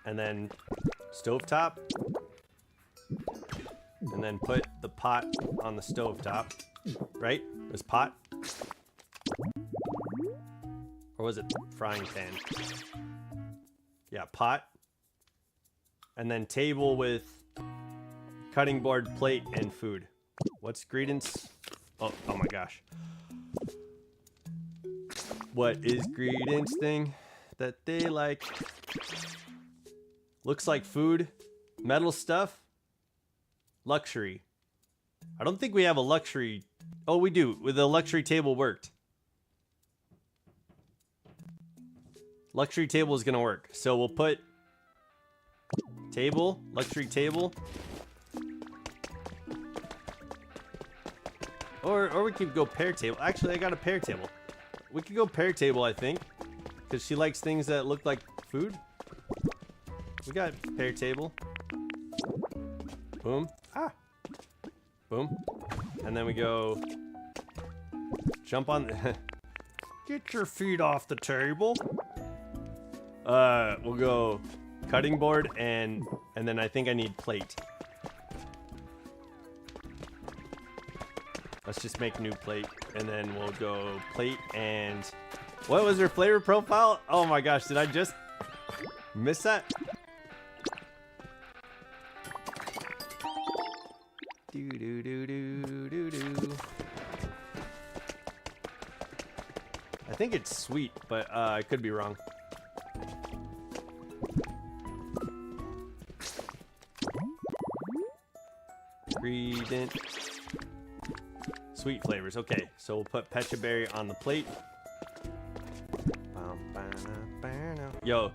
and then stovetop, and then put the pot on the stovetop, right? It was pot, or was it frying pan? Yeah, pot, and then table with cutting board, plate, and food. What's Greedent's? Oh my gosh. What is Greedent's thing that they like? Looks like food, metal stuff, luxury. I don't think we have a luxury. Oh, we do. With the luxury table worked. Luxury table is gonna work. So we'll put table, luxury table. Or we could go pair table. Actually, I got a pair table. We could go pair table, I think. Because she likes things that look like food. We got pair table. Boom. Ah. Boom. And then we go... Jump on... Get your feet off the table. We'll go cutting board and then I think I need plate. Let's just make new plate, and then we'll go plate and... What was her flavor profile? Oh my gosh, did I just miss that? Do. I think it's sweet, but I could be wrong. Greedent. Sweet flavors. Okay, so we'll put Pecha Berry on the plate. Yo,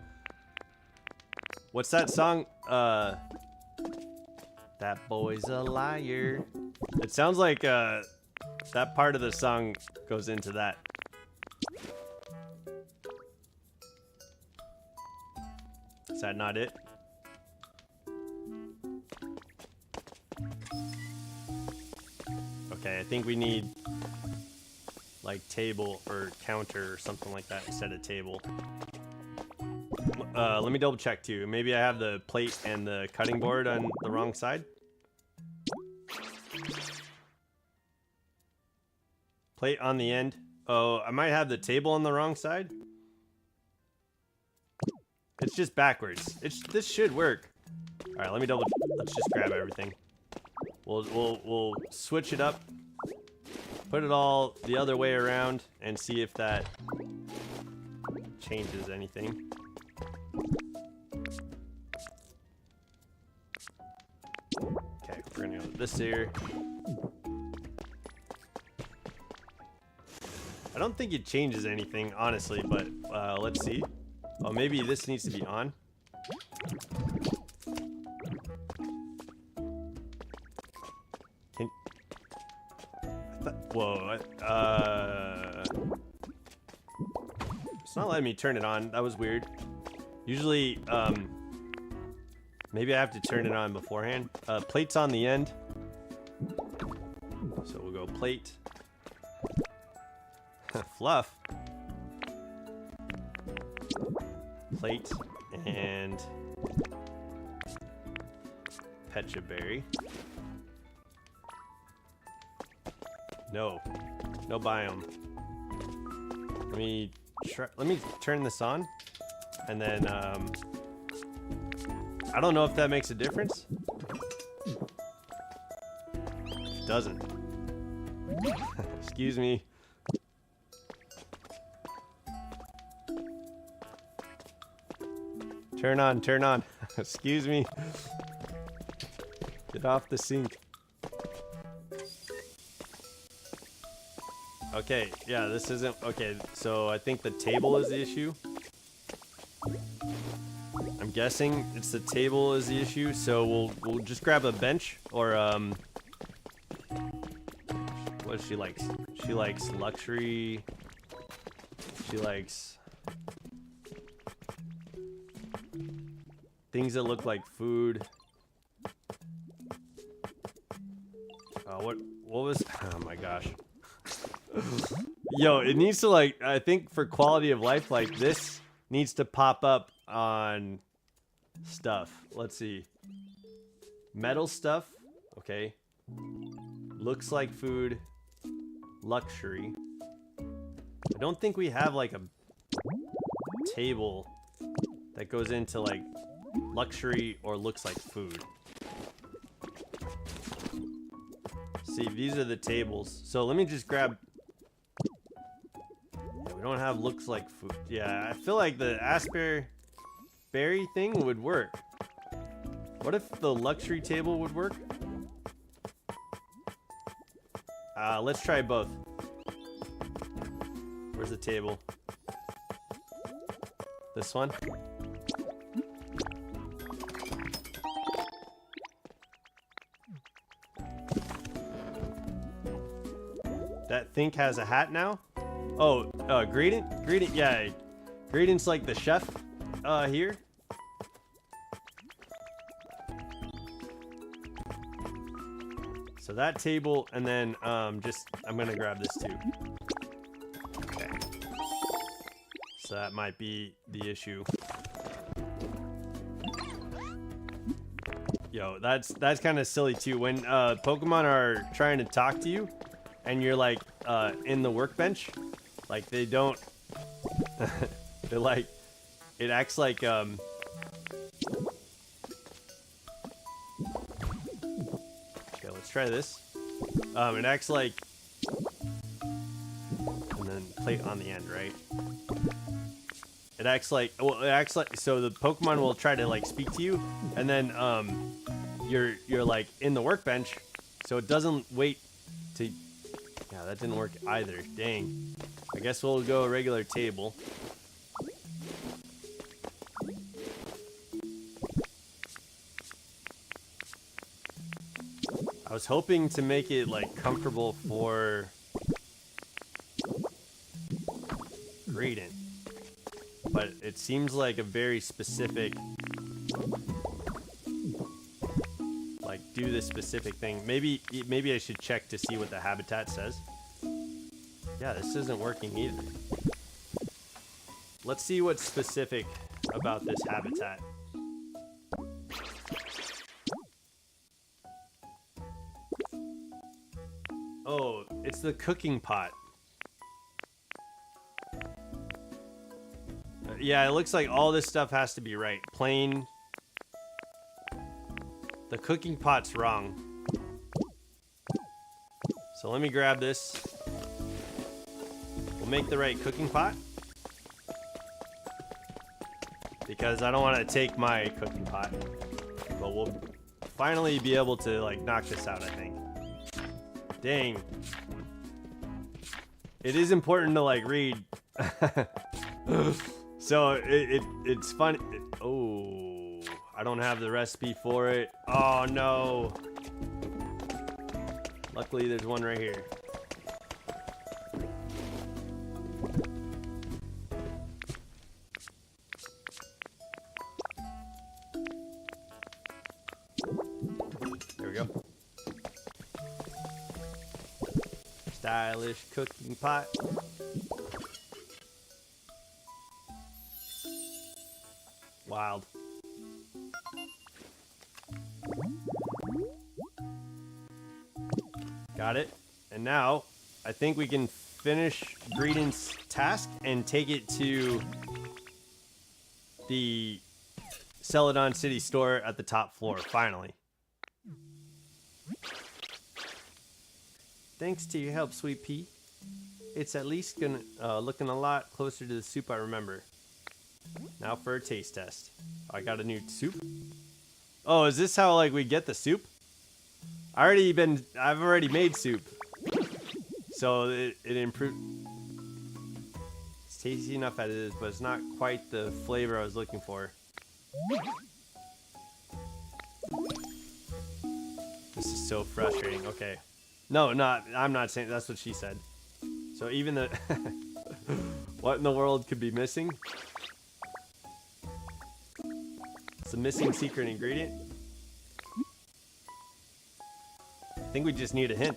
what's that song? That boy's a liar. It sounds like that part of the song goes into that. Is that not it? Okay, I think we need like table or counter or something like that instead of table. Let me double check too. Maybe I have the plate and the cutting board on the wrong side. Plate on the end. Oh, I might have the table on the wrong side. It's just backwards. This should work. All right, let's just grab everything. We'll switch it up. Put it all the other way around and see if that changes anything. Okay, we're gonna go with this here. I don't think it changes anything, honestly, but let's see. Oh, maybe this needs to be on. Whoa, it's not letting me turn it on. That was weird. Usually, maybe I have to turn it on beforehand. Plate's on the end. So we'll go plate. Fluff. Plate and Pecha Berry. No biome. Let me turn this on, and then I don't know if that makes a difference. It doesn't. Excuse me. Turn on. Excuse me. Get off the sink. Okay, yeah, this isn't... Okay, so I think the table is the issue. I'm guessing it's the table is the issue, so we'll just grab a bench, or, what does she like? She likes luxury. She likes things that look like food. What was... Oh my gosh. Yo, it needs to, like, I think for quality of life, like, this needs to pop up on stuff. Let's see. Metal stuff. Okay. Looks like food. Luxury. I don't think we have, like, a table that goes into, like, luxury or looks like food. See, these are the tables. So let me just grab... We don't have looks like food. Yeah, I feel like the berry thing would work. What if the luxury table would work? Let's try both. Where's the table? This one? That thing has a hat now? Oh, Gradient, yeah. Gradient's like the chef, here. So that table, and then, I'm gonna grab this too. Okay. So that might be the issue. Yo, that's kind of silly too. When, Pokemon are trying to talk to you, and you're like, in the workbench, like they don't, they're like, it acts like, okay, let's try this. It acts like, and then plate on the end, right? It acts like, so the Pokemon will try to like speak to you, and then, you're like in the workbench, so it doesn't wait to, yeah, that didn't work either. Dang. I guess we'll go a regular table. I was hoping to make it like comfortable for Graydon, but it seems like a very specific, like do this specific thing. Maybe I should check to see what the habitat says. Yeah, this isn't working either. Let's see what's specific about this habitat. Oh, it's the cooking pot. Yeah, it looks like all this stuff has to be right. Plain. The cooking pot's wrong. So let me grab this. We'll make the right cooking pot. Because I don't want to take my cooking pot. But we'll finally be able to like knock this out, I think. Dang. It is important to like read. So it's fun. Oh, I don't have the recipe for it. Oh no. Luckily there's one right here. There we go. Stylish cooking pot. Wild. Got it. And now I think we can finish Greedent's task and take it to the Celadon City store at the top floor, finally. Thanks to your help, Sweet Pea. It's at least looking a lot closer to the soup I remember. Now for a taste test. I got a new soup. Oh, is this how like we get the soup? I've already made soup. So it improved. It's tasty enough as it is, but it's not quite the flavor I was looking for. This is so frustrating. Okay. No, I'm not saying that's what she said. So even the what in the world could be missing? It's a missing secret ingredient. I think we just need a hint.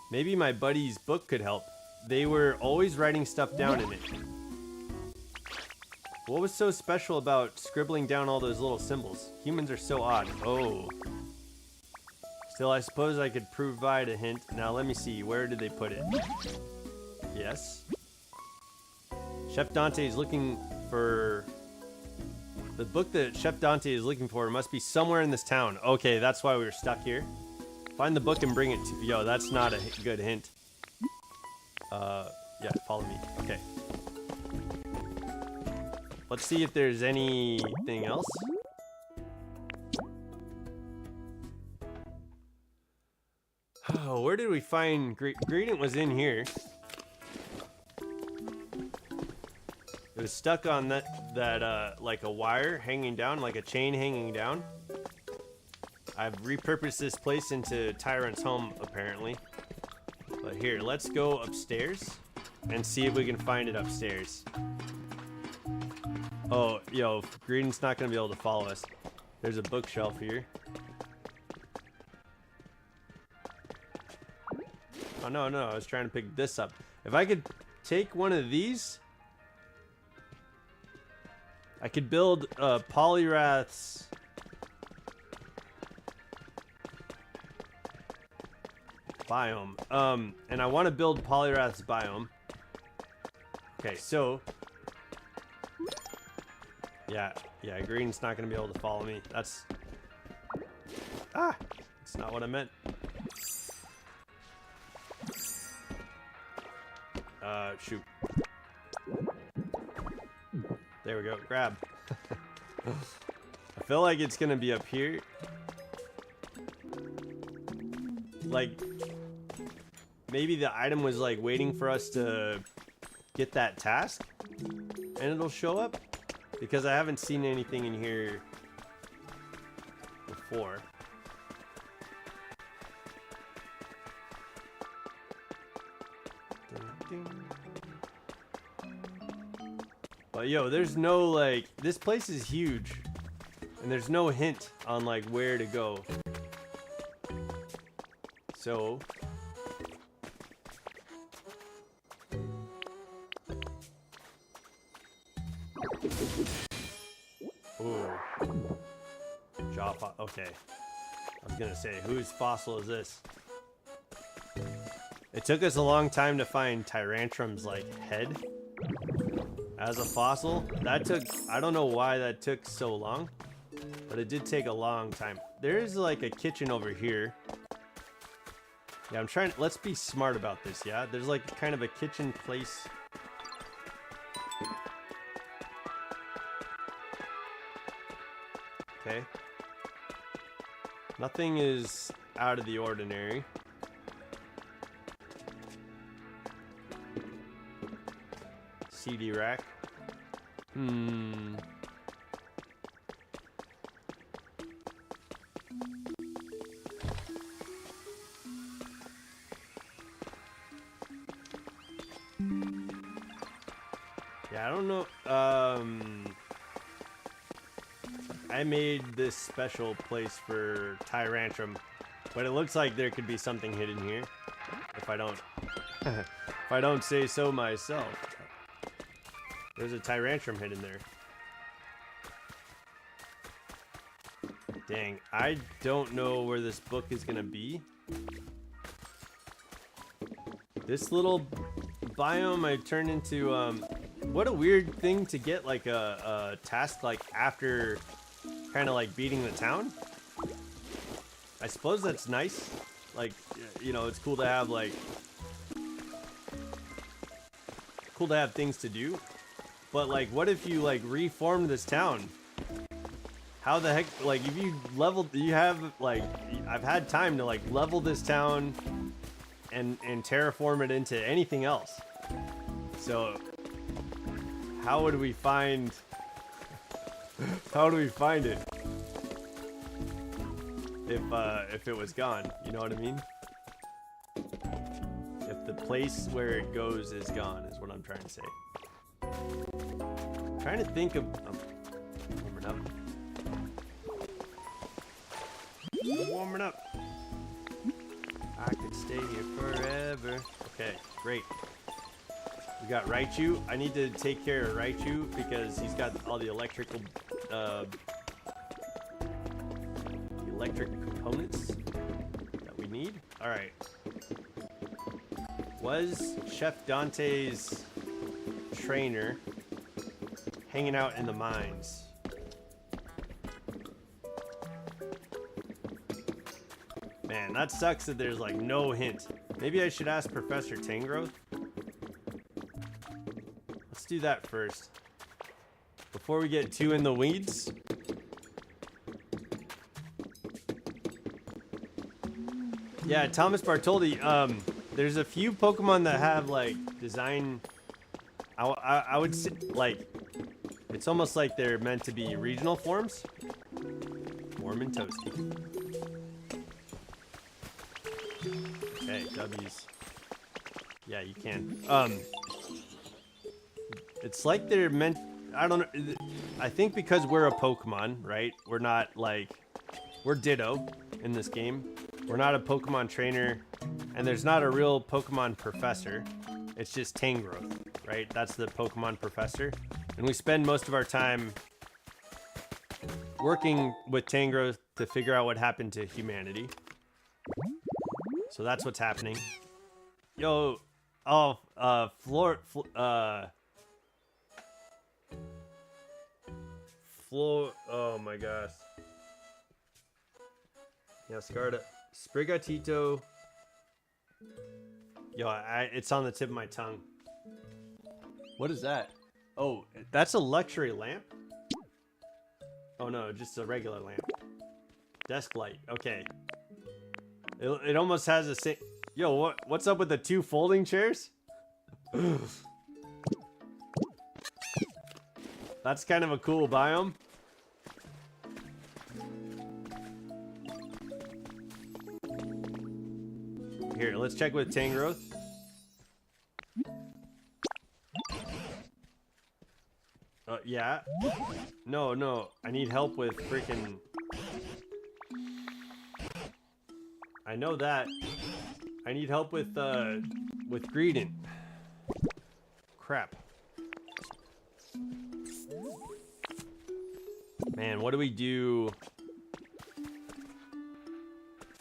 Maybe my buddy's book could help. They were always writing stuff down in it. What was so special about scribbling down all those little symbols? Humans are so odd. Oh. Still, I suppose I could provide a hint. Now let me see. Where did they put it? Yes. Chef Dante is looking for... The book that Chef Dante is looking for must be somewhere in this town. Okay, that's why we were stuck here. Find the book and bring it to... Yo, that's not a good hint. Yeah, follow me. Okay. Let's see if there's anything else. Oh, where did we find... Gradient was in here. It was stuck on that like a wire hanging down, like a chain hanging down. I've repurposed this place into Tyrant's home, apparently. But here, let's go upstairs and see if we can find it upstairs. Oh, yo, Green's not gonna be able to follow us. There's a bookshelf here. Oh, no, I was trying to pick this up. If I could take one of these... I could build Polyrath's biome. And I want to build Polyrath's biome. Okay, so yeah, Green's not gonna be able to follow me. That's that's not what I meant. Shoot. There we go. Grab. I feel like it's gonna be up here. Like, maybe the item was like waiting for us to get that task and it'll show up, because I haven't seen anything in here before. ding. But yo, there's no like, this place is huge, and there's no hint on like where to go. So ooh. Jaw okay. I was gonna say, whose fossil is this? It took us a long time to find Tyrantrum's like head as a fossil. That took, I don't know why that took so long, but it did take a long time. There's like a kitchen over here. Yeah, I'm trying, let's be smart about this, yeah? There's like kind of a kitchen place. Okay. Nothing is out of the ordinary. CD rack. Yeah, I don't know. I made this special place for Tyrantrum, but it looks like there could be something hidden here if I don't if I don't say so myself. There's a Tyrantrum hidden there. Dang, I don't know where this book is gonna be. This little biome I turned into, what a weird thing to get like a task like after kind of like beating the town. I suppose that's nice. Like, you know, it's cool to have like, cool to have things to do. But like, what if you like reformed this town? How the heck, like if you leveled, you have like, I've had time to like level this town and terraform it into anything else. So how would we find, how do we find it if it was gone? You know what I mean? If the place where it goes is gone is what I'm trying to say. I'm trying to think of warming up. Warming up. I could stay here forever. Okay, great. We got Raichu. I need to take care of Raichu because he's got all the electrical electric components that we need. All right. Was Chef Dante's trainer hanging out in the mines? Man, that sucks that there's like no hint. Maybe I should ask Professor Tangrowth. Let's do that first before we get too in the weeds. Yeah, Thomas Bartoldi, there's a few Pokemon that have like design, I would say, like, it's almost like they're meant to be regional forms. Warm and toasty. Okay, W's. Yeah, you can. It's like they're meant, I don't know, I think because we're a Pokemon, right? We're not like, we're Ditto in this game. We're not a Pokemon trainer, and there's not a real Pokemon professor. It's just Tangrowth, right? That's the Pokemon professor. And we spend most of our time working with Tangrowth to figure out what happened to humanity. So that's what's happening. Yo, oh, Floor, oh my gosh. Yeah, Scarda. Sprigatito. Yo, it's on the tip of my tongue. What is that? Oh, that's a luxury lamp? Oh no, just a regular lamp. Desk light, okay. It almost has a same... Yo, what's up with the two folding chairs? That's kind of a cool biome. Here, let's check with Tangrowth. Yeah. No. I need help with freaking... I know that. I need help with greeting. Crap. Man, what do we do?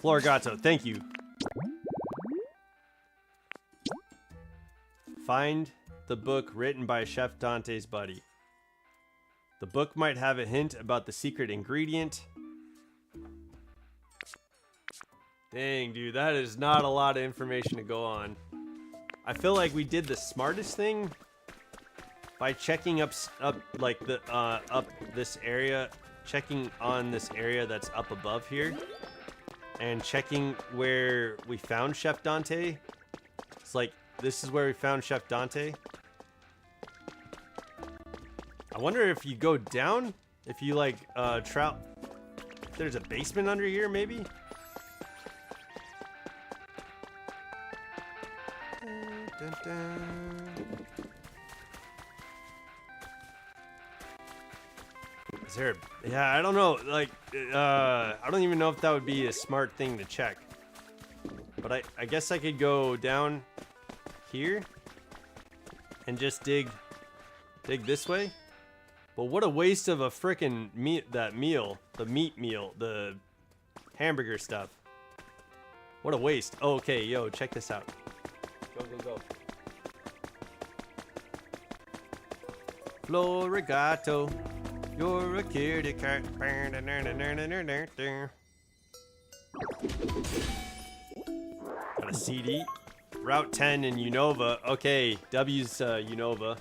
Florigato, thank you. Find the book written by Chef Dante's buddy. The book might have a hint about the secret ingredient. Dang, dude, that is not a lot of information to go on. I feel like we did the smartest thing by checking up like the up this area, checking on this area that's up above here, and checking where we found Chef Dante. It's like this is where we found Chef Dante. I wonder if you go down, if you like there's a basement under here maybe. Dun, dun. Is there? Yeah, I don't know. Like, I don't even know if that would be a smart thing to check. But I guess I could go down here and just dig this way. But what a waste of a frickin' meal, the meat meal, the hamburger stuff. What a waste. Oh, okay, yo, check this out. Go. Florigato, you're a kitty cat. Got a CD. Route 10 in Unova. Okay, W's Unova.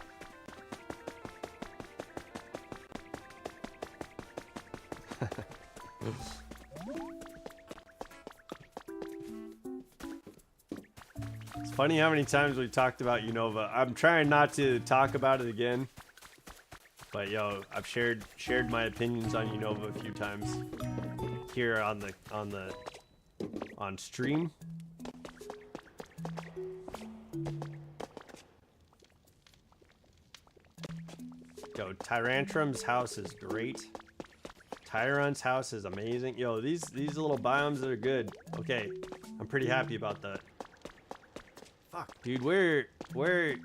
It's funny how many times we talked about Unova. I'm trying not to talk about it again. But yo, I've shared my opinions on Unova a few times here on stream. Yo, Tyrantrum's house is great. Tyron's house is amazing. Yo, these little biomes are good. Okay, I'm pretty happy about that. Fuck, dude, where?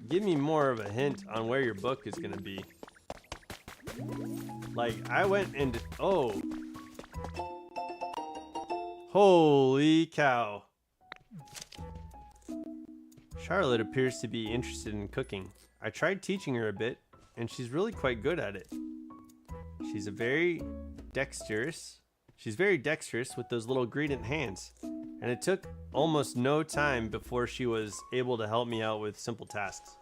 Give me more of a hint on where your book is gonna be. Like, I went into... Oh. Holy cow. Charlotte appears to be interested in cooking. I tried teaching her a bit, and she's really quite good at it. She's very dexterous with those little gradient hands. And it took almost no time before she was able to help me out with simple tasks.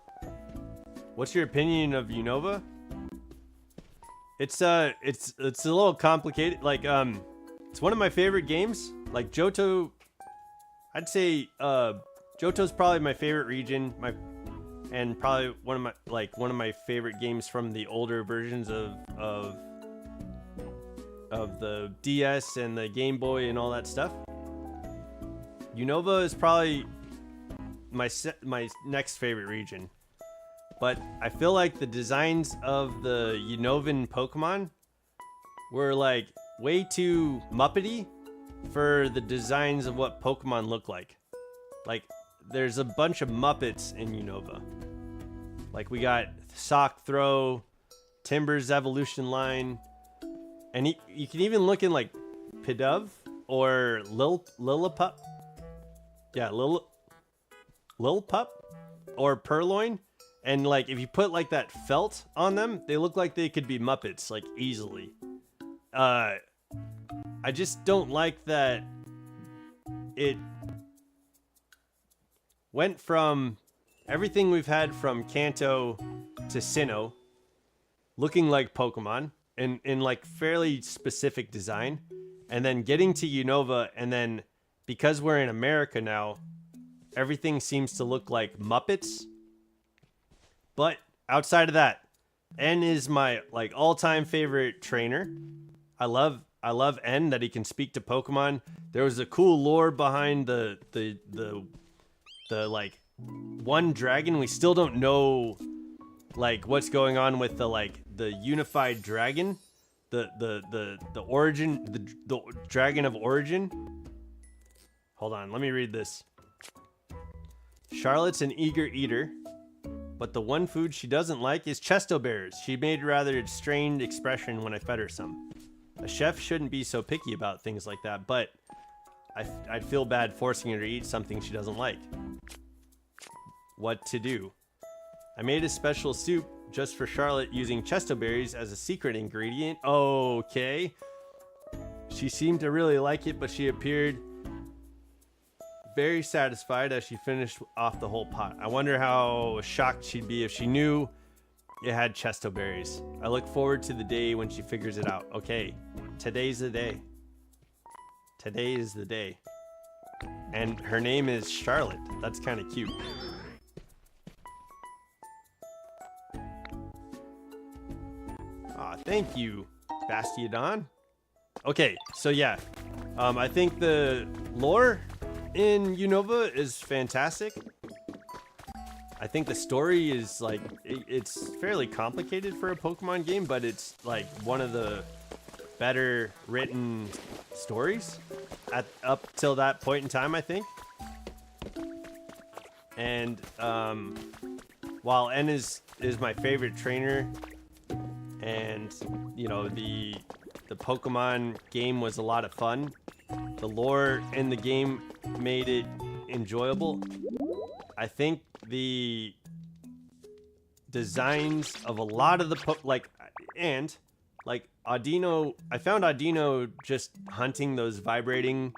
What's your opinion of Unova? It's a little complicated. Like, it's one of my favorite games. Like Johto, I'd say Johto's probably my favorite region. And probably one of my favorite games from the older versions of the DS and the Game Boy and all that stuff. Unova is probably my next favorite region. But I feel like the designs of the Unovan Pokemon were like way too Muppety for the designs of what Pokemon look like. Like, there's a bunch of Muppets in Unova. Like, we got Sock Throw, Timber's evolution line, and you can even look in like Pidove or Lillipup. Yeah, Lillipup or Purloin. And like, if you put like that felt on them, they look like they could be Muppets, like easily. I just don't like that it went from everything we've had from Kanto to Sinnoh looking like Pokemon in like fairly specific design, and then getting to Unova, and then because we're in America now, everything seems to look like Muppets. But outside of that, N is my like all-time favorite trainer. I love N, that he can speak to Pokemon. There was a cool lore behind the like one dragon. We still don't know like what's going on with the unified dragon, the origin, the dragon of origin. Hold on, let me read this. Charlotte's an eager eater, but the one food she doesn't like is chesto berries. She made a rather strained expression when I fed her some. A chef shouldn't be so picky about things like that, but I'd feel bad forcing her to eat something she doesn't like. What to do? I made a special soup just for Charlotte using chesto berries as a secret ingredient. Okay. She seemed to really like it, but she appeared very satisfied as she finished off the whole pot. I wonder how shocked she'd be if she knew it had chesto berries. I look forward to the day when she figures it out. Okay, today's the day. Today is the day. And her name is Charlotte. That's kind of cute. Aw, thank you, Bastiodon. Okay, so yeah. I think the lore in Unova is fantastic. I think the story is like, it's fairly complicated for a Pokemon game, but it's like one of the better written stories up till that point in time, I think. And while N is my favorite trainer, and you know, the Pokemon game was a lot of fun, the lore in the game made it enjoyable. I think the designs of a lot of the Audino, I found Audino just hunting those vibrating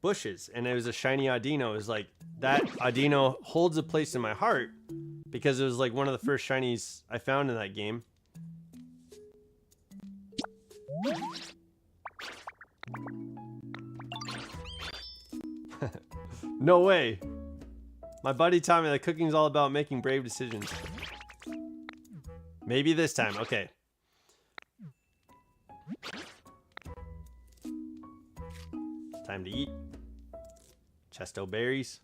bushes, and it was a shiny Audino. It was like, that Audino holds a place in my heart because it was like one of the first shinies I found in that game. No way. My buddy taught me that cooking's all about making brave decisions. Maybe this time. Okay. Time to eat. Chesto berries.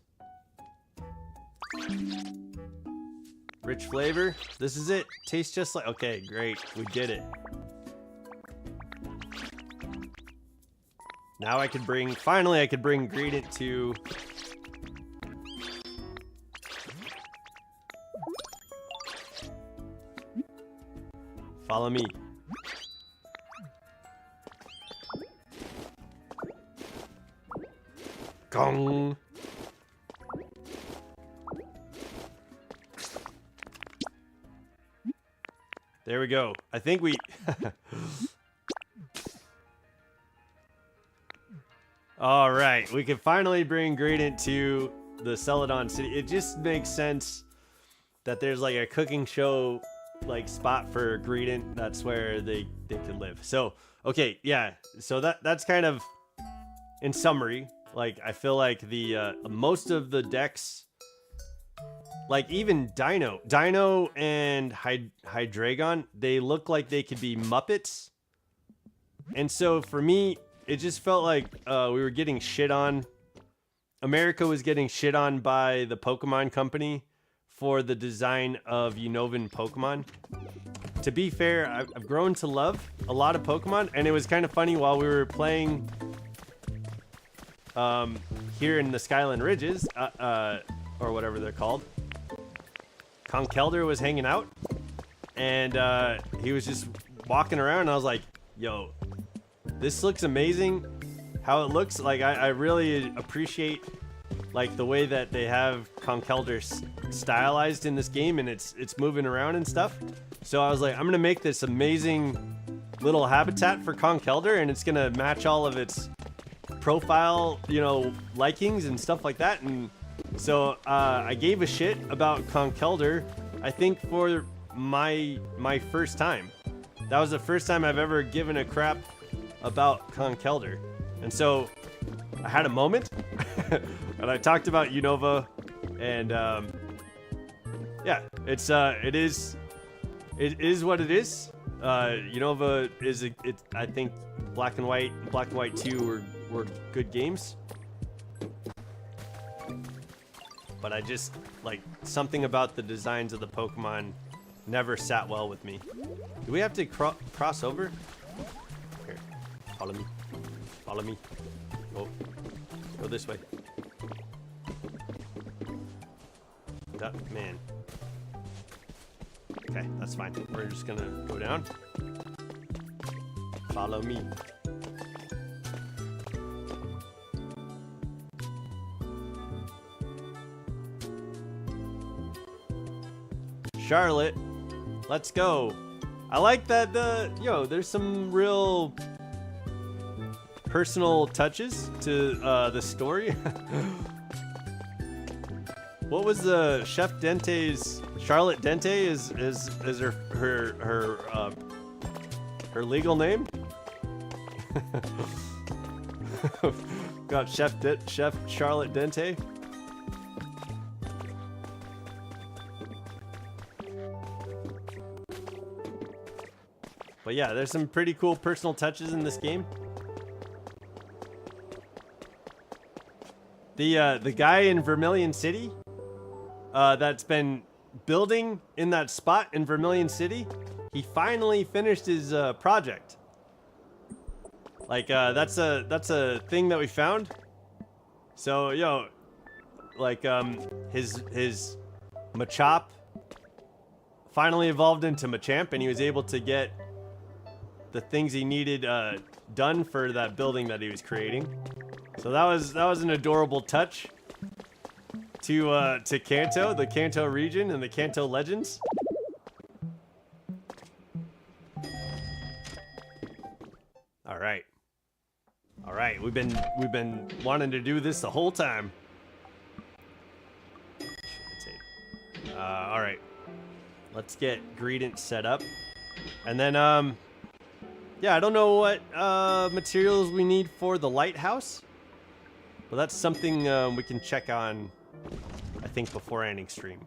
Rich flavor. This is it. Tastes just like... Okay, great. We did it. Now I could bring... Finally, I could bring Greedent to... Follow me. Gong. There we go. I think we... All right. We can finally bring Greedent to the Celadon City. It just makes sense that there's like a cooking show like spot for Greedent. That's where they could live. So, okay. Yeah. So that's kind of in summary. Like, I feel like the most of the decks, like even Dino and Hydreigon, they look like they could be Muppets. And so for me, it just felt like we were getting shit on. America was getting shit on by the Pokemon Company for the design of Unovan Pokemon. To be fair, I've grown to love a lot of Pokemon, and it was kind of funny while we were playing here in the Skyline Ridges, or whatever they're called. Conkeldurr was hanging out, and he was just walking around, and I was like, yo, this looks amazing how it looks. Like, I really appreciate like the way that they have Conkeldurr stylized in this game, and it's moving around and stuff. So I was like, I'm gonna make this amazing little habitat for Conkeldurr, and it's gonna match all of its profile, you know, likings and stuff like that. And so I gave a shit about Conkeldurr, I think, for my first time. That was the first time I've ever given a crap about Conkeldurr. And so I had a moment and I talked about Unova, and yeah, it is what it is. Unova is I think Black and White 2 were good games, but I just like something about the designs of the Pokemon never sat well with me. Do we have to cross over? Here, follow me. Follow me. Go this way. Man. Okay, that's fine. We're just gonna go down. Follow me. Charlotte, let's go. I like that there's some real personal touches to the story. What was the Chef Dente's Charlotte Dente is her legal name? Got Chef Charlotte Dente. But yeah, there's some pretty cool personal touches in this game. The guy in Vermilion City that's been building in that spot in Vermilion City, he finally finished his project. Like that's a thing that we found. So like his Machop finally evolved into Machamp, and he was able to get the things he needed done for that building that he was creating. So that was an adorable touch to Kanto, the Kanto region, and the Kanto legends. All right, we've been wanting to do this the whole time. All right, let's get Greedent set up, and then yeah, I don't know what materials we need for the lighthouse. Well, that's something we can check on, I think, before ending stream.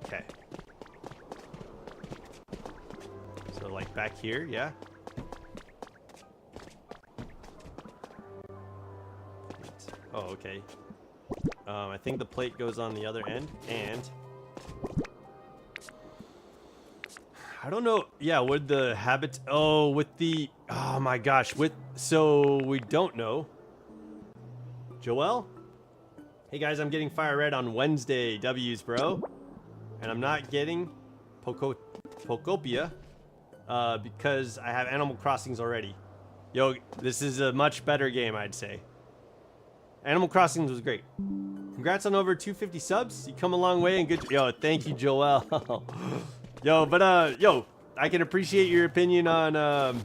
Okay. So, like, back here, yeah? Oh, okay. I think the plate goes on the other end, and I don't know. Yeah, would the habit... Oh, with the... Oh, my gosh. So, we don't know. Joel? Hey, guys, I'm getting Fire Red on Wednesday. W's, bro. And I'm not getting Pokopia because I have Animal Crossings already. Yo, this is a much better game, I'd say. Animal Crossings was great. Congrats on over 250 subs. You come a long way and good... Yo, thank you, Joel. Yo, but, yo, I can appreciate your opinion on,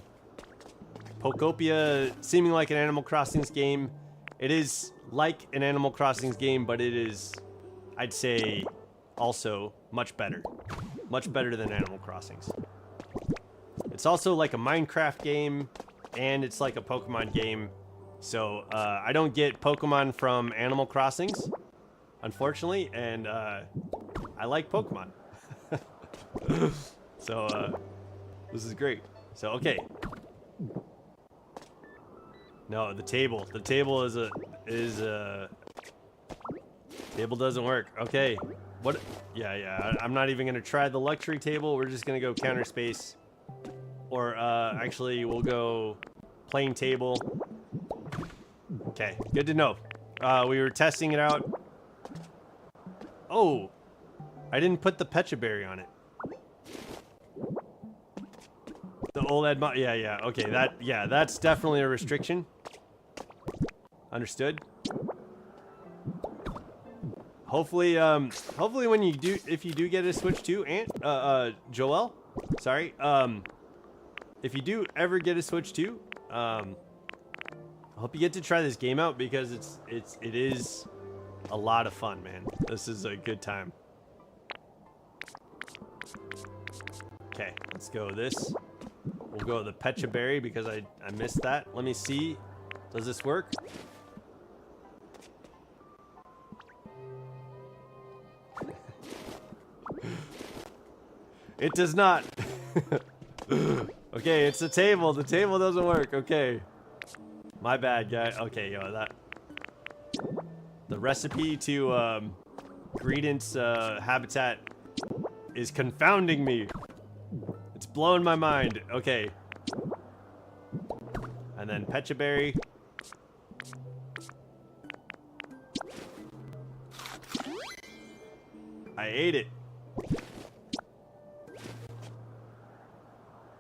Pokopia seeming like an Animal Crossings game. It is like an Animal Crossings game, but it is, I'd say, also much better. Much better than Animal Crossings. It's also like a Minecraft game, and it's like a Pokemon game. So, I don't get Pokemon from Animal Crossings, unfortunately, and, I like Pokemon. So, this is great. So, okay. No, the table. The table table doesn't work. Okay. What? Yeah. I'm not even gonna try the luxury table. We're just gonna go counter space. Or, actually, we'll go plain table. Okay, good to know. We were testing it out. Oh, I didn't put the Pecha Berry on it. The OLED mod, yeah. Okay, that's definitely a restriction. Understood. Hopefully, when you do, if you do get a Switch 2, Joel, sorry, if you do ever get a Switch 2, I hope you get to try this game out because it is a lot of fun, man. This is a good time. Okay, let's go this. We'll go the Pecha Berry because I missed that. Let me see. Does this work? It does not. Okay, it's the table. The table doesn't work. Okay. My bad, guy. Okay, yo, that... The recipe to Greedent's habitat is confounding me. It's blowing my mind. Okay. And then Pechaberry. I ate it.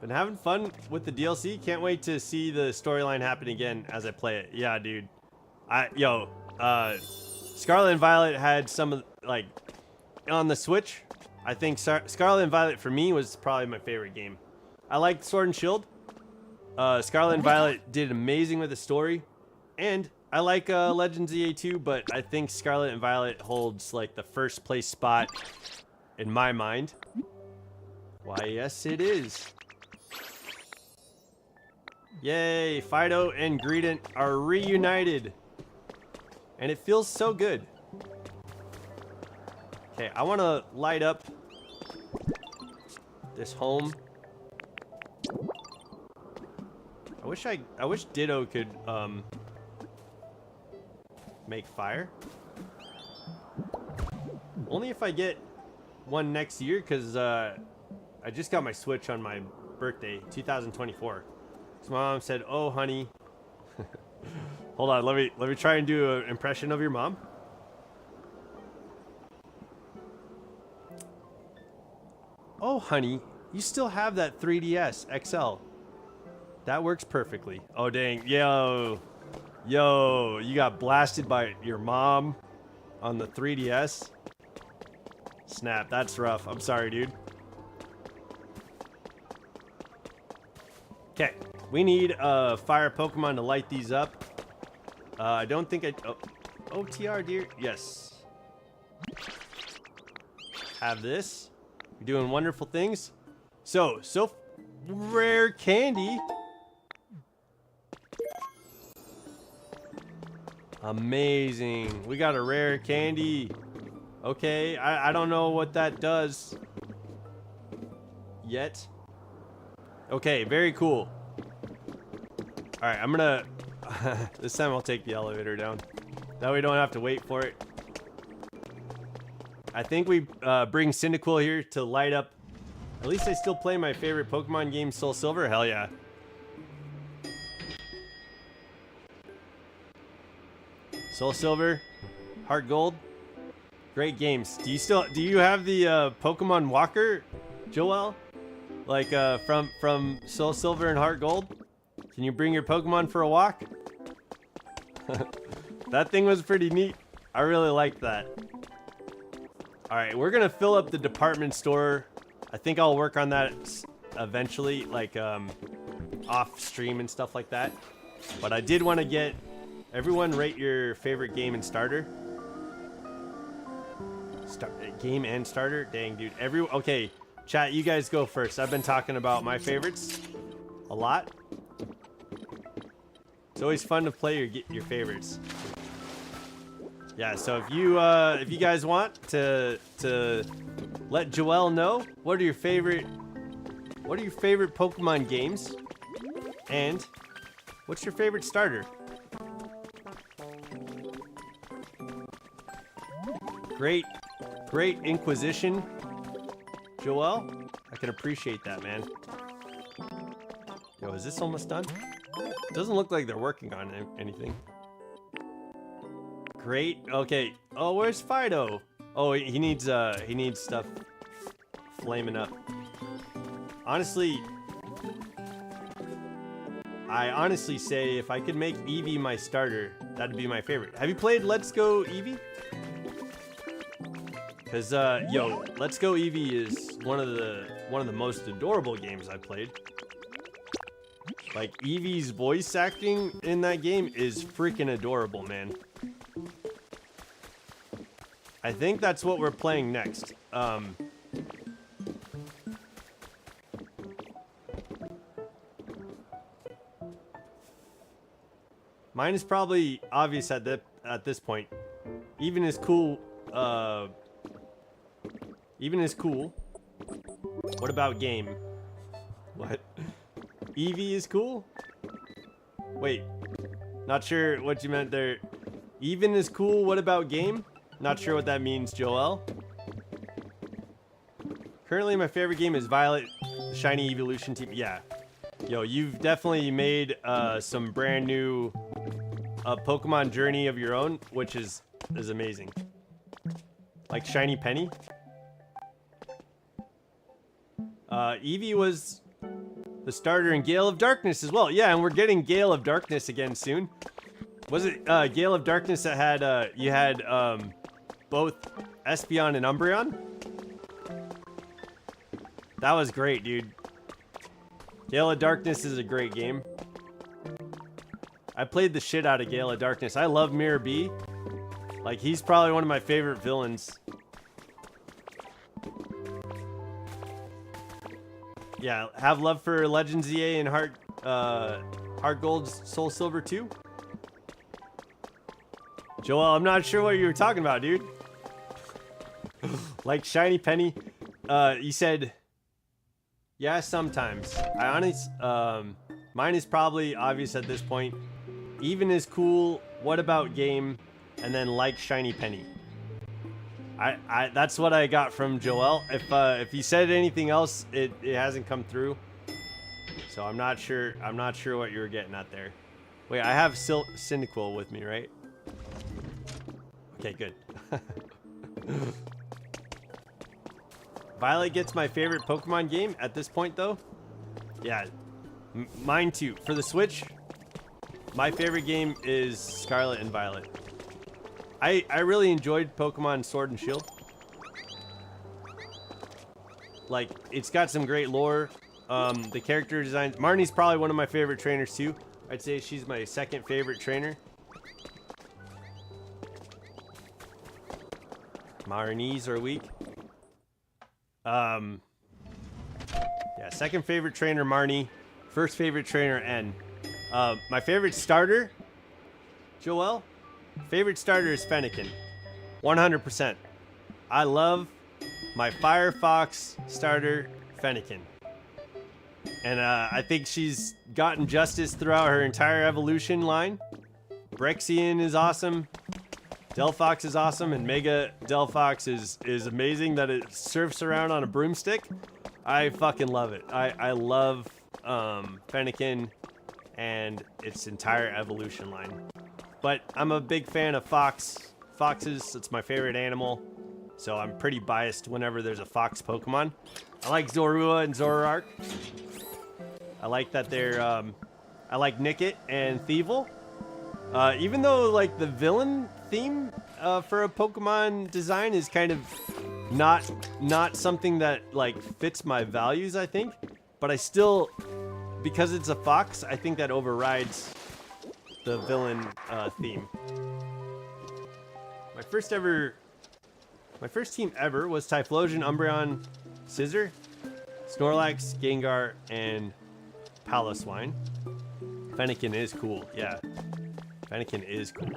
Been having fun with the DLC. Can't wait to see the storyline happen again as I play it. Yeah, dude. Scarlet and Violet had some of, like, on the Switch. I think Scarlet and Violet for me was probably my favorite game. I liked Sword and Shield. Scarlet and Violet did amazing with the story. And I like Legends EA 2, but I think Scarlet and Violet holds like the first place spot in my mind. Why, yes, it is. Yay, Fido and Greedent are reunited. And it feels so good. Okay, I want to light up this home. I wish Ditto could make fire. Only if I get one next year, because I just got my Switch on my birthday, 2024. So my mom said, "Oh, honey." Hold on, let me try and do an impression of your mom. "Oh, honey, you still have that 3DS XL. That works perfectly." Oh, dang. Yo, you got blasted by your mom on the 3DS? Snap, that's rough. I'm sorry, dude. Okay, we need a fire Pokemon to light these up. I don't think OTR, dear. Yes. Have this. You're doing wonderful things. So rare candy. Amazing. We got a rare candy. Okay, I don't know what that does yet. Okay, very cool. All right, I'm gonna this time I'll take the elevator down. That way we don't have to wait for it. I think we bring Cyndaquil here to light up. At least I still play my favorite Pokemon game, Soul Silver. Hell yeah. Soul Silver, Heart Gold, great games. Do you have the Pokemon Walker, Joel? Like from Soul Silver and Heart Gold? Can you bring your Pokemon for a walk? That thing was pretty neat. I really liked that. All right, we're gonna fill up the department store. I think I'll work on that eventually, like off stream and stuff like that. But I did want to get everyone rate your favorite game and starter. Game and starter? Dang, dude. Okay, chat, you guys go first. I've been talking about my favorites a lot. It's always fun to play your favorites. Yeah, so if you guys want to let Joelle know what are your favorite Pokemon games, and what's your favorite starter? Great inquisition, Joelle. I can appreciate that, man. Yo, is this almost done? Doesn't look like they're working on anything. Great. Okay. Oh, where's Fido? Oh, he needs stuff flaming up. Honestly, I honestly say if I could make Eevee my starter, that'd be my favorite. Have you played Let's Go Eevee? Cause yo, Let's Go Eevee is one of the most adorable games I've played. Like Eevee's voice acting in that game is freaking adorable, man. I think that's what we're playing next. Mine is probably obvious at this point. Even is cool. Even is cool. What about game? What? Eevee is cool? Wait. Not sure what you meant there. Even is cool. What about game? Not sure what that means, Joel. Currently, my favorite game is Violet, the Shiny Evolution Team. Yeah. Yo, you've definitely made some brand new Pokemon journey of your own, which is amazing. Like Shiny Penny. Eevee was the starter in Gale of Darkness as well. Yeah, and we're getting Gale of Darkness again soon. Was it Gale of Darkness that had you had both Espeon and Umbreon? That was great, dude. Gale of Darkness is a great game. I played the shit out of Gale of Darkness. I love Mirror B. Like, he's probably one of my favorite villains. Yeah, have love for Legends ZA and Heart Gold Soul Silver 2. Joel, I'm not sure what you were talking about, dude. Like Shiny Penny. You said, yeah, sometimes. I honestly, mine is probably obvious at this point. Even is cool. What about game? And then like Shiny Penny. That's what I got from Joel. If he said anything else, it hasn't come through. So I'm not sure what you were getting at there. Wait, I have Cyndaquil with me, right? Okay, good. Violet gets my favorite Pokemon game at this point, though. Yeah, mine too. For the Switch, my favorite game is Scarlet and Violet. I really enjoyed Pokemon Sword and Shield. Like, it's got some great lore. The character design. Marnie's probably one of my favorite trainers too. I'd say she's my second favorite trainer. Marnies are weak. Yeah, second favorite trainer Marnie. First favorite trainer N. My favorite starter, Joel. Favorite starter is Fennekin. 100%. I love my Firefox starter, Fennekin. And I think she's gotten justice throughout her entire evolution line. Brexian is awesome. Delphox is awesome. And Mega Delphox is amazing that it surfs around on a broomstick. I fucking love it. I love Fennekin and its entire evolution line. But I'm a big fan of foxes. It's my favorite animal. So I'm pretty biased whenever there's a fox Pokemon. I like Zorua and Zoroark. I like that they're... I like Nickit and Thievul. Even though, like, the villain theme for a Pokemon design is kind of not something that, like, fits my values, I think. But I still... Because it's a fox, I think that overrides the villain theme. My first team ever was Typhlosion, Umbreon, Scizor, Snorlax, Gengar, and Paloswine. Fennekin is cool, yeah. Fennekin is cool.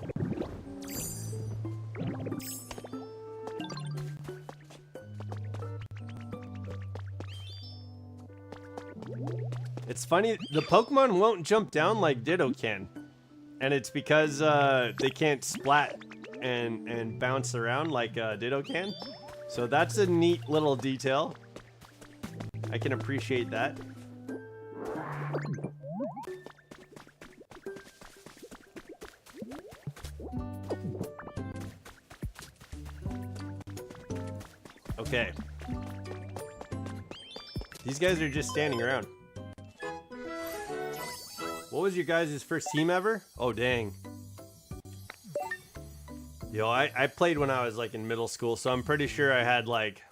It's funny, the Pokemon won't jump down like Ditto can. And it's because they can't splat and bounce around like Ditto can. So that's a neat little detail. I can appreciate that. Okay. These guys are just standing around. What was your guys' first team ever? Oh, dang. Yo, I played when I was, like, in middle school, so I'm pretty sure I had, like...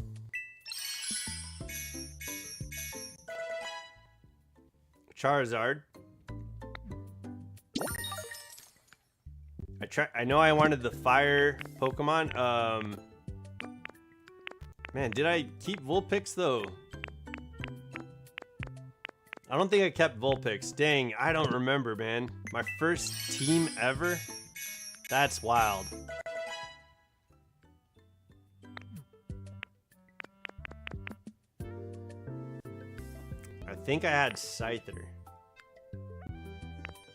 Charizard. I know I wanted the fire Pokemon. Man, did I keep Vulpix, though? I don't think I kept Vulpix. Dang, I don't remember, man. My first team ever? That's wild. I think I had Scyther.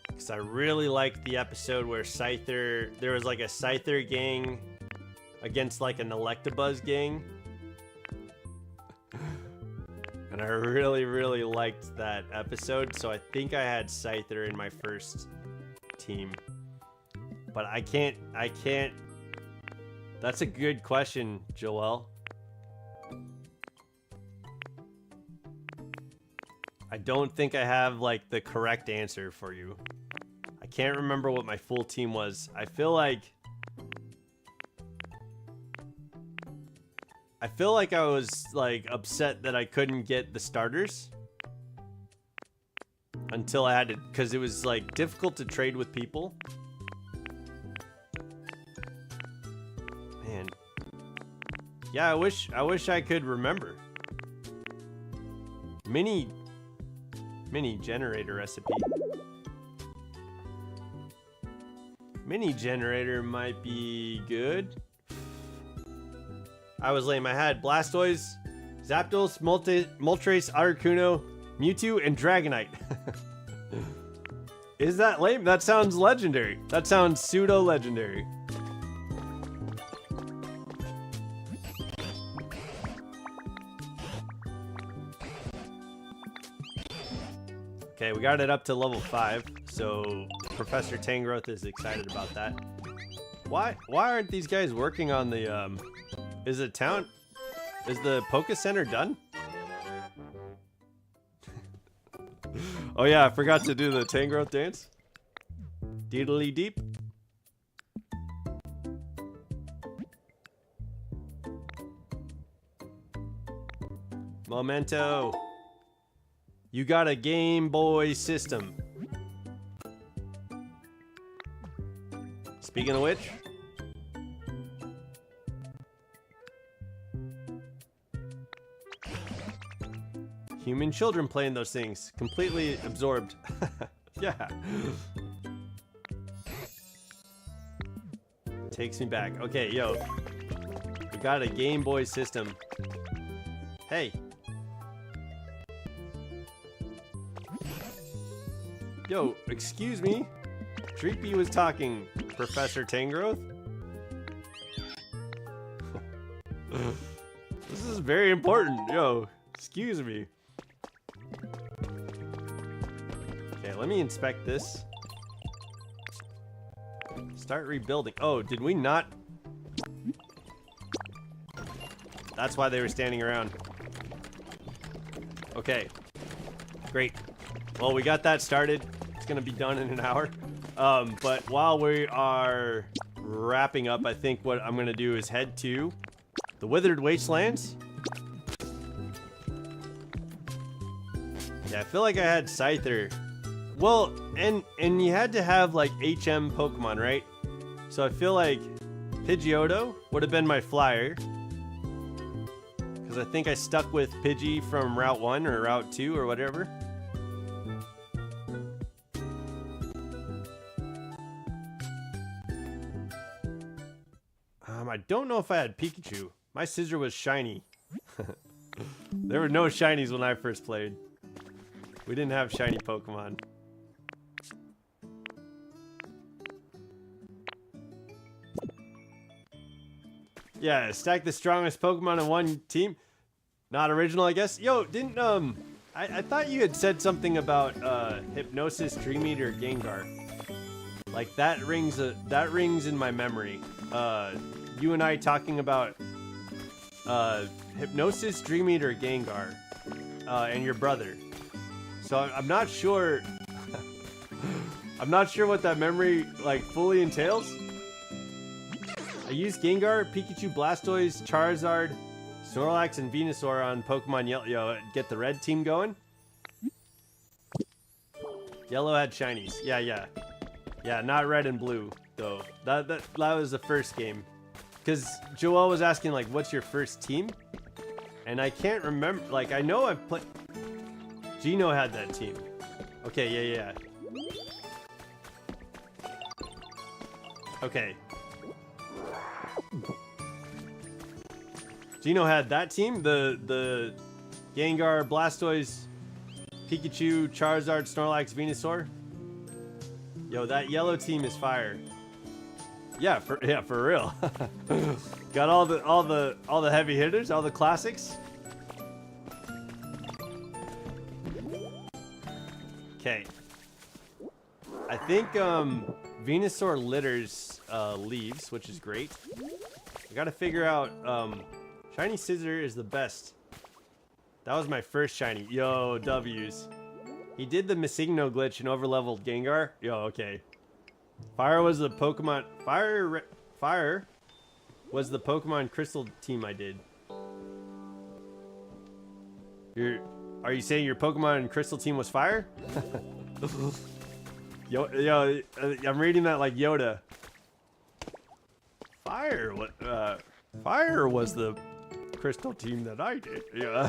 Because I really liked the episode where Scyther... There was like a Scyther gang against like an Electabuzz gang. And I really liked that episode, so I think I had Scyther in my first team. But I can't. That's a good question, Joel. I don't think I have like the correct answer for you. I can't remember what my full team was. I feel like I was like upset that I couldn't get the starters until I had to, because it was like difficult to trade with people. Man. Yeah, I wish I could remember. Mini generator recipe. Mini generator might be good. I was lame. I had Blastoise, Zapdos, Moltres, Articuno, Mewtwo, and Dragonite. Is that lame? That sounds legendary. That sounds pseudo-legendary. Okay, we got it up to level 5, so Professor Tangrowth is excited about that. Why aren't these guys working on the, is the Poké Center done? Oh yeah, I forgot to do the Tangrowth dance. Deedly deep. Memento. You got a Game Boy system. Speaking of which, human children playing those things, completely absorbed. Yeah. Takes me back. Okay, yo. We got a Game Boy system. Hey. Yo, excuse me. Treepy was talking, Professor Tangrowth. This is very important. Yo, excuse me. Okay, let me inspect this. Start rebuilding. Oh, did we not? That's why they were standing around. Okay. Great. Well, we got that started. It's gonna be done in an hour. But while we are wrapping up, I think what I'm gonna do is head to the Withered Wastelands. Yeah, I feel like I had Scyther. Well, and you had to have like HM Pokemon, right? So I feel like Pidgeotto would have been my flyer. Because I think I stuck with Pidgey from Route 1 or Route 2 or whatever. I don't know if I had Pikachu. My scissor was shiny. There were no shinies when I first played. We didn't have shiny Pokemon. Yeah, stack the strongest Pokemon in one team. Not original, I guess. Yo, didn't I thought you had said something about Hypnosis, Dream Eater, Gengar. Like that rings in my memory. You and I talking about Hypnosis, Dream Eater, Gengar, and your brother. So I'm not sure. I'm not sure what that memory like fully entails. I used Gengar, Pikachu, Blastoise, Charizard, Snorlax, and Venusaur on Pokemon Yellow. Yo, get the red team going. Yellow had shinies. Yeah, not red and blue though. That was the first game. Because Joel was asking like, what's your first team? And I can't remember. Like, I know I've played. Gino had that team. Okay, yeah. Okay. Gino had that team, the Gengar, Blastoise, Pikachu, Charizard, Snorlax, Venusaur. Yo, that yellow team is fire. Yeah, for real. Got all the heavy hitters, all the classics. Okay. I think Venusaur litters leaves, which is great. I gotta figure out shiny scissor is the best. That was my first shiny. Yo, W's. He did the Missigno glitch and overleveled Gengar. Yo, okay. Fire was the Pokemon. Fire was the Pokemon Crystal team I did. Are you saying your Pokemon Crystal team was fire? yo, I'm reading that like Yoda. Fire was the Crystal team that I did. Yeah.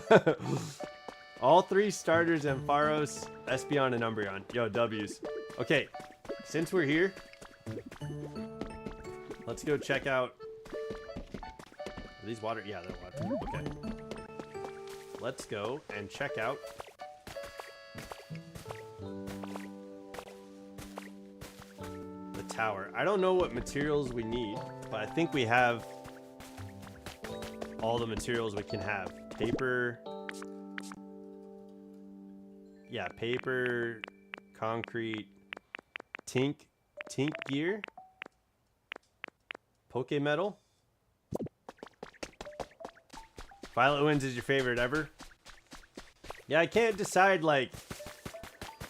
All 3 starters: Ampharos, Espeon, and Umbreon. Yo, W's. Okay, since we're here, let's go check out. Are these water? Yeah, they're water. Okay. Let's go and check out the tower. I don't know what materials we need, but I think we have all the materials we can have. Paper. Yeah, paper, concrete, tink gear, Poke Metal. Violet Winds is your favorite ever? Yeah, I can't decide, like,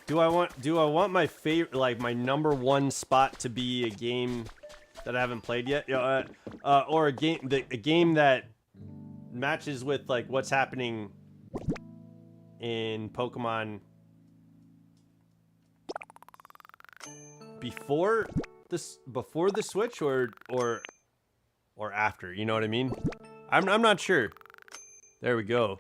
do I want my favorite, like, my #1 spot to be a game that I haven't played yet? Or a game that matches with, like, what's happening in Pokemon before the Switch or after, you know what I mean? I'm not sure. There we go.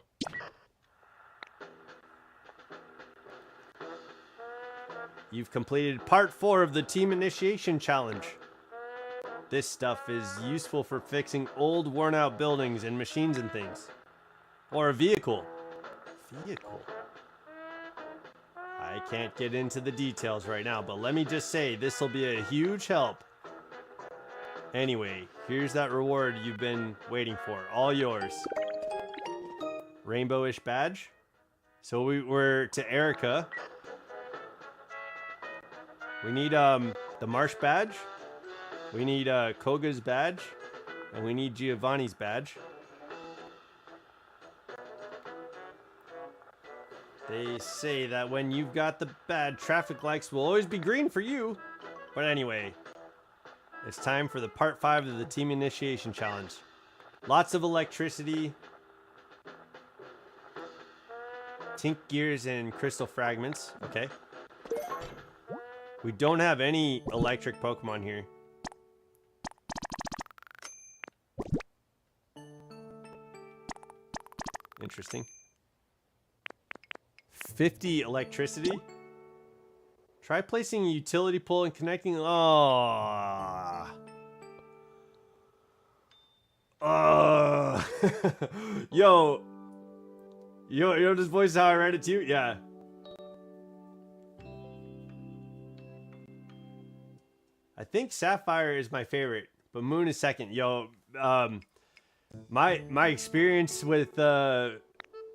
You've completed part 4 of the team initiation challenge. This stuff is useful for fixing old worn out buildings and machines and things. Or a vehicle. I can't get into the details right now, but let me just say this will be a huge help. Anyway, here's that reward you've been waiting for. All yours. Rainbowish badge. So we're to Erica. We need the Marsh badge. We need Koga's badge. And we need Giovanni's badge. They say that when you've got the bad, traffic lights will always be green for you. But anyway, it's time for the part 5 of the team initiation challenge. Lots of electricity, tink gears, and crystal fragments. Okay. We don't have any electric Pokemon here. Interesting. 50 electricity. Try placing a utility pole and connecting. Oh. Yo, this voice is how I read it to you? Yeah. I think Sapphire is my favorite, but Moon is second. Yo, my experience with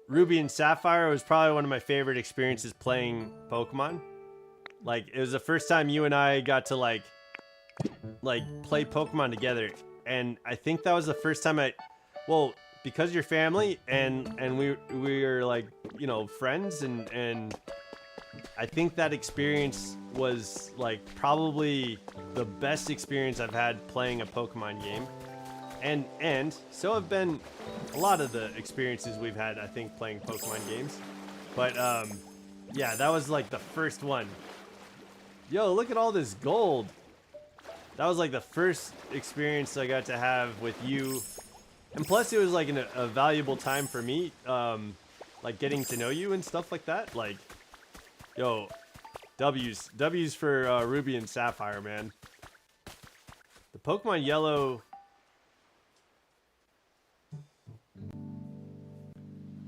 Ruby and Sapphire was probably one of my favorite experiences playing Pokemon. Like, it was the first time you and I got to like play Pokemon together, and I think that was the first time well, because you're family and we were like, you know, friends, and I think that experience was like probably the best experience I've had playing a Pokemon game. And so have been a lot of the experiences we've had, I think, playing Pokemon games. But yeah, that was like the first one. Yo, look at all this gold. That was like the first experience I got to have with you. And plus it was like a valuable time for me, like getting to know you and stuff like that. Like, yo, W's for Ruby and Sapphire, man. The Pokemon Yellow...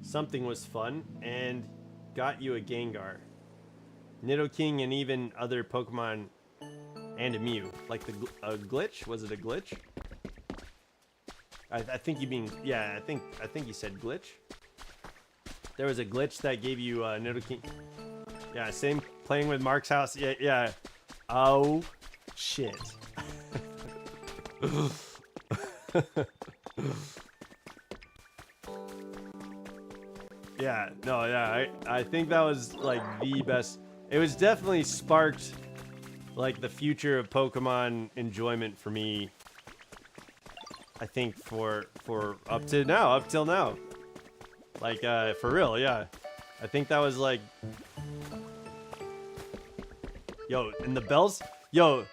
something was fun and got you a Gengar, Nidoking, and even other Pokemon and a Mew. Like a glitch? Was it a glitch? I think you mean, yeah, I think you said glitch. There was a glitch that gave you Nidoking. Yeah, same playing with Mark's house. Yeah, yeah. Oh, shit. Yeah, no, yeah, I think that was like the best. It was definitely sparked like the future of Pokemon enjoyment for me. I think for up till now. Like for real, yeah. I think that was like, yo, and the bells, yo,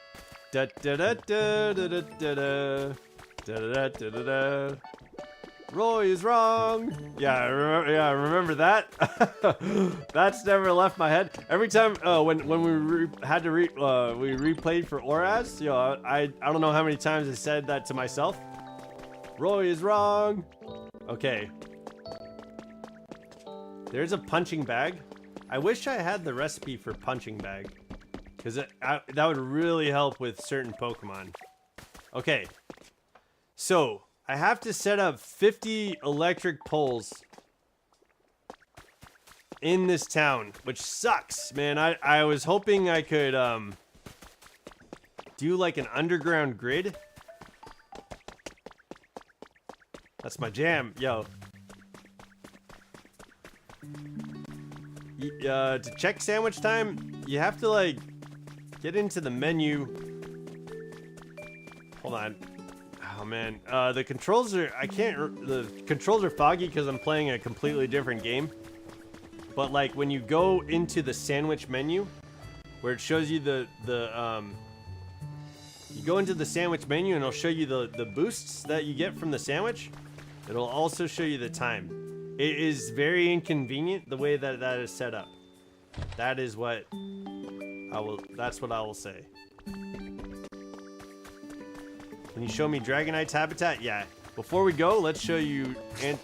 da da da da da da da da da da da. Roy is wrong. Yeah, remember that? That's never left my head. Every time when we had to we replayed for Oraz, yo, I don't know how many times I said that to myself. Roy is wrong. Okay. There's a punching bag. I wish I had the recipe for punching bag, because that would really help with certain Pokemon. Okay. So I have to set up 50 electric poles in this town, which sucks, man. I was hoping I could do like an underground grid. That's my jam, yo. To check sandwich time, you have to like get into the menu. Hold on. Oh man, the controls are, the controls are foggy because I'm playing a completely different game. But like when you go into the sandwich menu, where it shows you you go into the sandwich menu and it'll show you the boosts that you get from the sandwich. It'll also show you the time. It is very inconvenient the way that is set up. That is what that's what I will say. Can you show me Dragonite's habitat? Yeah. Before we go, let's show you, and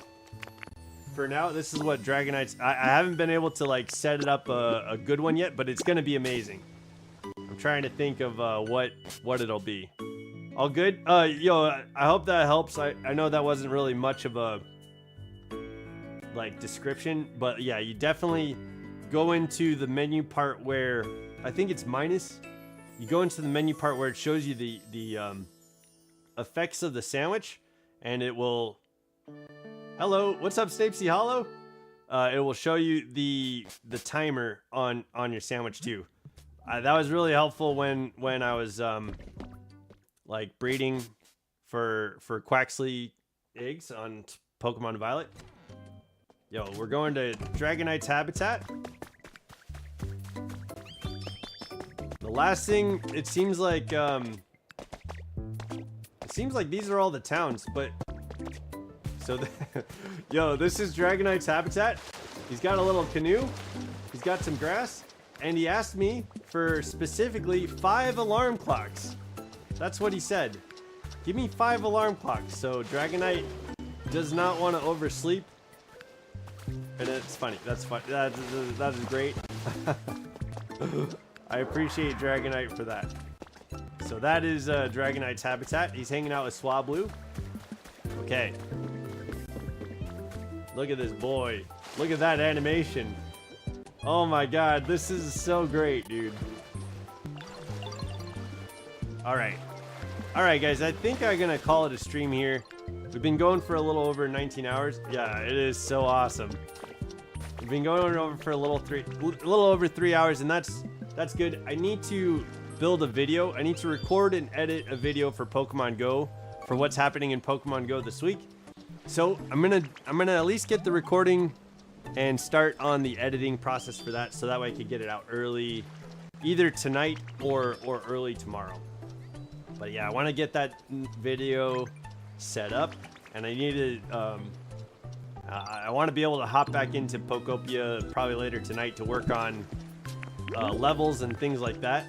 for now, this is what Dragonite's, I haven't been able to like set it up a good one yet, but it's gonna be amazing. I'm trying to think of what it'll be. All good? Yo, I hope that helps. I know that wasn't really much of a like description, but yeah, you definitely go into the menu part where I think it's minus. You go into the menu part where it shows you the effects of the sandwich, and it will. Hello, what's up, Snapesy Hollow? It will show you the timer on your sandwich too. That was really helpful when I was like breeding for Quaxley eggs on Pokemon Violet. Yo, we're going to Dragonite's habitat. The last thing, it seems like these are all the towns, but so yo, this is Dragonite's habitat. He's got a little canoe. He's got some grass, and he asked me for specifically 5 alarm clocks. That's what he said. Give me 5 alarm clocks. So Dragonite does not want to oversleep. And it's funny. That's fun. That is great. I appreciate Dragonite for that. So that is Dragonite's habitat. He's hanging out with Swablu. Okay. Look at this boy. Look at that animation. Oh my god, this is so great, dude. Alright. Alright, guys, I think I'm gonna call it a stream here. We've been going for a little over 19 hours. Yeah, it is so awesome. We've been going over for a little over 3 hours, and that's good. I need to build a video. I need to record and edit a video for Pokemon Go, for what's happening in Pokemon Go this week. So I'm gonna at least get the recording and start on the editing process for that, so that way I could get it out early, either tonight or early tomorrow. But yeah, I want to get that video set up, and I need to I want to be able to hop back into Pokopia probably later tonight to work on levels and things like that.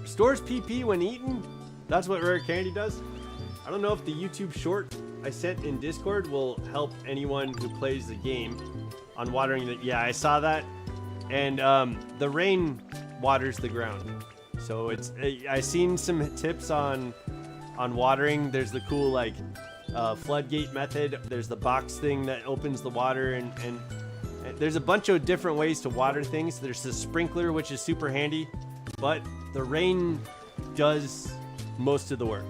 Restores PP when eaten. That's what Rare Candy does. I don't know if the YouTube short I sent in Discord will help anyone who plays the game on watering the. Yeah, I saw that, and the rain waters the ground, So it's I seen some tips on watering. There's the cool like floodgate method. There's the box thing that opens the water, and there's a bunch of different ways to water things. There's the sprinkler, which is super handy, but the rain does most of the work.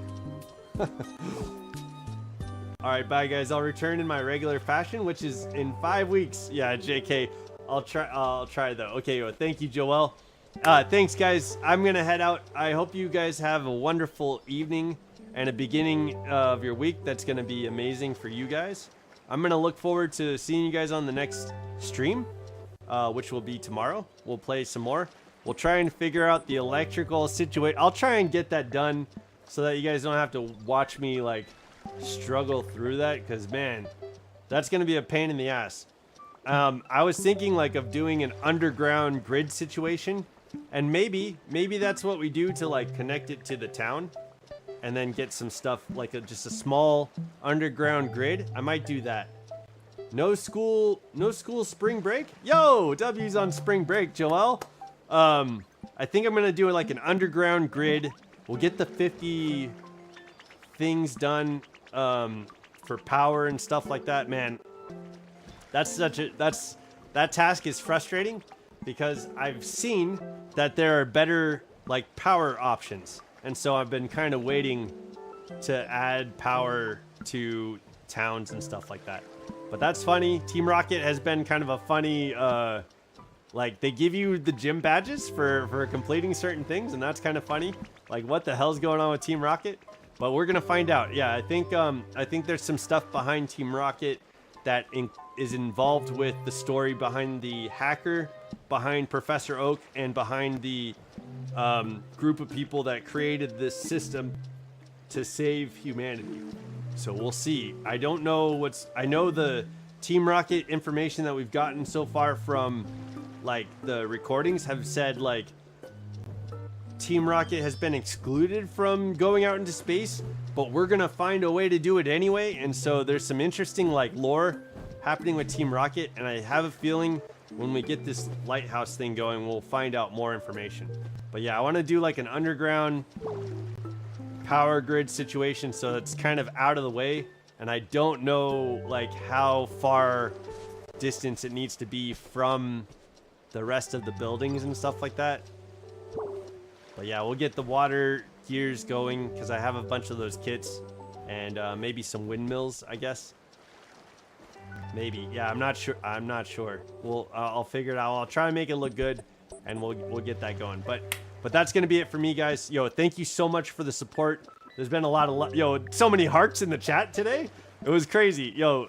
All right, bye guys. I'll return in my regular fashion, which is in 5 weeks. Yeah, JK. I'll try though. Okay, well, thank you, Joel. Thanks guys. I'm gonna head out. I hope you guys have a wonderful evening and a beginning of your week that's gonna be amazing for you guys. I'm gonna look forward to seeing you guys on the next stream, which will be tomorrow. We'll play some more. We'll try and figure out the electrical situation. I'll try and get that done so that you guys don't have to watch me like struggle through that, because man, that's gonna be a pain in the ass. I was thinking like of doing an underground grid situation, and maybe that's what we do to like connect it to the town, and then get some stuff like just a small underground grid. I might do that. No school spring break. Yo, W's on spring break, Joel. I think I'm gonna do like an underground grid. We'll get the 50 things done for power and stuff like that. Man, that task is frustrating because I've seen that there are better like power options, and so I've been kind of waiting to add power to towns and stuff like that. But that's funny. Team Rocket has been kind of a funny like they give you the gym badges for completing certain things, and that's kind of funny. Like, what the hell's going on with Team Rocket? But we're gonna find out. Yeah, I think there's some stuff behind Team Rocket that is involved with the story behind the hacker, behind Professor Oak, and behind the group of people that created this system to save humanity. So we'll see. I don't know I know the Team Rocket information that we've gotten so far from like the recordings have said like Team Rocket has been excluded from going out into space, but we're gonna find a way to do it anyway. And so there's some interesting like lore happening with Team Rocket, and I have a feeling when we get this lighthouse thing going, we'll find out more information. But yeah, I want to do like an underground power grid situation, so it's kind of out of the way, and I don't know like how far distance it needs to be from the rest of the buildings and stuff like that. But yeah, we'll get the water gears going because I have a bunch of those kits, and maybe some windmills, I guess. Maybe. Yeah, I'm not sure. I'll figure it out. I'll try and make it look good, and we'll get that going. But that's gonna be it for me, guys. Yo, thank you so much for the support. There's been a lot of so many hearts in the chat today. It was crazy. Yo,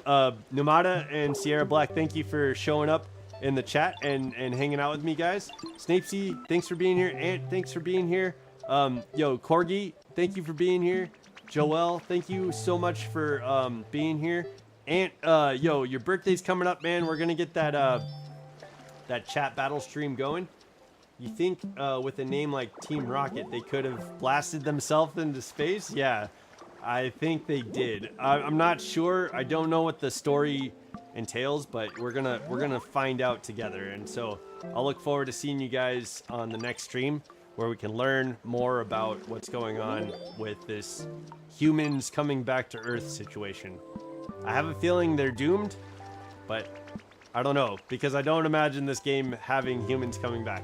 Numata and Sierra Black, thank you for showing up in the chat and hanging out with me, guys. Snapesy, thanks for being here. Ant, thanks for being here. Yo, Corgi, thank you for being here. Joel, thank you so much for being here. Ant, yo, your birthday's coming up, man. We're gonna get that chat battle stream going. You think with a name like Team Rocket, they could have blasted themselves into space? Yeah, I think they did. I'm not sure. I don't know what the story entails, but we're gonna find out together. And so I'll look forward to seeing you guys on the next stream, where we can learn more about what's going on with this humans coming back to Earth situation. I have a feeling they're doomed, but I don't know, because I don't imagine this game having humans coming back.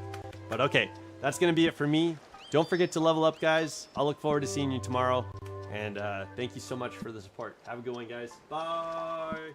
But okay, that's gonna be it for me. Don't forget to level up, guys. I'll look forward to seeing you tomorrow, and thank you so much for the support. Have a good one, guys. Bye.